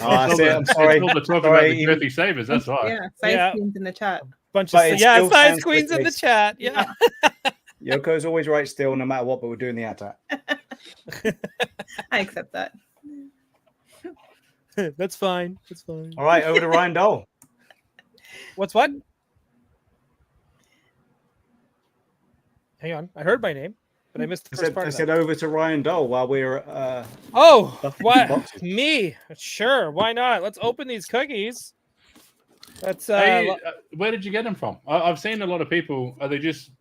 Oh, I see. I'm sorry. We're talking about the girthy sabers, that's right. Yeah, size queens in the chat. Bunch of size queens in the chat. Yeah. Yoko's always right still, no matter what, but we're doing the AT-AT. I accept that. That's fine. That's fine. All right, over to Ryan Dole. What's what? Hang on. I heard my name. but I missed the first part. I of said that. over to Ryan Dole while we were. What? Me? Sure. Why not? Let's open these cookies. That's. Hey, where did you get them from? I've seen a lot of people. Are they just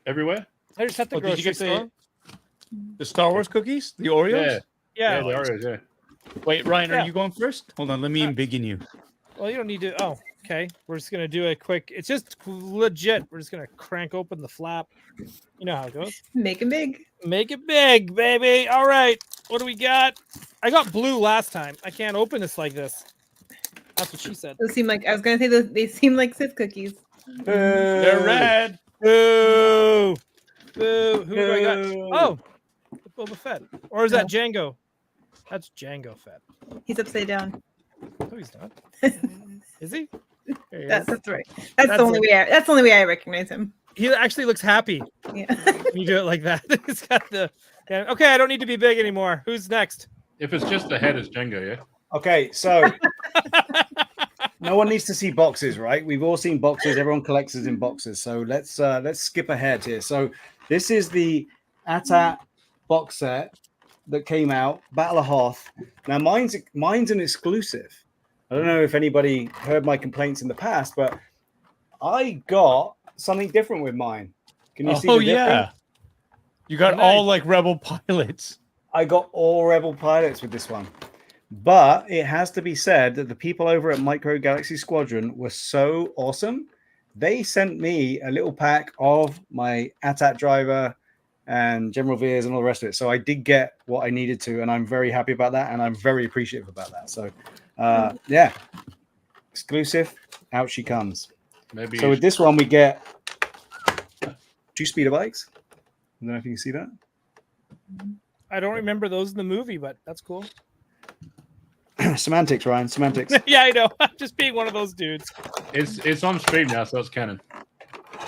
everywhere? I just at the Did you grocery get store. the Star Wars cookies? The Oreos? Yeah. The Oreos, yeah. Wait, Ryan, Yeah. are you going first? Hold on, let me embiggen you. Well, you don't need to. Oh, okay. We're just gonna do a quick. It's just legit. We're just gonna crank open the flap. You know how it goes. Make it big. Make it big, baby. All right. What do we got? I got blue last time. I can't open this like this. That's what she said. Those seem like I was gonna say they seem like Sith cookies. They're red. Boo! Boo! Who do I got? Oh, Boba Fett. Or is that Django? That's Django Fett. He's upside down. No, he's not. Is he? There he is. That's right. That's the only way. That's the only way I recognize him. He actually looks happy. Yeah. When you do it like that. He's got the. Yeah. Okay, I don't need to be big anymore. Who's next? If it's just the head, it's Django, yeah? Okay, so no one needs to see boxes, right? We've all seen boxes. Everyone collects us in boxes. So let's skip ahead here. So this is the AT-AT box set that came out, Battle of Hoth. Now mine's an exclusive. I don't know if anybody heard my complaints in the past, but I got something different with mine. Can you see the difference? Yeah. You got all like Rebel pilots. I got all Rebel pilots with this one. But it has to be said that the people over at Micro Galaxy Squadron were so awesome. They sent me a little pack of my AT-AT driver and General Veers and all the rest of it. So I did get what I needed to, and I'm very happy about that, and I'm very appreciative about that. So, yeah, exclusive, out she comes. Maybe so with this one, we get 2 speeder bikes. I don't know if you can see that. I don't remember those in the movie, but that's cool. Semantics, Ryan. Semantics. Yeah, I know. I'm just being one of those dudes. It's on stream now, so it's canon.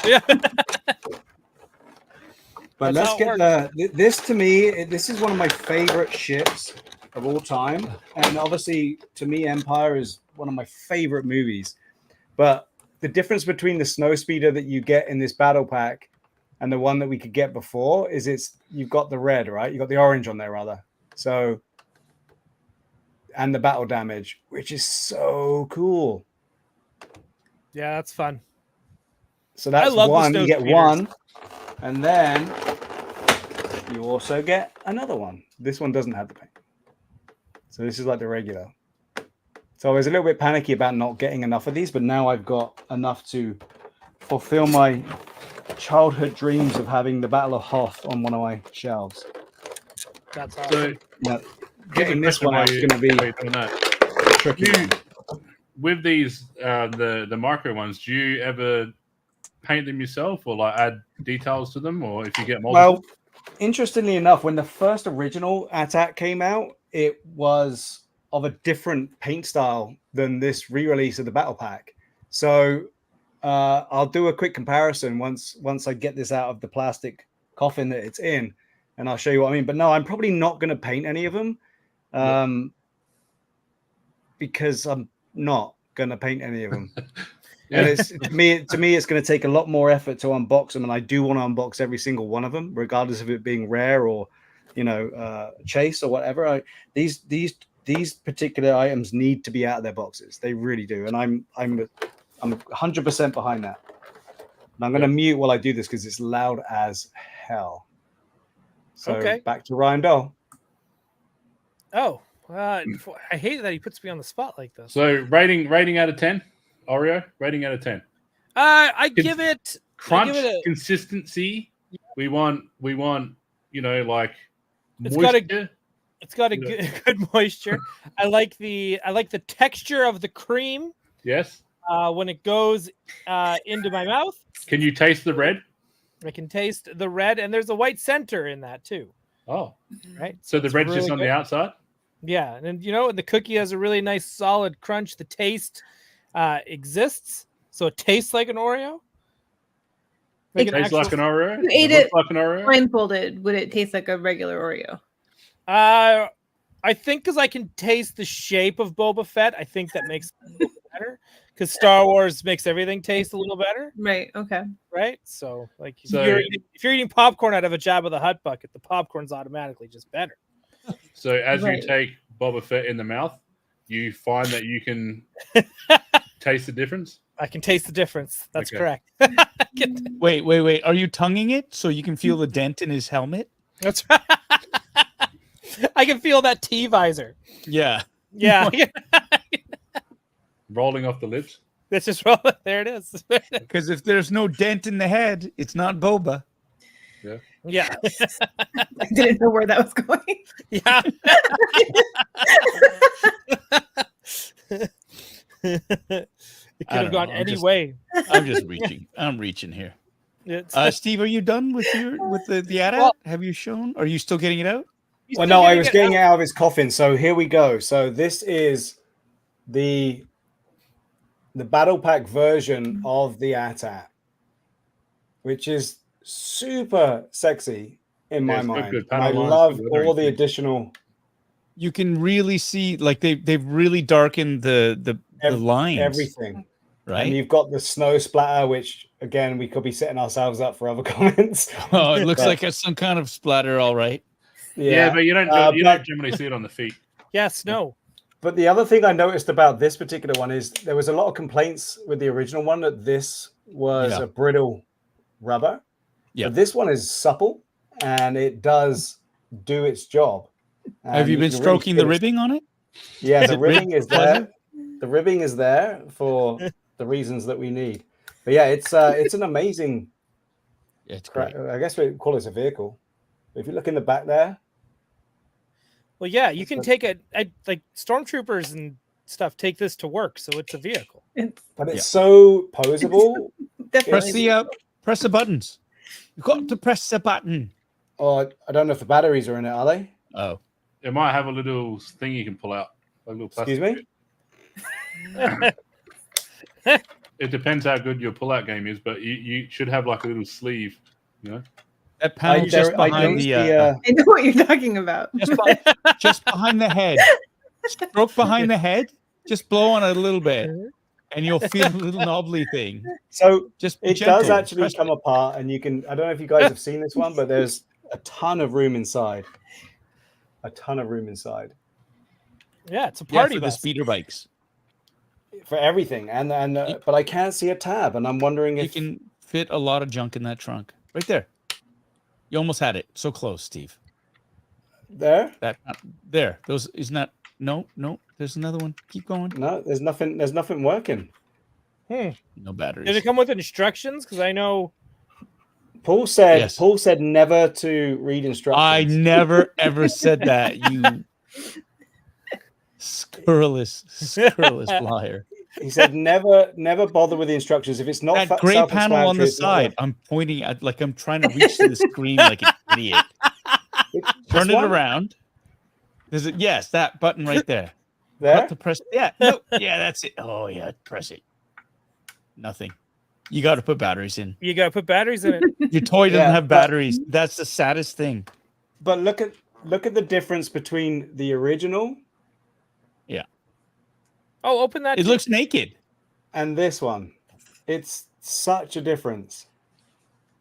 Yeah. But let's get this. To me, this is one of my favorite ships of all time, and obviously to me, Empire is one of my favorite movies. But the difference between the Snowspeeder that you get in this battle pack and the one that we could get before is you've got the red, right? You got the orange on there rather. So. And the battle damage, which is so cool. Yeah, that's fun. So that's one. You get one, and then you also get another one. This one doesn't have the paint. So this is like the regular. So I was a little bit panicky about not getting enough of these, but now I've got enough to fulfill my childhood dreams of having the Battle of Hoth on one of my shelves. That's awesome. So, yeah. Getting this one out is going to be tricky. With these, the micro ones, do you ever paint them yourself or like add details to them, or if you get multiple? Well, interestingly enough, when the first original AT-AT came out, it was of a different paint style than this re-release of the Battle Pack. So I'll do a quick comparison once I get this out of the plastic coffin that it's in, and I'll show you what I mean. But no, I'm probably not going to paint any of them. Because I'm not gonna paint any of them. And it's to me it's going to take a lot more effort to unbox them, and I do want to unbox every single one of them, regardless of it being rare or chase or whatever. These particular items need to be out of their boxes. They really do, and I'm 100% behind that. And I'm going to mute while I do this because it's loud as hell. So back to Ryan Dole. Oh, I hate that he puts me on the spot like this. So rating out of 10, Oreo. Rating out of 10. I give it crunch consistency. We want like moisture. It's got a good moisture. I like the texture of the cream. Yes. When it goes into my mouth. Can you taste the red? I can taste the red, and there's a white center in that too. Oh, right. So the red's really just on the outside. Yeah, and and the cookie has a really nice solid crunch. The taste exists, so it tastes like an Oreo. It tastes like an Oreo. You ate it like an Oreo. blindfolded. Would it taste like a regular Oreo? I think because I can taste the shape of Boba Fett, I think that makes. better because Star Wars makes everything taste a little better. Right. Okay. Right. So like if So- you're eating popcorn out of a Jabba the Hutt bucket, the popcorn's automatically just better. So as Right. you take Boba Fett in the mouth, you find that you can taste the difference. I can taste the difference. That's Okay. correct. Wait. Are you tonguing it so you can feel the dent in his helmet? That's right. I can feel that T visor. Yeah. Yeah. Rolling off the lips. That's just roll. There it is. Because if there's no dent in the head, it's not boba. Yeah. I didn't know where that was going. Yeah. It could have don't gone know, any way. I'm just reaching. I'm reaching here. It's, Steve, are you done with the ad? Well- Have you shown? Are you still getting it out? Well, no, I was getting it out of his coffin. So here we go. So this is the battle pack version of the AT-AT, which is super sexy in my it's got mind. good And I panel lines, love good lettering all the too. additional. You can really see, like they've really darkened the lines, Everything. right? And you've got the snow splatter, which again we could be setting ourselves up for other comments. Oh, it looks But- like it's some kind of splatter, all right. Yeah, but you don't but- generally see it on the feet. Yes, no. But the other thing I noticed about this particular one is there was a lot of complaints with the original one that this was Yeah. a brittle rubber. Yeah. But this one is supple and it does do its job. Have And you been can really stroking the feel it. ribbing on it? Yeah, Is the it ribbing is pleasant? there. The ribbing is there for the reasons that we need. But yeah, it's an amazing. Yeah, it's great. I guess we call it a vehicle. If you look in the back there, Well, yeah, you can take like stormtroopers and stuff take this to work, so it's a vehicle. It's but it's Yeah. so posable. definitely. Press the buttons. You've got to press the button. Or I don't know if the batteries are in it, are they? Oh, It might have a little thing you can pull out. A little plastic Excuse me? bit. It depends how good your pull-out game is, but you should have like a little sleeve. You know, that panel just behind noticed the I know what you're talking about. just behind the head. Stroke behind the head. Just blow on it a little bit, and you'll feel a little knobbly thing. So Just be it gentle. does actually Press come it. apart, and you can. I don't know if you guys have seen this one, but there's a ton of room inside. A ton of room inside Yeah, it's a Yeah, party for the bus. speeder bikes. for everything, and but I can't see a tab, and I'm wondering You if can fit a lot of junk in that trunk. Right there. You almost had it. So close, Steve. there. There. Those is not. No. There's another one. Keep going. No, there's nothing. There's nothing working. No batteries. Did it come with instructions? Because I know. Paul said. Yes. Paul said never to read instructions. I never ever said that. You scurrilous liar. He said never bother with the instructions if it's not That gray panel on the self-explanatory, it's not side. I'm pointing at like I'm trying to reach to the screen like an idiot. worth- Turn This it one? around. There's it. Yes, that button right there. There. What to press? Yeah. No. Yeah, that's it. Oh yeah, press it. Nothing. You got to put batteries in. You got to put batteries in it. Your toy doesn't Yeah, have but- batteries. That's the saddest thing. But look at the difference between the original Oh, open that. It looks naked. and this one. It's such a difference.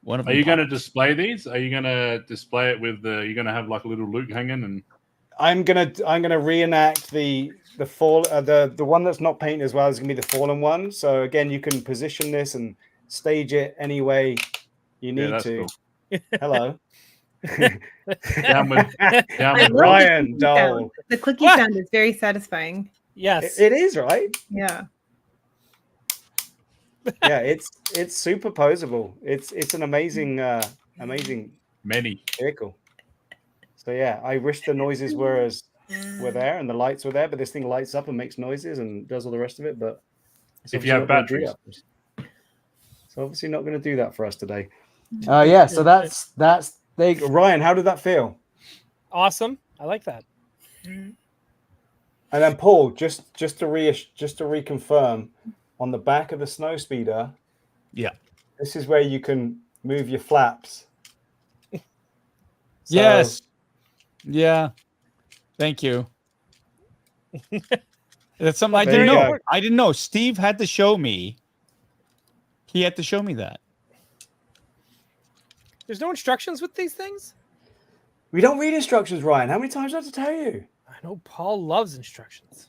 One of are them you going to popped. display these? Are you going to display it with the? You're going to have like a little Luke hanging and. I'm gonna reenact the fall the one that's not painted as well is gonna be the fallen one. So again, you can position this and stage it any way you need that's to. cool. Hello, Down with Ryan clicky Dole. sound. The clicky What? sound is very satisfying. Yes. It is right. Yeah. Yeah, it's super posable. It's an amazing many. vehicle. So yeah, I wish the noises were there and the lights were there, but this thing lights up and makes noises and does all the rest of it. But it's If you obviously have not gonna do batteries. that for us. It's obviously not going to do that for us today. Yeah, so that's there. You go. Ryan, how did that feel? Awesome. I like that. And then Paul, just to reconfirm, on the back of the snow speeder, Yeah. this is where you can move your flaps. So- Yes. Yeah. Thank you. That's something I didn't know. I didn't know. Steve had to show me. He had to show me that. There's no instructions with these things? We don't read instructions, Ryan. How many times do I have to tell you? I know Paul loves instructions.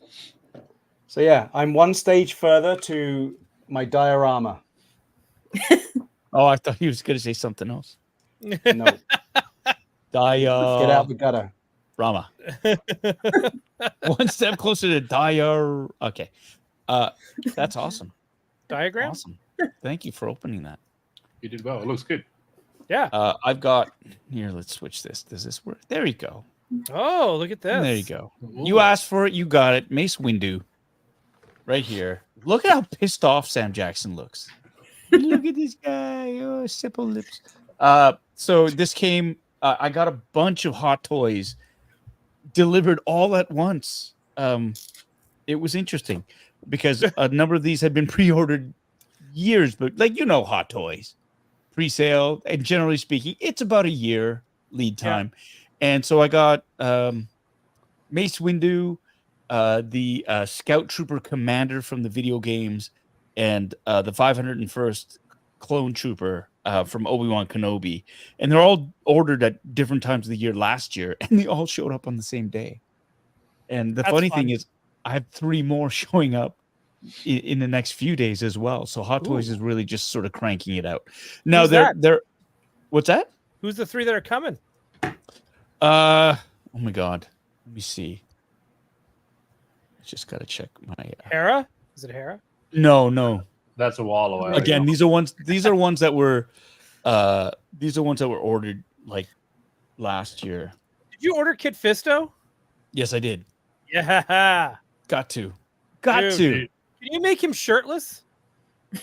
So yeah, I'm one stage further to my diorama. Oh, I thought he was going to say something else. No. Get out the gutter. Rama. One step closer to Okay. That's awesome. Diagram? Awesome. Thank you for opening that. You did well. It looks good. Yeah. I've got here. Let's switch this. Does this work? There you go. Oh, look at this. There you go. Ooh. You asked for it. You got it. Mace Windu. Right here. Look at how pissed off Sam Jackson looks. Look at this guy. Oh, simple lips. So this came. I got a bunch of hot toys delivered all at once. It was interesting because a number of these had been pre-ordered years, but hot toys, pre-sale, and generally speaking, it's about a year lead time. Yeah. And so I got Mace Windu, the Scout Trooper Commander from the video games, and the 501st Clone Trooper from Obi-Wan Kenobi. And they're all ordered at different times of the year last year, and they all showed up on the same day. And the funny thing is, I have 3 more showing up in the next few days as well. So Hot Toys is really just sort of cranking it out. Now they're what's that? Who's the 3 that are coming? Oh my God. Let me see. Just gotta check my Hera? Is it Hera? No. That's a while away. Again, these are ones that were ordered like last year. Did you order Kit Fisto? Yes, I did. Yeah. Got to. Dude. Can you make him shirtless?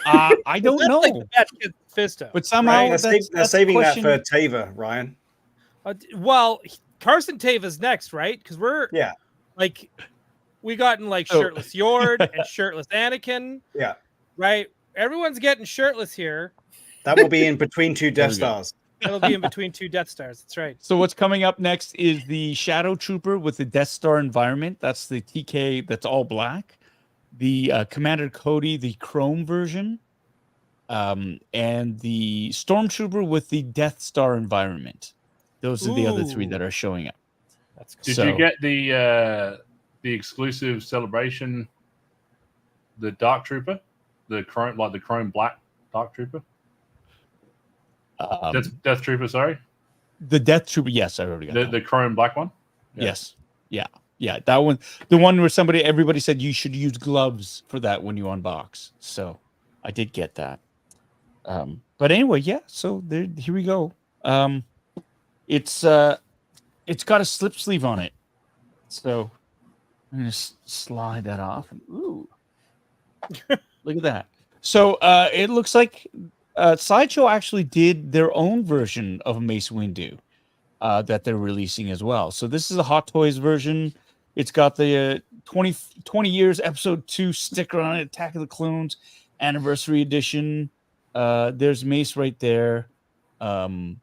I don't know. Like that Kit Fisto. But somehow they're saving that for Tava, Ryan. Well, Carson Tava's next, right? Because we gotten shirtless Yord and shirtless Anakin. Yeah. Right? Everyone's getting shirtless here. That will be in between 2 Death Stars. It'll be in between 2 Death Stars. That's right. So what's coming up next is the Shadow Trooper with the Death Star environment. That's the TK that's all black. The Commander Cody, the Chrome version. And the Stormtrooper with the Death Star environment. Those are the other 3 that are showing up. That's cool. Did you get the exclusive celebration, the Dark Trooper? The chrome black Dark Trooper? Death Trooper, sorry. The Death Trooper, yes, I already got the chrome black one. Yeah. Yes, yeah, that one, the one where everybody said you should use gloves for that when you unbox. So I did get that. But anyway, yeah. So here we go. It's got a slip sleeve on it. So I'm gonna slide that off. Ooh, look at that. So it looks like Sideshow actually did their own version of Mace Windu that they're releasing as well. So this is a Hot Toys version. It's got the 20 years episode 2 sticker on it, Attack of the Clones anniversary edition. There's Mace right there. And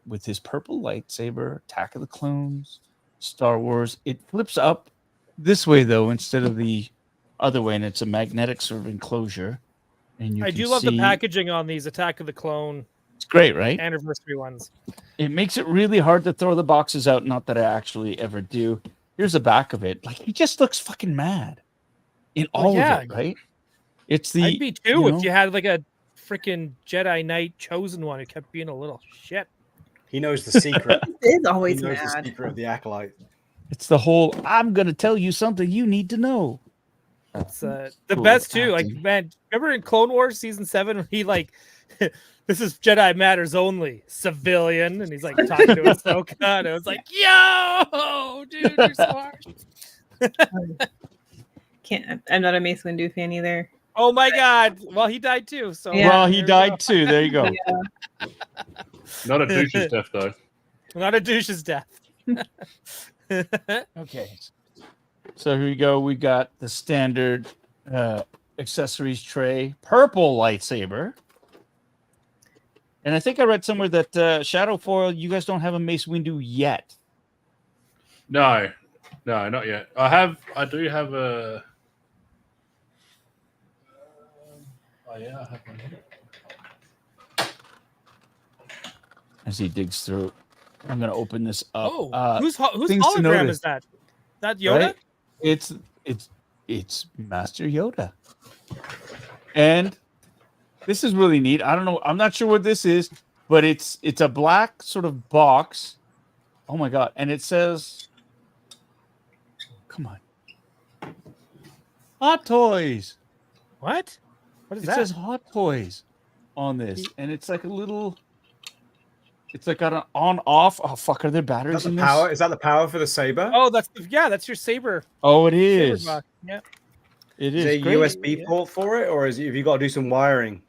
with his purple lightsaber, Attack of the Clones, Star Wars. It flips up this way though, instead of the other way, and it's a magnetic sort of enclosure. And I do love the packaging on these Attack of the Clone. It's great, right? Anniversary ones. It makes it really hard to throw the boxes out. Not that I actually ever do. Here's the back of it. Like, he just looks fucking mad in all of it, right? It's the. I'd be too if you had like a freaking Jedi Knight chosen one who kept being a little shit. He knows the secret. He is always he knows mad. the secret of the Acolyte. It's the whole. I'm gonna tell you something you need to know. It's the best too. Like, man, remember in Clone Wars season 7 when he this is Jedi Matters only, civilian, and he's like talking to Ahsoka, and I was like, yo, dude, you're smart. I'm not a Mace Windu fan either. Oh my god. Well, he died too. So well, he died too. There you go. Yeah. Not a douche's death though. Not a douche's death. Okay. So here we go. We got the standard accessories tray, purple lightsaber. And I think I read somewhere that Shadowfoil, you guys don't have a Mace Windu yet. No. No, not yet. I do have a. Oh yeah, I have one here. As he digs through, I'm gonna open this up. Oh, whose things to hologram notice, is that? That Yoda? right? It's Master Yoda, and this is really neat. I don't know. I'm not sure what this is, but it's a black sort of box. Oh my god! And it says, "Come on, Hot Toys." What? What is It that? says Hot Toys on this, and it's like a little. It's like got an on-off. Oh fuck! Are there batteries in this? Power? Is that the power for the saber? Oh, that's your saber. Oh, it Saber is. box. Yeah. It Is is. there a USB port for it, or have you got to do some wiring?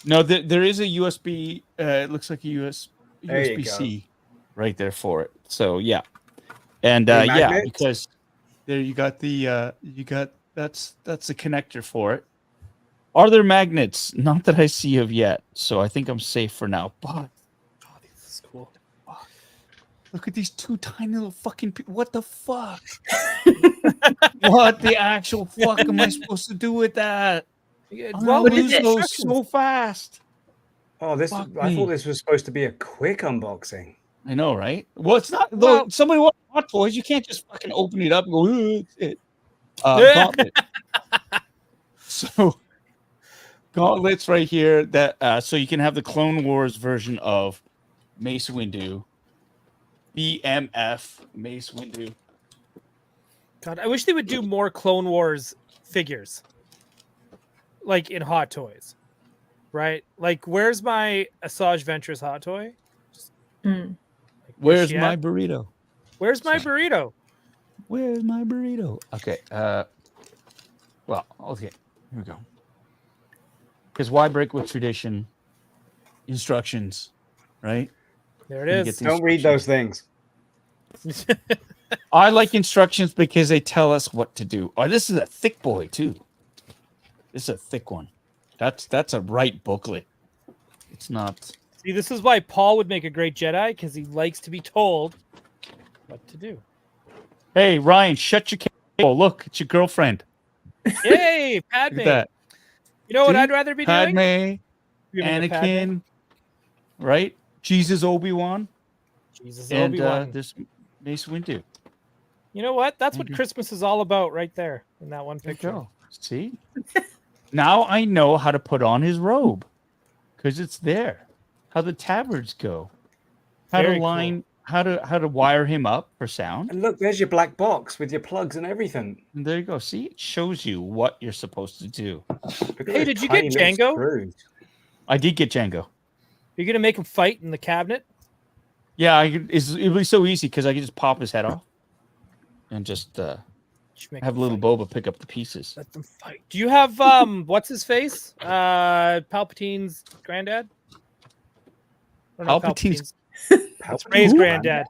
No, there is a USB. It looks like a There you USB-C right there for it. So yeah, and Any yeah, magnets? because there you got the that's the connector for it. Are there magnets? Not that I see of yet. So I think I'm safe for now. But Oh, this is cool. look at these two tiny little fucking people. What the fuck? What the actual fuck am I supposed to do with that? I'm Well, gonna what is lose it? those so fast. Oh, this! Fuck I me. thought this was supposed to be a quick unboxing. I know, right? Well, it's not. Well- Somebody wants Hot Toys. You can't just fucking open it up and go, "Ooh, it's it." Gauntlet. So, gauntlets right here. That so you can have the Clone Wars version of Mace Windu, BMF Mace Windu. God, I wish they would do more Clone Wars figures, like in Hot Toys, right? Like, where's my Asajj Ventress Hot Toy? Mm. Where's she my at? burrito? Where's my burrito? Where's my burrito? Okay. Well, okay. Here we go. Because why break with tradition? Instructions, right? There it You is. get the Don't read those things. I like instructions because they tell us what to do. Oh, this is a thick boy too. This is a thick one. That's a right booklet. It's not. See, this is why Paul would make a great Jedi, because he likes to be told what to do. Hey Ryan, shut your cable. Look, it's your girlfriend. Yay, Padme! Look at that. You know what See? I'd rather be Padme, doing? Giving a Padme. Anakin, right? Jesus, Obi-Wan, Jesus, and Obi-Wan. this Mace Windu. You know what? That's what Mhm. Christmas is all about, right there in that one There you picture. go. See? Now I know how to put on his robe because it's there. How the tabards go. How Very to cool. line. How to wire him up for sound. And look, there's your black box with your plugs and everything. And there you go. See, it shows you what you're supposed to do. Look at Hey, those did you tiny get little Django? screws. I did get Django. You're gonna make him fight in the cabinet? Yeah, it'd be so easy because I could just pop his head off and just You should make have him little fight. Boba pick up the pieces. Let them fight. Do you have what's his face? Palpatine's granddad? Or not Palpatine's- It's Ray's Ooh, granddad.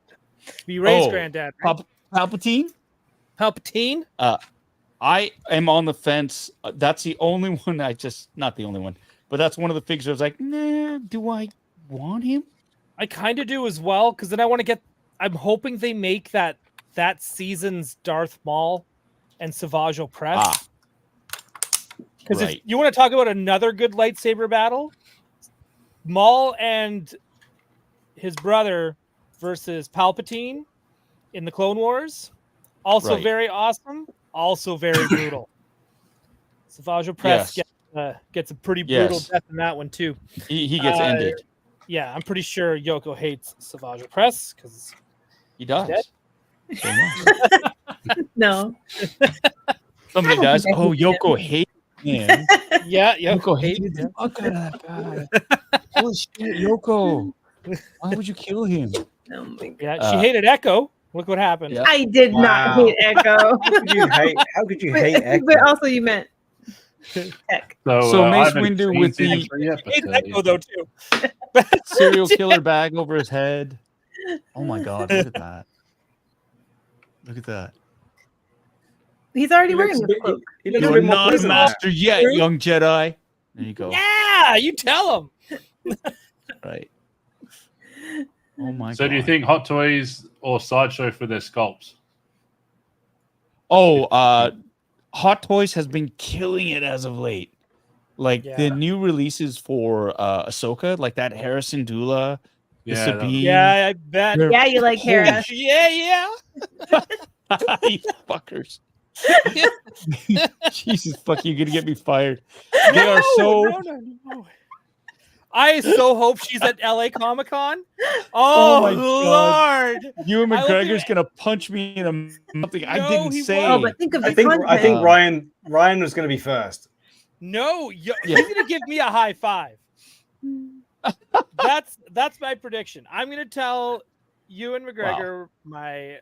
Be Ray's Oh, granddad. Right? Palpatine? Palpatine? I am on the fence. That's the only one not the only one, but that's one of the figures I was like, nah, do I want him? I kind of do as well, because then I'm hoping they make that season's Darth Maul and Savage Opress. Because right. if you want to talk about another good lightsaber battle, Maul and his brother versus Palpatine in the Clone Wars, also Right. very awesome, also very brutal. Savage Opress gets a pretty brutal Yes. death in that one too. He gets ended. Yeah, I'm pretty sure Yoko hates Savage Opress because He does. dead? So, no. No. Somebody I don't does. think I Oh, hate him. Yoko hates him. yeah, Yoko hates hated him. the fuck out of that guy. Holy shit, Yoko. Why would you kill him? Oh my God. Yeah, she hated Echo. Look what happened. Yeah. I did not Wow. hate Echo. How could you hate Echo? But also you meant Tech. So I Mace haven't Windu seen with season the 3 yet, but, Hated yeah. Echo though too. serial killer bag over his head. Oh my god, look at that. Look at that. He's already He wearing looks a this bit- cloak. he looks a You're bit more not a pleasant now. master yet, young Jedi. There you go. Yeah, you tell him. Right. Oh my god. So do you think Hot Toys or Sideshow for their sculpts? Hot Toys has been killing it as of late. Like the new releases for Ahsoka, like that Harrison Dula, the Sabine. Yeah, I bet. Yeah, you like Hera. Yeah. You fuckers. Jesus fuck, you're gonna get me fired. They are so No. I so hope she's at LA Comic-Con. Oh my Lord. Ewan McGregor's gonna punch me in a something I didn't say. Oh, but think of I think Ryan was gonna be first. No, he's gonna give me a high five. That's my prediction. I'm gonna tell Ewan McGregor my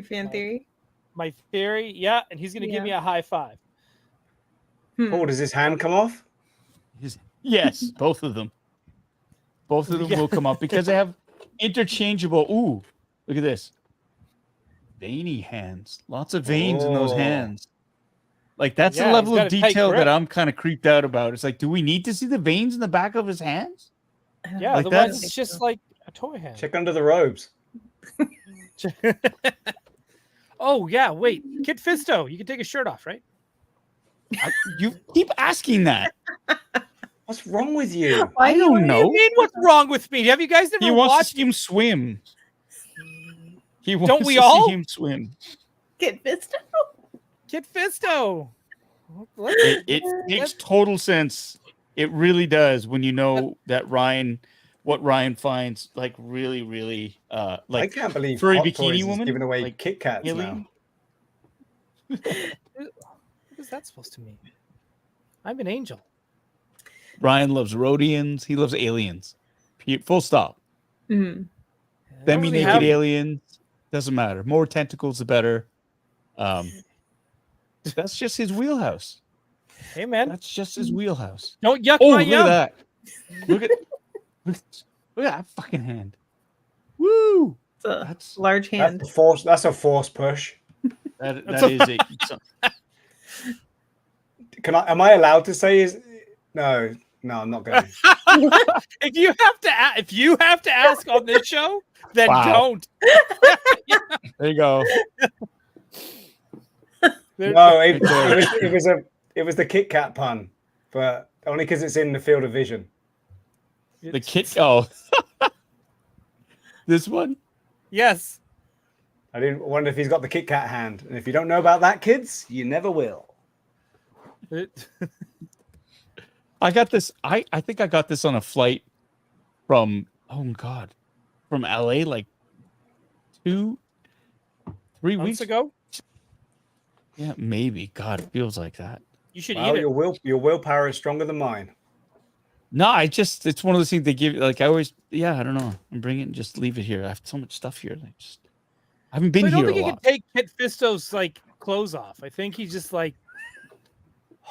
fan theory. My theory, yeah, and he's gonna give me a high five. Oh, does his hand come off? Yes, both of them. Both of them will come up because they have interchangeable. Ooh, look at this. Veiny hands. Lots of veins in those hands. Like that's the level of detail that I'm kind of creeped out about. It's like, do we need to see the veins in the back of his hands? Yeah, like otherwise it's just like a toy hand. Check under the robes. Oh yeah, wait, Kit Fisto, you can take his shirt off, right? You keep asking that. What's wrong with you? I don't know. What do you mean, what's wrong with me? Have you guys never He wants watched to see him swim. He wants Don't we to all? see him swim. Kit Fisto. Kit Fisto? It makes total sense. It really does when you know that what Ryan finds like really, really like. I can't believe furry Hot bikini Toys is woman giving away like, Kit Kats now. What is that supposed to mean? I'm an angel. Ryan loves Rhodians. He loves aliens. Full stop. Mm-hmm. Semi-naked aliens. Doesn't matter. More tentacles, the better. That's just his wheelhouse. Hey man, that's just his wheelhouse. Don't yuck my yum. Look at that. Look at that fucking hand. Woo! That's a large hand. That's a force push. That is it. Am I allowed to say no, I'm not going. If you have to ask on this show, then don't. There you go. No, it was the Kit Kat pun, but only because it's in the field of vision. The Kit. Oh, this one. Yes. I didn't wonder if he's got the Kit Kat hand, and if you don't know about that, kids, you never will. I got this. I think I got this on a flight from from LA like 2-3 weeks ago. Yeah, maybe. God, it feels like that. You should eat it. Your willpower is stronger than mine. No, it's one of those things they give. Like I always, I don't know. I'm bringing it and just leave it here. I have so much stuff here. I haven't been here a lot. I don't think you can take Kit Fisto's like clothes off. I think he's just like.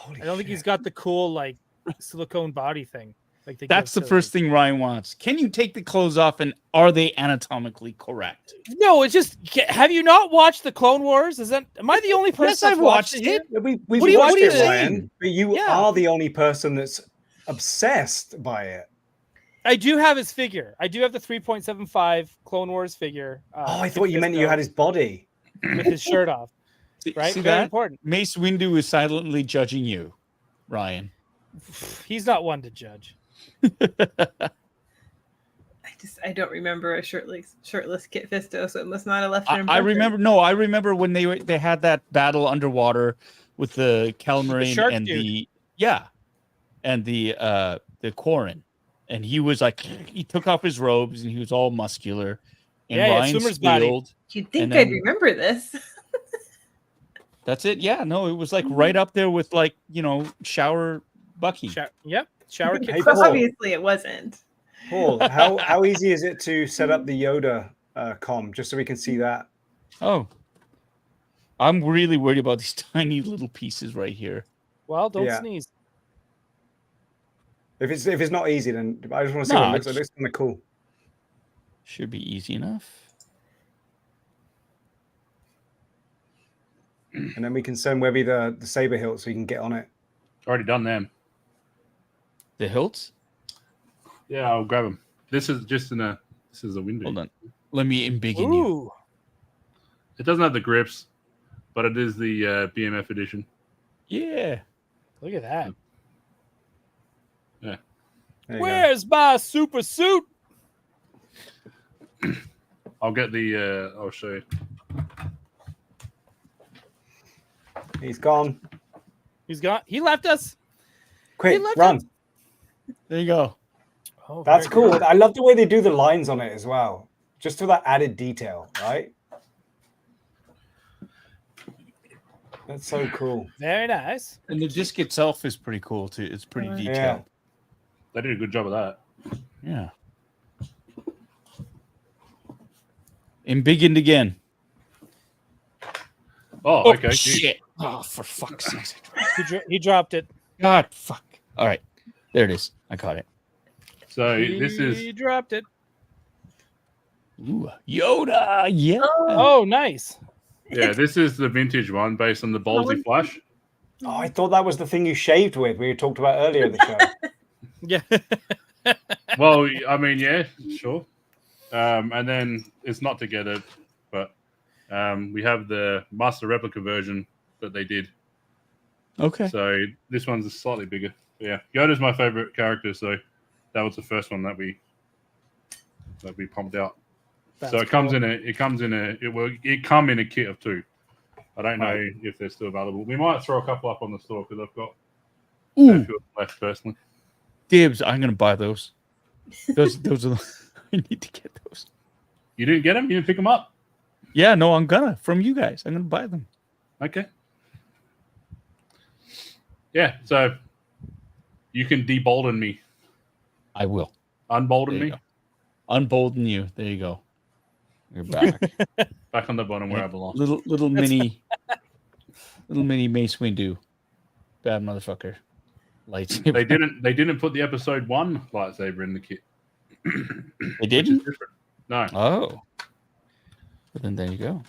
I don't think he's got the cool like silicone body thing. Like that's the first thing Ryan wants. Can you take the clothes off and are they anatomically correct? No, it's just. Have you not watched the Clone Wars? Am I the only person? Yes, I've watched it. We've watched it, Ryan. But you are the only person that's obsessed by it. I do have his figure. I do have the 3.75 Clone Wars figure. I thought you meant you had his body with his shirt off. Right? See Very that? important. Mace Windu is silently judging you, Ryan. He's not one to judge. I don't remember a shirtless Kit Fisto, so it must not have left an I impression. I remember when they had that battle underwater with the Calamari and dude. the Quarren, and he was like he took off his robes and he was all muscular. And Ryan squealed. You'd think I'd remember this. That's it. Yeah, no, it was like right up there with like Shower Bucky. Shower Kit. Hey, Paul, obviously it wasn't. Paul, how easy is it to set up the Yoda comm just so we can see that? Oh, I'm really worried about these tiny little pieces right here. Well, don't sneeze. If it's not easy, then I just want to see what it looks like. It looks kind of cool. Should be easy enough. And then we can send Webby the saber hilt so he can get on it. Already done them. The hilts? Yeah, I'll grab them. This is a window. Hold on. Let me embiggen you. It doesn't have the grips. but it is the BMF edition. Yeah. Look at that. Yeah. Where's my super suit? I'll get the. I'll show you. He's gone. He's gone. He left us. Quick, left run. us. There you go. Oh, That's very cool. good. I love the way they do the lines on it as well. Just for that added detail, right? That's so cool. Very nice. And the disc itself is pretty cool too. It's pretty detailed. Yeah. They did a good job of that. Yeah. And begin again. Oh, okay. Shit. Oh, for fuck's sake. He dropped it. God, fuck. All right. There it is. I caught it. So this He is dropped it. Ooh, Yoda. Yeah. Oh, nice. this is the vintage one based on the Ballsy Flash. Oh, I thought that was the thing you shaved with. We talked about earlier in the show. Yeah. Well, I mean, yeah, sure. And then it's not together, but we have the Master Replica version that they did. Okay. So this one's slightly bigger. Yeah, Yoda's my favorite character, so that was the first one that we pumped out. That's so it comes in it come in a kit of 2. I don't know if they're still available. We might throw a couple up on the store because I've got a few left personally. Dibs. I'm gonna buy those. Those are. I need to get those. You didn't get them? You didn't pick them up? Yeah. No, I'm gonna from you guys. I'm gonna buy them. Okay. Yeah. So you can debolden me. I will. Unbolden me. Go. Unbolden you. There you go. You're back. Back on the bottom where I belong. little mini Mace Windu. Bad motherfucker. Lightsaber. They didn't put the episode 1 lightsaber in the kit. They didn't? No. Oh. Well, then there you go.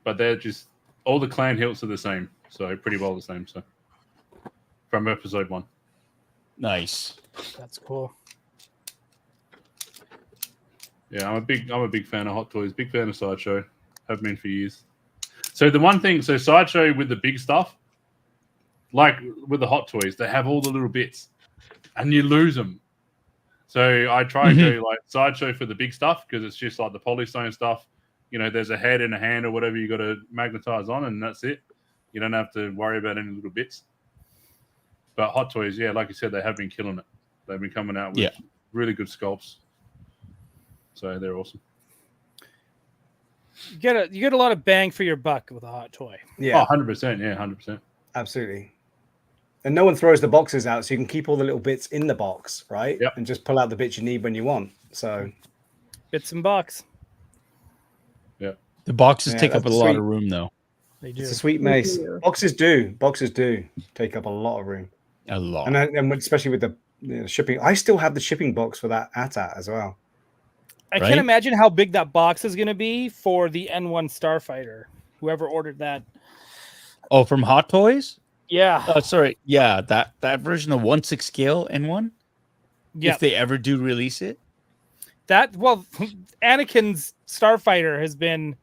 But they're just all the clan hilts are the same, so pretty well the same. So from episode 1. Nice. That's cool. Yeah, I'm a big fan of Hot Toys. Big fan of Sideshow. Have been for years. So the one thing, Sideshow with the big stuff, like with the Hot Toys, they have all the little bits, and you lose them. So I try to go like Sideshow for the big stuff because it's just like the polystone stuff. You know, there's a head and a hand or whatever you got to magnetize on, and that's it. You don't have to worry about any little bits. But Hot Toys, yeah, like you said, they have been killing it. They've been coming out with really good sculpts. So they're awesome. You get a lot of bang for your buck with a Hot Toy. Yeah. Oh, 100%. Yeah, 100%. Absolutely. And no one throws the boxes out, so you can keep all the little bits in the box, right? Yep. And just pull out the bits you need when you want. So Bits and box. Yeah. The boxes take up a that's lot sweet. of room, though. They do. it's a sweet mace. Boxes do take up a lot of room. A lot. And especially with the shipping. I still have the shipping box for that AT-AT as well. I Right? can't imagine how big that box is going to be for the N1 Starfighter. Whoever ordered that. Oh, from Hot Toys? Yeah. Sorry. Yeah, that version of 1/6 scale N1. Yeah. If they ever do release it. Anakin's Starfighter has been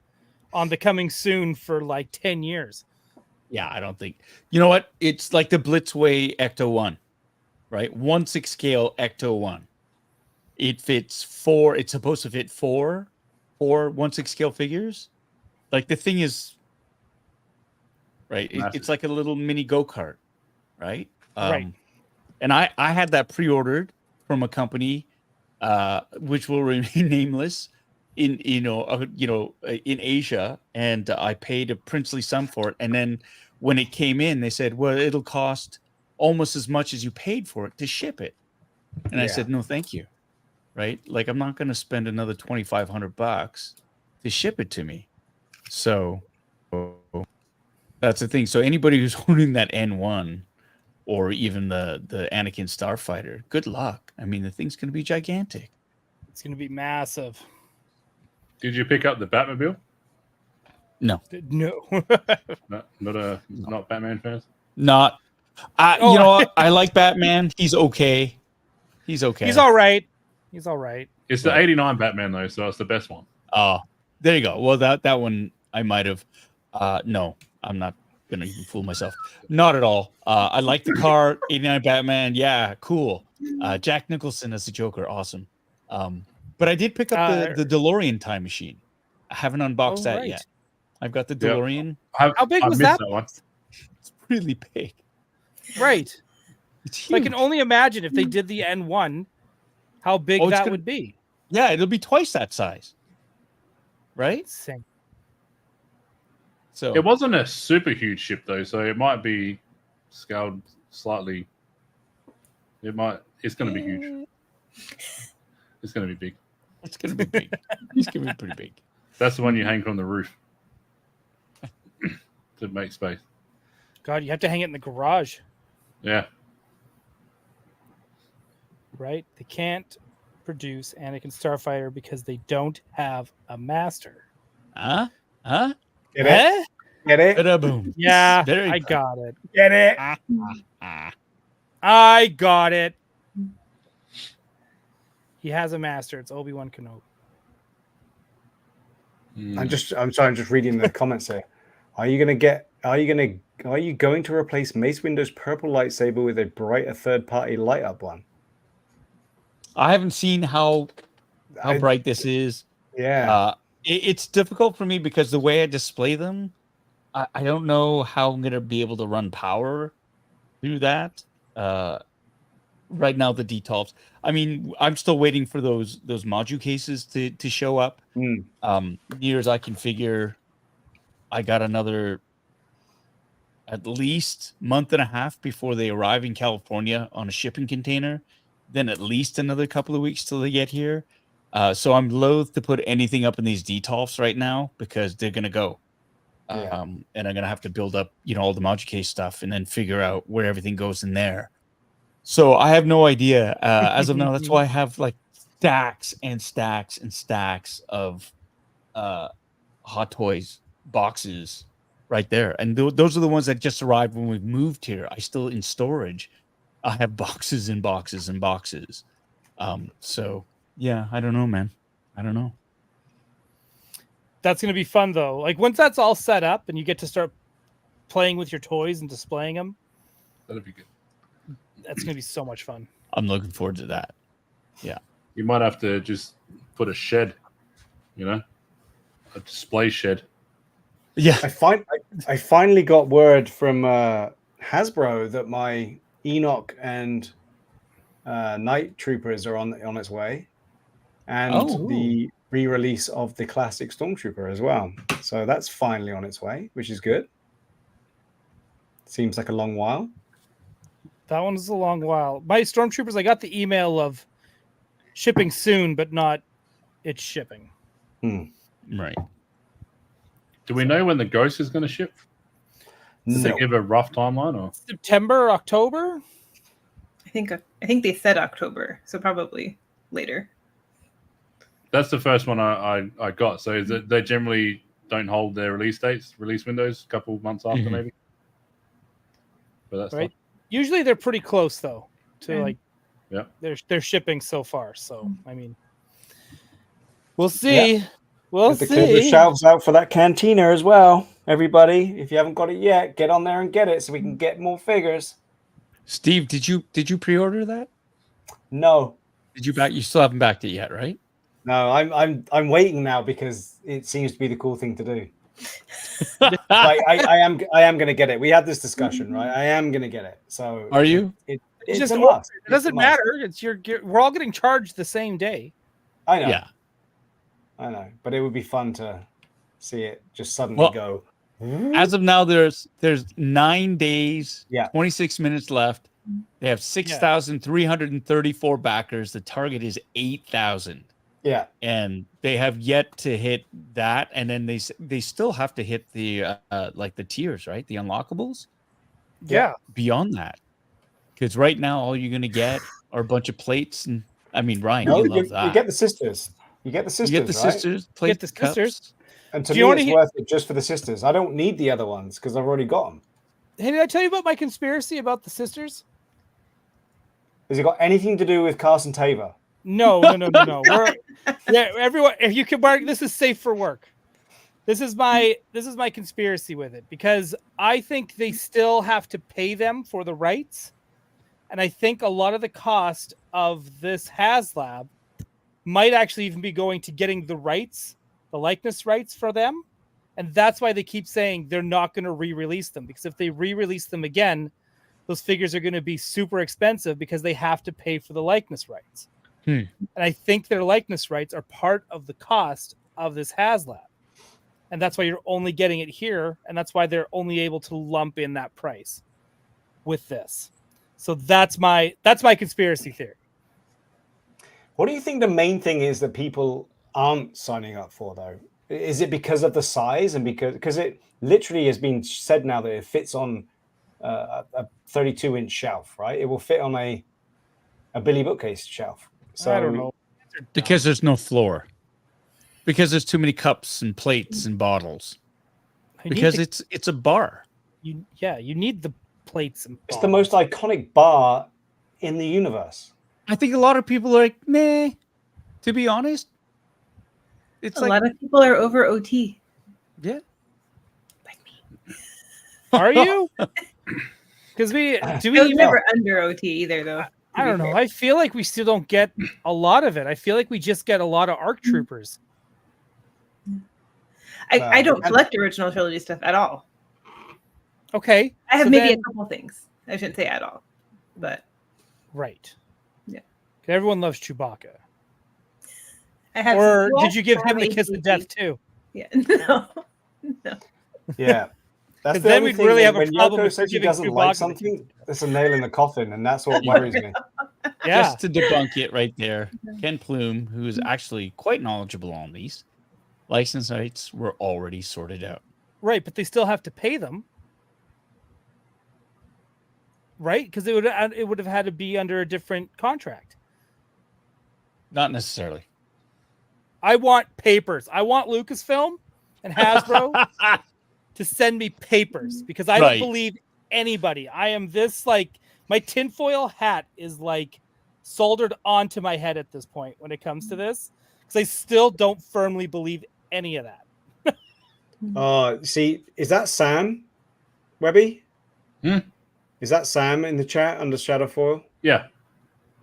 on the coming soon for like 10 years. Yeah, I don't think. You know what? It's like the Blitzway Ecto 1, right? 1/6 scale Ecto 1. It fits 4. It's supposed to fit 4 1/6 scale figures. Like the thing is, right? It's like a little mini go-kart, right? Right. And I had that pre-ordered from a company, which will remain nameless, in Asia, and I paid a princely sum for it. And then when it came in, they said, "Well, it'll cost almost as much as you paid for it to ship it." And I said, "No, thank you." Right? Like I'm not going to spend another $2,500 to ship it to me. So that's the thing. So anybody who's holding that N1 or even the Anakin Starfighter, good luck. I mean, the thing's going to be gigantic. It's going to be massive. Did you pick up the Batmobile? No. No. Not Batman fans? Not. You know what? I like Batman. He's okay. He's all right. He's all right. It's the 89 Batman, though, so it's the best one. Oh, there you go. Well, that one I might have. No, I'm not gonna even fool myself. Not at all. I like the car. 89 Batman. Yeah, cool. Jack Nicholson as the Joker. Awesome. But I did pick up the DeLorean time machine. I haven't unboxed that yet. I've got the DeLorean. How big was that? One. It's really big. Right. It's huge. So I can only imagine if they did the N1, how big that would be. Yeah, it'll be twice that size. Right? Same. So It wasn't a super huge ship though, so it might be scaled slightly. It's going to be huge. It's going to be big. It's going to be big. It's going to be pretty big. That's the one you hang from the roof to make space. God, you have to hang it in the garage, Yeah. right? They can't produce Anakin Starfighter because they don't have a master. Huh? Get it? Get it? Ba-da-boom. Yeah, There you I go. got it. Get it? I got it. He has a master. It's Obi-Wan Kenobi. I'm sorry, I'm just reading the comments here. Are you going to replace Mace Windu's purple lightsaber with a brighter third-party light-up one? I haven't seen how bright this is. Yeah. It's difficult for me because the way I display them, I don't know how I'm gonna be able to run power through that. Right now, the detolfs. I mean, I'm still waiting for those module cases to show up. Near as I can figure, I got another at least month and a half before they arrive in California on a shipping container. Then at least another couple of weeks till they get here. So I'm loath to put anything up in these detolfs right now because they're gonna go. And I'm gonna have to build up, all the module case stuff and then figure out where everything goes in there. So I have no idea as of now. That's why I have like stacks and stacks and stacks of Hot Toys boxes right there, and those are the ones that just arrived when we moved here. I still in storage. I have boxes and boxes and boxes. So yeah, I don't know, man. I don't know. That's going to be fun though. Like once that's all set up and you get to start playing with your toys and displaying them, That'd be good. that's going to be so much fun. I'm looking forward to that. Yeah. You might have to just put a shed, a display shed. Yeah. I finally got word from Hasbro that my Enoch and Night Troopers are on its way, and the re-release of the classic Stormtrooper as well. So that's finally on its way, which is good. Seems like a long while. That one is a long while. My Stormtroopers, I got the email of shipping soon, but not it's shipping. Right. Do we know when the Ghost is going to ship? Does No. they give a rough timeline or September, October? I think they said October, so probably later. That's the first one I got. So is it, they generally don't hold their release windows a couple months after maybe. But that's right. Usually they're pretty close though to yeah. They're shipping so far. So I mean, we'll see. Yeah. We'll Clear see. the shelves out for that cantina as well. Everybody, if you haven't got it yet, get on there and get it so we can get more figures. Steve, did you pre-order that? No. Did you back? You still haven't backed it yet, right? No, I'm waiting now because it seems to be the cool thing to do. I am going to get it. We had this discussion, right? I am going to get it. So are you? It's just a must. it doesn't matter. It's we're all getting charged the same day. I know. Yeah. I know, but it would be fun to see it just suddenly go. As of now, there's 9 days, 26 minutes left. They have 6,334 backers. The target is 8,000. Yeah, and they have yet to hit that, and then they still have to hit the like the tiers, right? The unlockables. Yeah. Beyond that, because right now all you're gonna get are a bunch of plates, and I mean, Ryan, no, you love that. You get the sisters. You get the sisters. You get the sisters. Plates, the sisters. And to me, it's worth it just for the sisters. I don't need the other ones because I've already got them. Hey, did I tell you about my conspiracy about the sisters? Has it got anything to do with Carson Taver? No. Everyone, if you can mark, this is safe for work. This is my conspiracy with it, because I think they still have to pay them for the rights, and I think a lot of the cost of this Haslab might actually even be going to getting the rights, the likeness rights for them, and that's why they keep saying they're not going to re-release them, because if they re-release them again, those figures are going to be super expensive because they have to pay for the likeness rights. And I think their likeness rights are part of the cost of this Haslab. And that's why you're only getting it here. And that's why they're only able to lump in that price with this. So that's my conspiracy theory. What do you think the main thing is that people aren't signing up for, though? Is it because of the size, and because it literally has been said now that it fits on a 32-inch shelf, right? It will fit on a Billy bookcase shelf. So I don't know. Because there's no floor. Because there's too many cups and plates and bottles. Because it's a bar. You need the plates and bottles. It's the most iconic bar in the universe. I think a lot of people are like, meh. To be honest, it's a lot of people are over OT. Yeah. Like me. Are you? Because we never under OT either, though. I don't know. I feel like we still don't get a lot of it. I feel like we just get a lot of ARC troopers. I don't collect original trilogy stuff at all. Okay. I have maybe a couple things. I shouldn't say at all, but right. Yeah. Everyone loves Chewbacca. I have. Or did you give him the kiss of death too? Yeah. No. Yeah. That's the then we'd really have a problem Yoko with says she giving doesn't Chewbacca like something. That's a nail in the coffin, and that's what worries me. Yeah. Just to debunk it right there, Ken Plume, who is actually quite knowledgeable on these, license rights were already sorted out. Right, but they still have to pay them. Right? Because it would have had to be under a different contract. Not necessarily. I want papers. I want Lucasfilm and Hasbro to send me papers, because I don't believe anybody. I am this, like, my tinfoil hat is like soldered onto my head at this point when it comes to this, because I still don't firmly believe any of that. See, is that Sam, Webby? Hmm? Is that Sam in the chat under Shadowfoil? Yeah.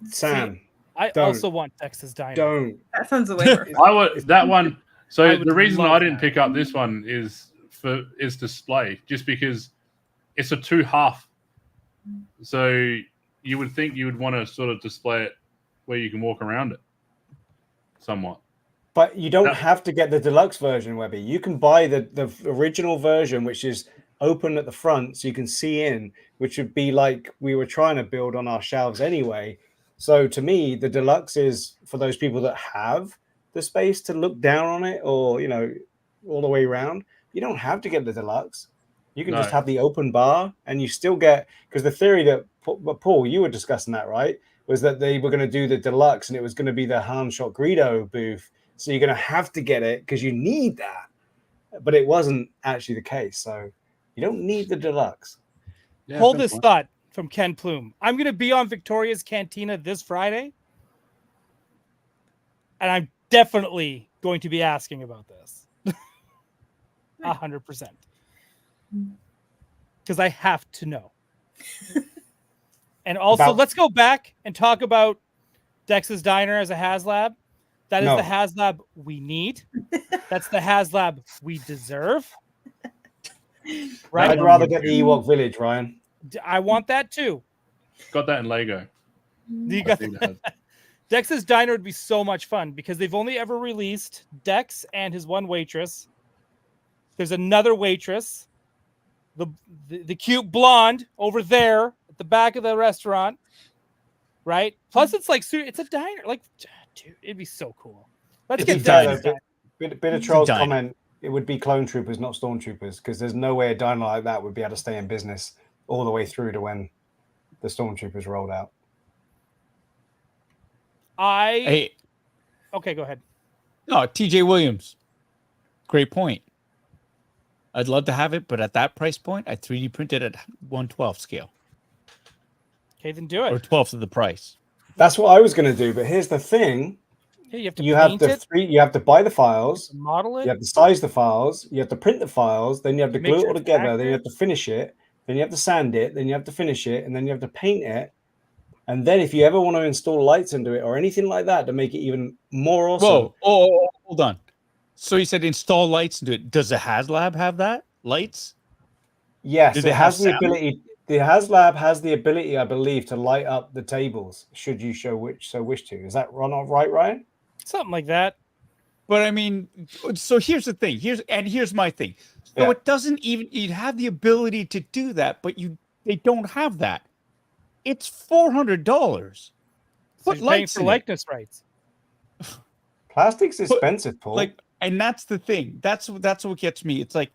Sam. I also want Texas Diner. Don't. That sounds the way. I would that one. So the reason I didn't that. pick up this one is display, just because it's a 2.5. So you would think you would want to sort of display it where you can walk around it somewhat. But you don't have to get the deluxe version, Webby. You can buy the original version, which is open at the front so you can see in, which would be like we were trying to build on our shelves anyway. So to me, the deluxe is for those people that have the space to look down on it, or, you know, all the way around. You don't have to get the deluxe. You can just have the open bar, and you still get, because the theory that Paul, you were discussing that, right, was that they were going to do the deluxe and it was going to be the Han Shot Greedo booth. So you're going to have to get it because you need that. But it wasn't actually the case. So you don't need the deluxe. Yeah, Hold this thought from Ken Plume. I'm going to be on Victoria's Cantina this Friday, and I'm definitely going to be asking about this. 100%. Because I have to know. And also, let's go back and talk about Dex's Diner as a Haslab. That is the Haslab we need. That's the Haslab we deserve. Right? I'd rather get the Ewok Village, Ryan. I want that too. Got that in Lego. You got Dex's Diner would be so much fun, because they've only ever released Dex and his one waitress. There's another waitress, the cute blonde over there at the back of the restaurant, right? Plus, it's like it's a diner. Like, dude, it'd be so cool. Let's get Dex's Diner. Bit of Troll's comment. It would be clone troopers, not stormtroopers, because there's no way a diner like that would be able to stay in business all the way through to when the stormtroopers rolled out. Okay, go ahead. No, TJ Williams. Great point. I'd love to have it, but at that price point, I 3D printed at 1/12 scale. Okay, then do it. Or 1/12 of the price. That's what I was going to do. But here's the thing. Yeah, you have to you have paint it, you have to buy the files, model it. you have to size the files, you have to print the files, then you have to Make glue it sure all it's together, then you accurate. have to finish it, then you have to sand it, then you have to finish it, and then you have to paint it. And then if you ever want to install lights into it or anything like that to make it even more awesome. Whoa! Oh, hold on. So you said install lights into it. Does the Haslab have that? Lights? Yes, Do they it have has the sound? ability. The Haslab has the ability, I believe, to light up the tables should you wish to. Is that right, Ryan? Something like that. But I mean, so here's the thing. Here's my thing. So it doesn't even you'd have the ability to do that, but they don't have that. It's $400. So Put you're paying lights for in likeness rights. Plastic's expensive, Paul. And that's the thing. That's what gets me. It's like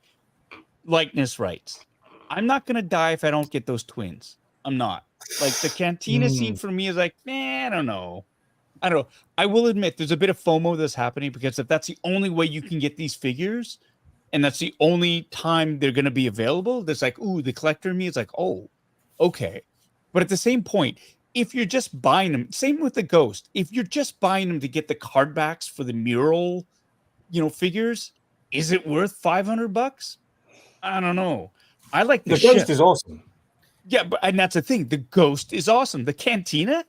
likeness rights. I'm not gonna die if I don't get those twins. I'm not. Like the Cantina scene for me is like, I don't know. I will admit there's a bit of FOMO that's happening because if that's the only way you can get these figures, and that's the only time they're gonna be available, there's like, ooh, the collector in me is like, oh, okay. But at the same point, if you're just buying them, same with the Ghost. If you're just buying them to get the card backs for the mural, figures, is it worth $500? I don't know. I like the Ghost is awesome. Yeah, and that's the thing. The Ghost is awesome. The Cantina,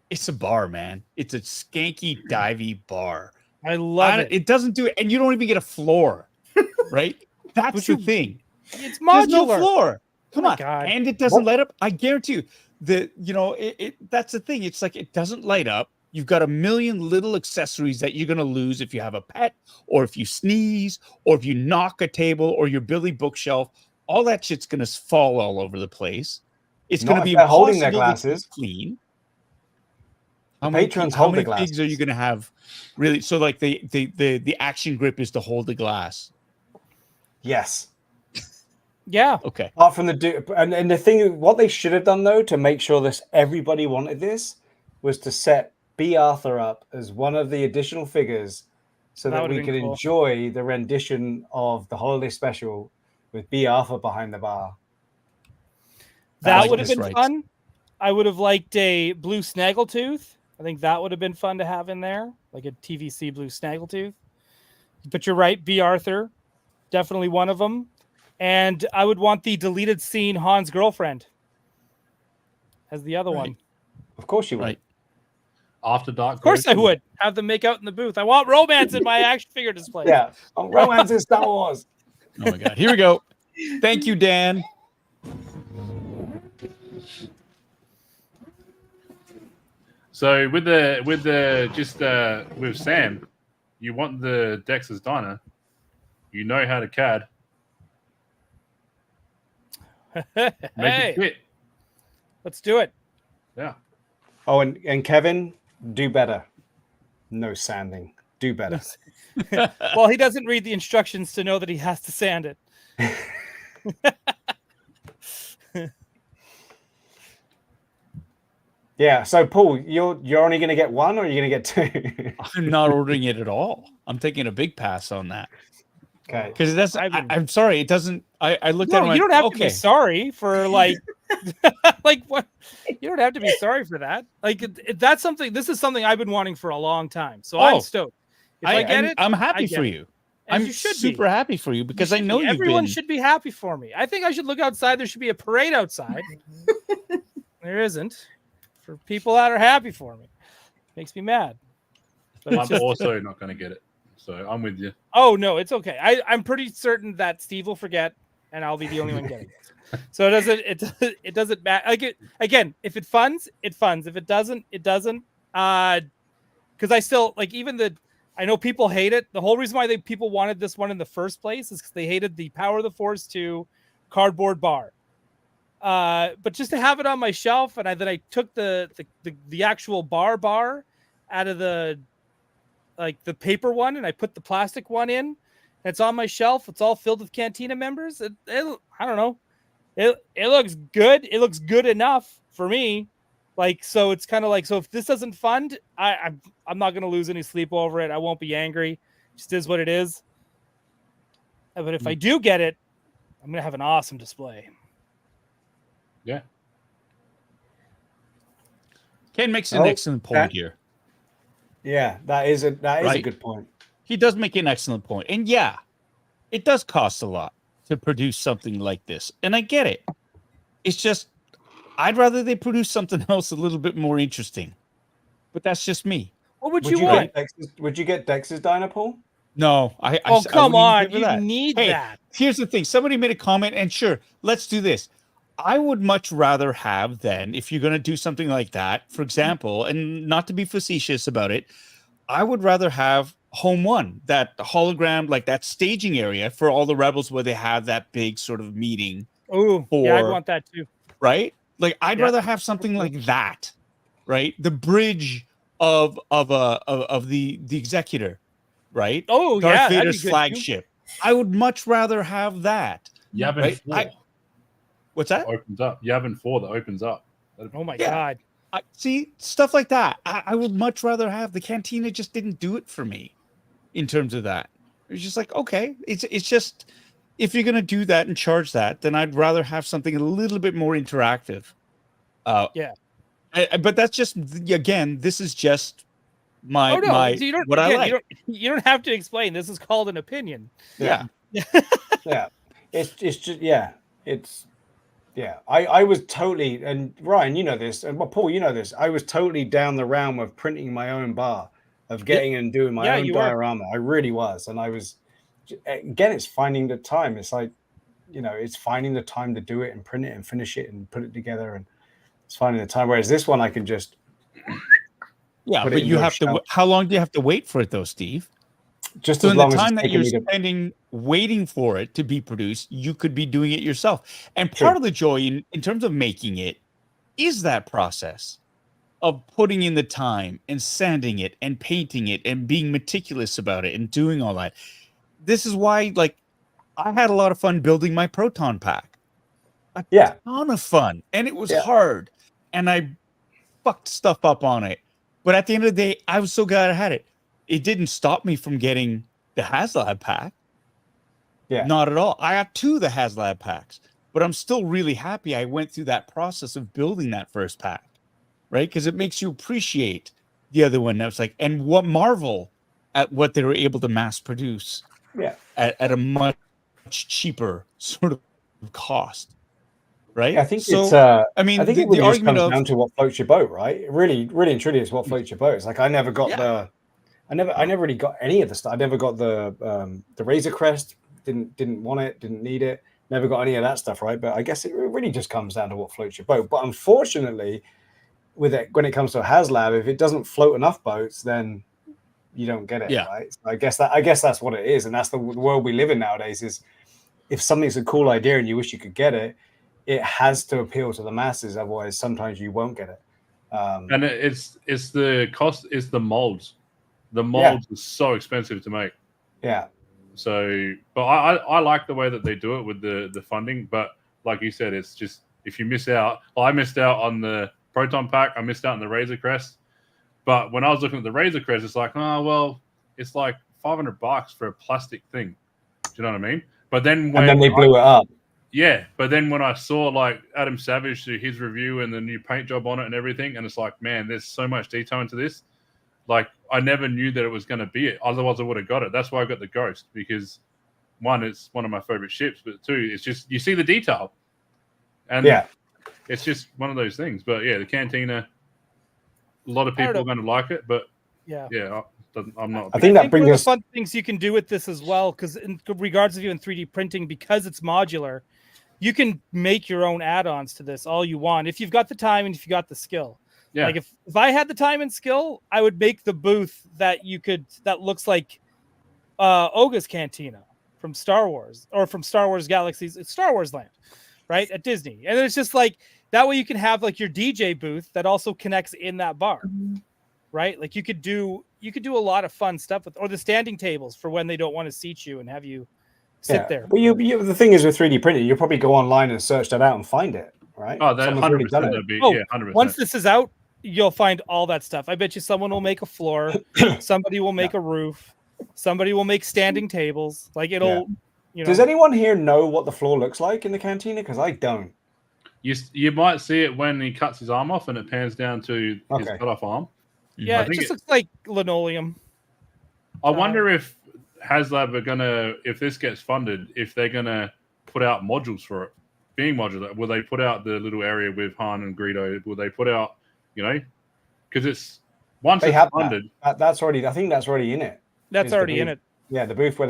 it's a bar, man. It's a skanky, divey bar. I love it. It doesn't do it, and you don't even get a floor, right? That's the thing. It's modular. There's no floor. Come on, God. And it doesn't light up. I guarantee you that that's the thing. It's like it doesn't light up. You've got a million little accessories that you're gonna lose if you have a pet, or if you sneeze, or if you knock a table, or you're building bookshelf. All that shit's gonna fall all over the place. It's gonna be impossible holding their glasses to clean. How many figs are you gonna have? Really? So like the action grip is to hold the glass. Yes. Yeah. Okay. Apart from and the thing, what they should have done though to make sure that everybody wanted this was to set B. Arthur up as one of the additional figures, so that we could enjoy the rendition of the holiday special with B. Arthur behind the bar. That would have been fun. I would have liked a blue snaggletooth. I think that would have been fun to have in there, like a TVC blue snaggletooth. But you're right, B. Arthur, definitely one of them. And I would want the deleted scene Han's girlfriend as the other one. Of course you would. Right. After Dark. Of course I would. Have them make out in the booth. I want romance in my action figure display. Yeah. Romance in Star Wars. Oh my God. Here we go. Thank you, Dan. So with Sam, you want the Dex's Diner. You know how to CAD. Make it fit. Let's do it. Yeah. Oh, and Kevin, do better. No sanding. Do better. Well, he doesn't read the instructions to know that he has to sand it. Yeah. So, Paul, you're only going to get one, or are you going to get two? I'm not ordering it at all. I'm taking a big pass on that. Okay. Because that's. I'm sorry. It doesn't. I looked at it. You don't have to be sorry for like what. You don't have to be sorry for that. Like that's something. This is something I've been wanting for a long time. So I'm stoked. If I get it, I'm happy for you. I'm super happy for you because I know everyone should be happy for me. I think I should look outside. There should be a parade outside. There isn't. For people that are happy for me. Makes me mad. But I'm also not going to get it. So I'm with you. Oh, no, it's okay. I'm pretty certain that Steve will forget and I'll be the only one getting it. So it doesn't matter. Like again, if it funds, it funds. If it doesn't, it doesn't. Because I still like I know people hate it. The whole reason why people wanted this one in the first place is because they hated the Power of the Force 2 cardboard bar. But just to have it on my shelf, and then I took the actual bar out of the paper one, and I put the plastic one in. And it's on my shelf. It's all filled with Cantina members. I don't know. It looks good. It looks good enough for me. So it's kind of like, so if this doesn't fund, I'm not going to lose any sleep over it. I won't be angry. It just is what it is. But if I do get it, I'm going to have an awesome display. Yeah. Ken makes an excellent point here. Yeah, that is a Right. good point. He does make an excellent point. And yeah, it does cost a lot to produce something like this. And I get it. It's just, I'd rather they produce something else a little bit more interesting. But that's just me. What would you want? Would you get Dex's Dynapole? No, Oh, come on. You need that. Here's the thing. Somebody made a comment, and sure, let's do this. I would much rather have then, if you're going to do something like that, for example, and not to be facetious about it, I would rather have Home One, that hologram, like that staging area for all the rebels where they have that big sort of meeting. Oh, yeah, I'd want that too. Right? Like, I'd rather have something like that, right? The bridge of the Executor, right? Oh, Darth Vader's flagship. I would much rather have that. Yavin 4. What's that? Opens up. Yavin 4 that opens up. Oh my God. See, stuff like that. I would much rather have. The Cantina just didn't do it for me in terms of that. It was just like, okay, it's just, if you're gonna do that and charge that, then I'd rather have something a little bit more interactive. But that's just, again, this is just my what I like. You don't have to explain. This is called an opinion. Yeah. Yeah. It's just I was totally, and Ryan, you know this, and Paul, you know this. I was totally down the realm of printing my own bar, of getting and doing my own diorama. I really was, and I was. Again, it's finding the time. It's like, it's finding the time to do it and print it and finish it and put it together, and it's finding the time. Whereas this one, I can just. Yeah, but you have to. How long do you have to wait for it, though, Steve? Just as long as the time that you're spending waiting for it to be produced, you could be doing it yourself. And part of the joy in terms of making it is that process of putting in the time and sanding it and painting it and being meticulous about it and doing all that. This is why, like, I had a lot of fun building my Proton pack. A ton of fun. And it was hard. And I fucked stuff up on it. But at the end of the day, I was so glad I had it. It didn't stop me from getting the Haslab pack. Yeah. Not at all. I have 2 of the Haslab packs, but I'm still really happy I went through that process of building that first pack, right? Because it makes you appreciate the other one. That's like, and what marvel at what they were able to mass produce at a much cheaper sort of cost. Right. I think it's. I mean, I think the argument comes down to what floats your boat, right? It really and truly is what floats your boat. It's like I never got I never really got any of the stuff. I never got the Razor Crest. Didn't want it. Didn't need it. Never got any of that stuff, right? But I guess it really just comes down to what floats your boat. But unfortunately, with it, when it comes to Haslab, if it doesn't float enough boats, then you don't get it, right? So I guess that's what it is, and that's the world we live in nowadays. Is if something's a cool idea and you wish you could get it, it has to appeal to the masses. Otherwise, sometimes you won't get it. And it's the cost. It's the molds. The molds are so expensive to make. Yeah. So, but I like the way that they do it with the funding. But like you said, it's just if you miss out. I missed out on the Proton pack. I missed out on the Razor Crest. But when I was looking at the Razor Crest, it's like, oh well, it's like $500 for a plastic thing. Do you know what I mean? But then when they blew it up. Yeah, but then when I saw like Adam Savage do his review and the new paint job on it and everything, and it's like, man, there's so much detail into this. Like, I never knew that it was going to be it. Otherwise, I would have got it. That's why I got the Ghost, because one, it's one of my favorite ships, but two, it's just you see the detail, and it's just one of those things. But yeah, the Cantina, a lot of people are going to like it, but I'm not. I think that brings one of us the fun things you can do with this as well, because in regards of even 3D printing, because it's modular, you can make your own add-ons to this all you want if you've got the time and if you got the skill. Yeah. Like if I had the time and skill, I would make the booth that looks like Oga's Cantina from Star Wars or from Star Wars Galaxies. It's Star Wars Land, right? At Disney. And it's just like that way you can have like your DJ booth that also connects in that bar. Right? Like you could do a lot of fun stuff with, or the standing tables for when they don't want to seat you and have you sit there. Well, the thing is with 3D printing, you'll probably go online and search that out and find it, right? Oh, that 100%. 100%. Once this is out, you'll find all that stuff. I bet you someone will make a floor, somebody will make a roof, somebody will make standing tables. Like it'll, Does anyone here know what the floor looks like in the Cantina? Because I don't. You might see it when he cuts his arm off and it pans down to his cut off arm. Yeah, it just looks like linoleum. I wonder if Haslab are gonna, if this gets funded, if they're gonna put out modules for it. Being modular, will they put out the little area with Han and Greedo? Will they put out, because it's once it's funded. That's already. I think that's already in it. That's already in it. Yeah, the booth where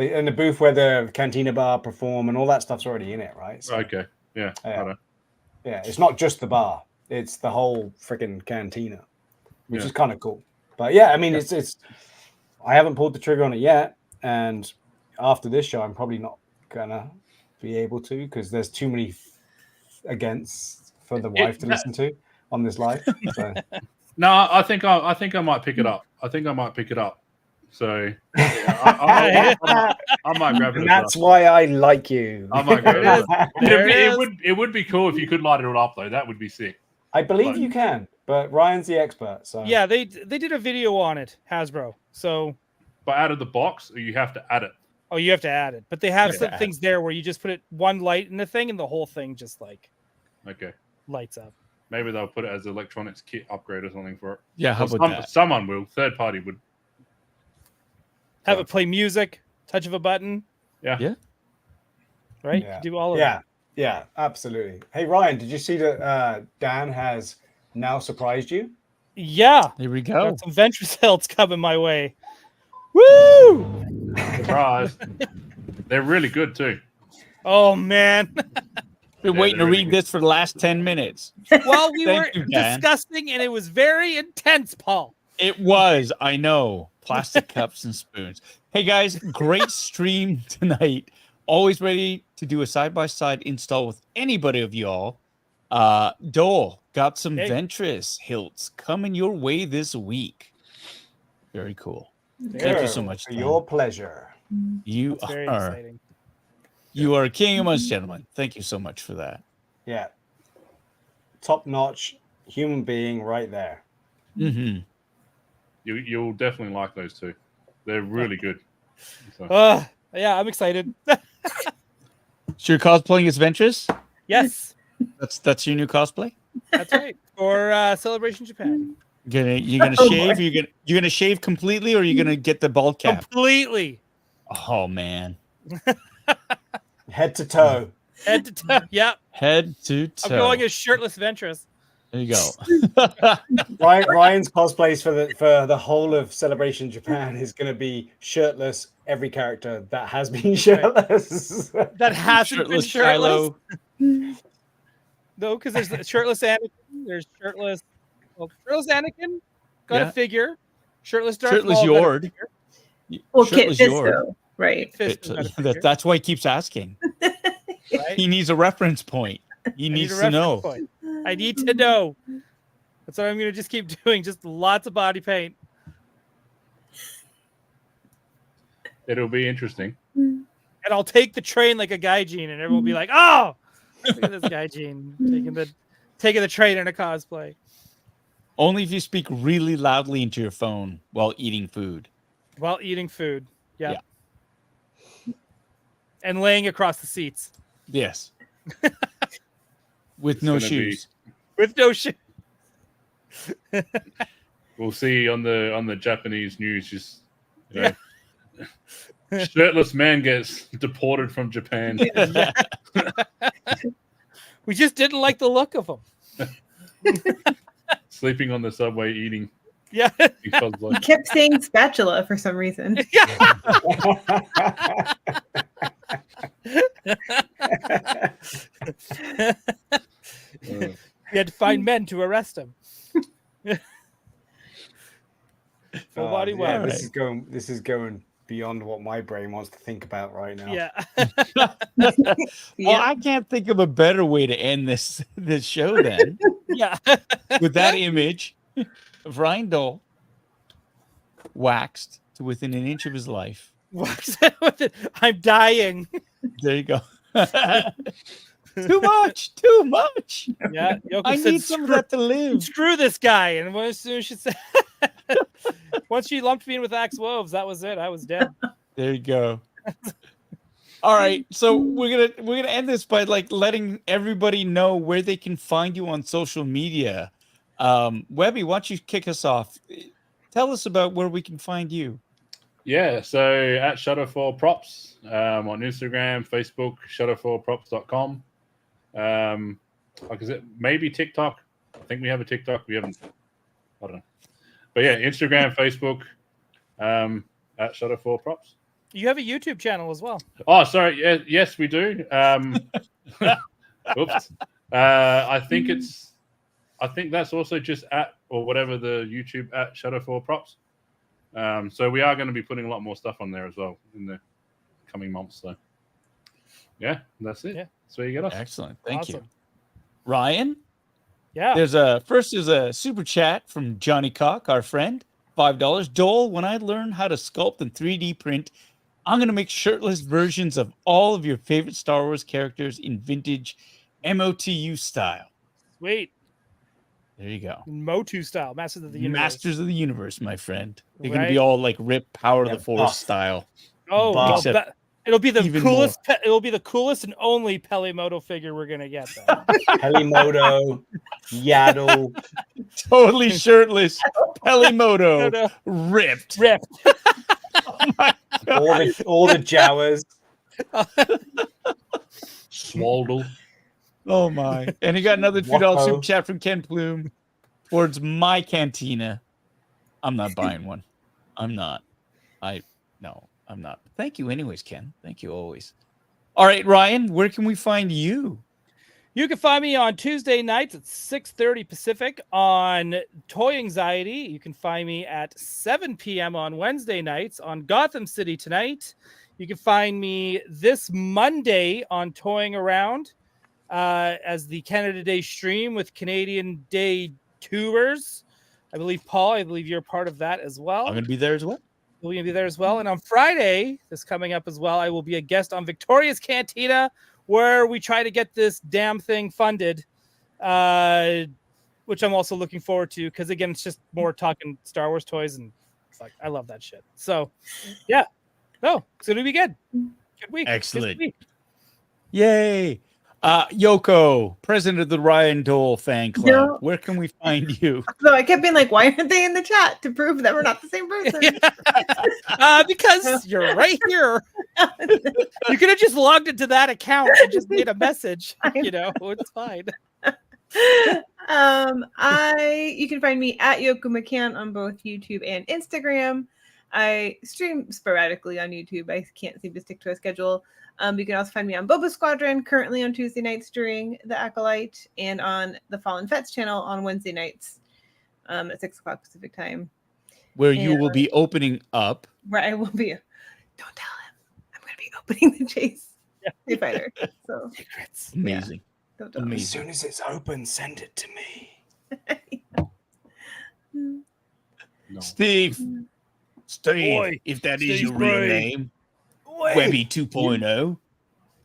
the cantina bar perform and all that stuff's already in it, right? So, okay. Yeah. Yeah, it's not just the bar; it's the whole freaking cantina, which is kind of cool. But yeah, I mean, it's. I haven't pulled the trigger on it yet, and after this show, I'm probably not gonna be able to because there's too many against for the wife to listen to on this live. So. No, I think I might pick it up. So I might grab it. And that's why I like you. I might grab it. It would be cool if you could light it up though. That would be sick. I believe you can, but Ryan's the expert. So yeah, they did a video on it, Hasbro. So, but out of the box, or you have to add it. Oh, you have to add it, but they have some things there where you just put one light in the thing, and the whole thing just lights up. Maybe they'll put it as electronics kit upgrade or something for it. Yeah, how about that? Someone will. Third party would have it play music, touch of a button. Yeah. Right. Yeah. Do all of that. Yeah, absolutely. Hey Ryan, did you see that Dan has now surprised you? Yeah. Here we go. Got some Ventress hilts coming my way. Woo! Surprise. They're really good too. Oh man. Been waiting to read this for the last 10 minutes. Well, we were discussing and it was very intense, Paul. It was, I know. Plastic cups and spoons. Hey guys, great stream tonight. Always ready to do a side-by-side install with anybody of y'all. Dole, got some Ventress hilts coming your way this week. Very cool. Thank you so much. For your pleasure. You That's very are exciting. You are a king amongst gentlemen. Thank you so much for that. Yeah. Top-notch human being right there. Mm-hmm. You'll definitely like those two. They're really good. So. Yeah, I'm excited. So you're cosplaying as Ventress? Yes. That's your new cosplay? That's right. For Celebration Japan. You're gonna shave? You're gonna shave completely, or you're gonna get the bald cap? Completely. Oh man. Head to toe. Head to toe. Yep. Head to toe. I'm going as shirtless Ventress. There you go. Ryan's cosplays for the whole of Celebration Japan is going to be shirtless. Every character that has been shirtless. That hasn't been shirtless. Kylo. No, because there's the shirtless Anakin. There's shirtless Anakin. Got a figure. Shirtless Darth Shirtless Maul. Yord. Well, Kit Fisto, right? That's why he keeps asking. Right? He needs a reference point. He needs to know. Point. I need to know. That's what I'm going to just keep doing. Just lots of body paint. It'll be interesting. And I'll take the train like a gaijin, and everyone will be like, "Oh, look at this gaijin taking the train in a cosplay." Only if you speak really loudly into your phone while eating food. While eating food, yeah. And laying across the seats. Yes. With no shoes. With no shoes. We'll see on the Japanese news. Just shirtless man gets deported from Japan. Yeah. We just didn't like the look of him. Sleeping on the subway, eating. Yeah. Because, he kept saying spatula for some reason. Yeah. We had to find men to arrest him. Full body yeah, this is going beyond what my brain wants to think about right now. Yeah. Well, I can't think of a better way to end this show then. Yeah. With that image of Ryan Dole waxed to within an inch of his life. I'm dying. There you go. Too much. Yeah, Yoko I said, need some of that to live. Screw this guy. And as soon as she said, once she lumped me in with Axe Wolves, that was it. I was dead. There you go. All right, so we're gonna end this by letting everybody know where they can find you on social media. Webby, why don't you kick us off? tell us about where we can find you. Yeah, so at Shadowfoil Props on Instagram, Facebook, shadowfoilprops.com. Like I said, maybe TikTok. I think we have a TikTok. We haven't. I don't know. But yeah, Instagram, Facebook, at Shadowfoil Props. You have a YouTube channel as well. Oh, sorry. Yes, we do. Oops. I think that's also just at or whatever the YouTube at Shadowfoil Props. So we are going to be putting a lot more stuff on there as well in the coming months. So yeah, that's it. Yeah. That's where you get us. Excellent. Thank you. Awesome. Ryan? Yeah. There's a super chat from Johnny Cock, our friend. $5. Dole, when I learn how to sculpt and 3D print, I'm going to make shirtless versions of all of your favorite Star Wars characters in vintage MOTU style. Sweet. There you go. Motu style, Masters of the Universe. Masters of the Universe, my friend. They're going Right? to be all like Rip Power of the Force buff. style. Oh, well, Except it'll be the even coolest. It'll be the coolest and only Pelimoto figure we're gonna get. Though. Helimoto, Yaddle. Totally shirtless. Pelimoto. No. Ripped. Oh my God. all the Jawas. Swaldle. Oh my. And he got another $2 Whoa. super chat from Ken Plume towards my cantina. I'm not buying one. I'm not. No, I'm not. Thank you anyways, Ken. Thank you always. All right, Ryan, where can we find you? You can find me on Tuesday nights at 6:30 Pacific on Toy Anxiety. You can find me at 7 p.m. on Wednesday nights on Gotham City Tonight. You can find me this Monday on Toying Around as the Canada Day stream with Canadian Day tubers. I believe, Paul, you're part of that as well. I'm going to be there as well. We're going to be there as well. And on Friday, this coming up as well, I will be a guest on Victoria's Cantina, where we try to get this damn thing funded, which I'm also looking forward to because, again, it's just more talking Star Wars toys, and it's like I love that shit. So, yeah. No, it's going to be good. Good week. Excellent. Good week. Yay. Yoko, president of the Ryan Dole fan club. No. Where can we find you? So I kept being like, why aren't they in the chat to prove that we're not the same person? Because you're right here. You could have just logged into that account and just made a message. You know, it's fine. You can find me at Yoko McCann on both YouTube and Instagram. I stream sporadically on YouTube. I can't seem to stick to a schedule. You can also find me on Boba Squadron, currently on Tuesday nights during the Acolyte, and on the Fallen Fets channel on Wednesday nights at 6 o'clock Pacific time. Where you will be opening up. Where I will be. Don't tell him. I'm going to be opening the Chase Street Fighter. So Secrets. Amazing. don't tell him. As soon as it's open, send it to me. Steve, Boy, if that Steve's is your real brain. name, Webby 2.0.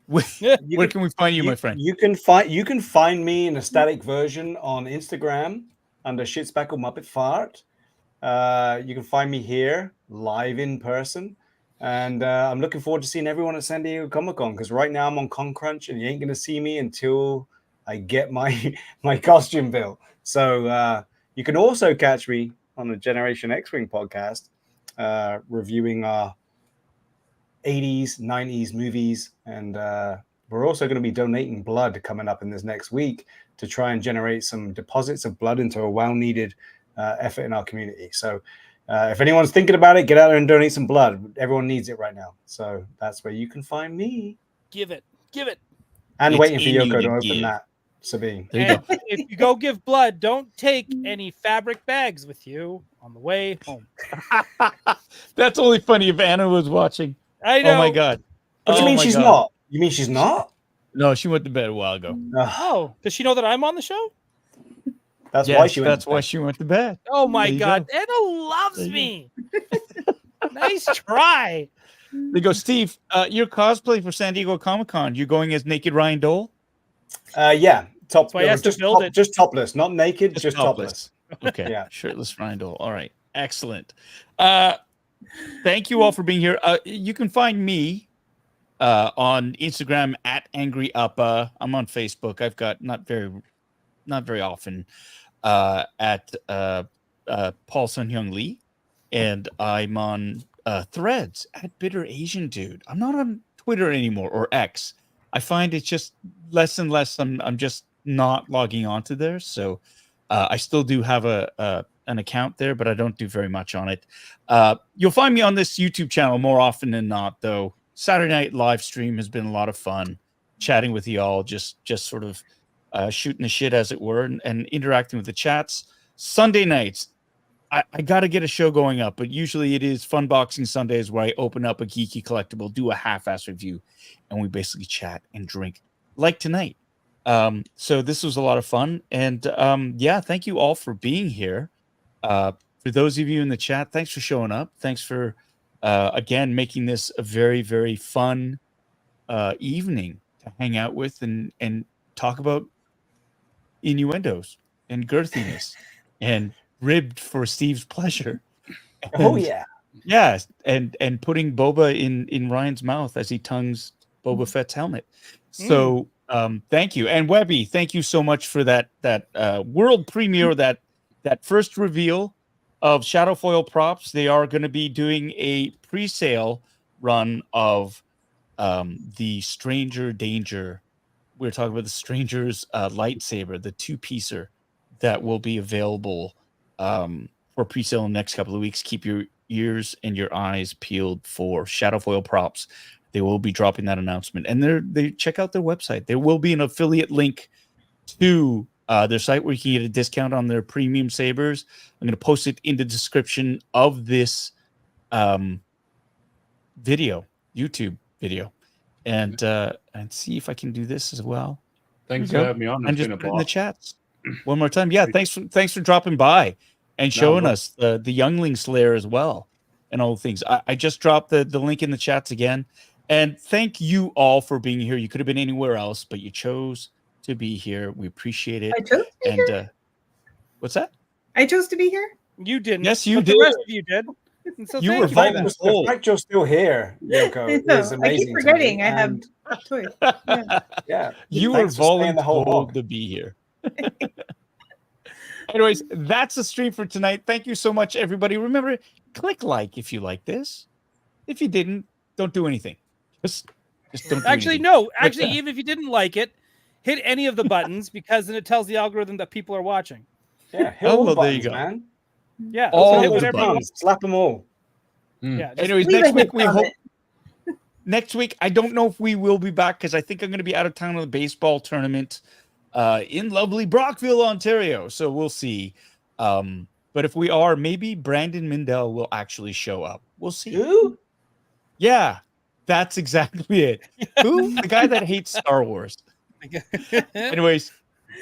Where can we find you, my friend? You can find me in a static version on Instagram under Shitspackle Muppet Fart. You can find me here live in person, and I'm looking forward to seeing everyone at San Diego Comic-Con because right now I'm on Con Crunch and you ain't gonna see me until I get my costume bill. So you can also catch me on the Generation X-Wing podcast reviewing our 80s, 90s movies, and we're also going to be donating blood coming up in this next week to try and generate some deposits of blood into a well-needed effort in our community. So if anyone's thinking about it, get out there and donate some blood. Everyone needs it right now. So that's where you can find me. Give it. And It's waiting for in you Yoko to to open give. that, Sabine. There you go. And if you go give blood, don't take any fabric bags with you on the way home. That's only funny if Anna was watching. I know. Oh my God. What do you Oh mean my she's God. not? You mean she's not? No, she went to bed a while ago. Ugh, Oh, does she know that I'm on the show? that's Yes, why she went. that's why she went to bed. Oh my There you God, go. Anna loves There you me. Nice try. They go, Steve, your cosplay for San Diego Comic-Con, you going as naked Ryan Dole? Yeah, top. why he has to just, build it. just topless, not naked, just topless. Okay. Yeah. Shirtless Ryan Dole. All right. Excellent. Thank you all for being here. You can find me on Instagram at Angry Uppa. I'm on Facebook. I've got not very often at Paul Sum-Hyung Lee. and I'm on Threads at Bitter Asian Dude. I'm not on Twitter anymore or X. I find it's just less and less. I'm just not logging onto there. So I still do have an account there, but I don't do very much on it. You'll find me on this YouTube channel more often than not, though. Saturday night live stream has been a lot of fun, chatting with y'all, just sort of shooting the shit, as it were, and interacting with the chats. Sunday nights, I got to get a show going up, but usually it is Fun Boxing Sundays where I open up a geeky collectible, do a half-ass review, and we basically chat and drink like tonight. So this was a lot of fun. And yeah, thank you all for being here. For those of you in the chat, thanks for showing up. Thanks for, again, making this a very, very fun evening to hang out with and talk about innuendos and girthiness and ribbed for Steve's pleasure. Oh yeah. Yeah, and putting boba in Ryan's mouth as he tongues Boba Fett's helmet. So thank you. And Webby, thank you so much for that world premiere, that first reveal of Shadowfoil Props. They are going to be doing a pre-sale run of the Stranger Danger. We're talking about the Stranger's lightsaber, the 2-piecer that will be available for pre-sale in the next couple of weeks. Keep your ears and your eyes peeled for Shadowfoil Props. They will be dropping that announcement, and they check out their website. There will be an affiliate link to their site where you can get a discount on their premium sabers. I'm going to post it in the description of this YouTube video, and see if I can do this as well. Thanks for having me on. And just put it in the chats one more time. Yeah, thanks for dropping by and showing us the Youngling Slayer as well and all the things. I just dropped the link in the chats again. And thank you all for being here. You could have been anywhere else, but you chose to be here. We appreciate it. I chose to be here? What's that? I chose to be here? You didn't. Yes, you but did. The rest of you did. And so You thank were you for voting. that. The fact you're still here, Yoko, is amazing. I keep forgetting I have and- a choice. Yeah. You were Thanks for staying the whole voluntold hog. to be here. Anyways, that's the stream for tonight. Thank you so much, everybody. Remember, click like if you like this. If you didn't, don't do anything. Just don't do Actually, anything. no. Actually, even if you didn't like it, hit any of the buttons because then it tells the algorithm that people are watching. Yeah, hit all the well, there you buttons, go. man. Yeah. All hit the whatever you buttons. want. Slap them all. Yeah. just- Anyways, Leave next a week hit we hope. comment. Next week, I don't know if we will be back because I think I'm going to be out of town on the baseball tournament in lovely Brockville, Ontario. So we'll see. But if we are, maybe Brandon Mindell will actually show up. We'll see. Who? Yeah, that's exactly it. Who? The guy that hates Star Wars. Anyways,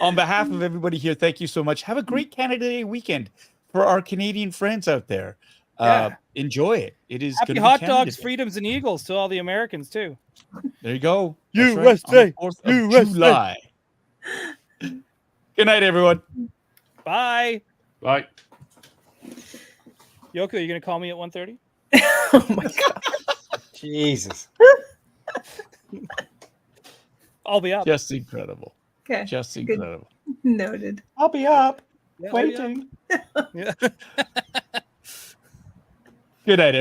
on behalf of everybody here, thank you so much. Have a great Canada Day weekend for our Canadian friends out there. Yeah. Enjoy it. It is Happy gonna be hot Canada dogs, Day. freedoms, and eagles to all the Americans too. There you go. USA, That's right, on the 4th of USA. July. Good night, everyone. Bye. Bye. Yoko, are you gonna call me at 1:30? Oh my god. Jesus. I'll be up. Just incredible. Okay. Just Good. incredible. Noted. I'll be up. Yeah, I'll be up. Waiting. Yeah. Good night, everyone.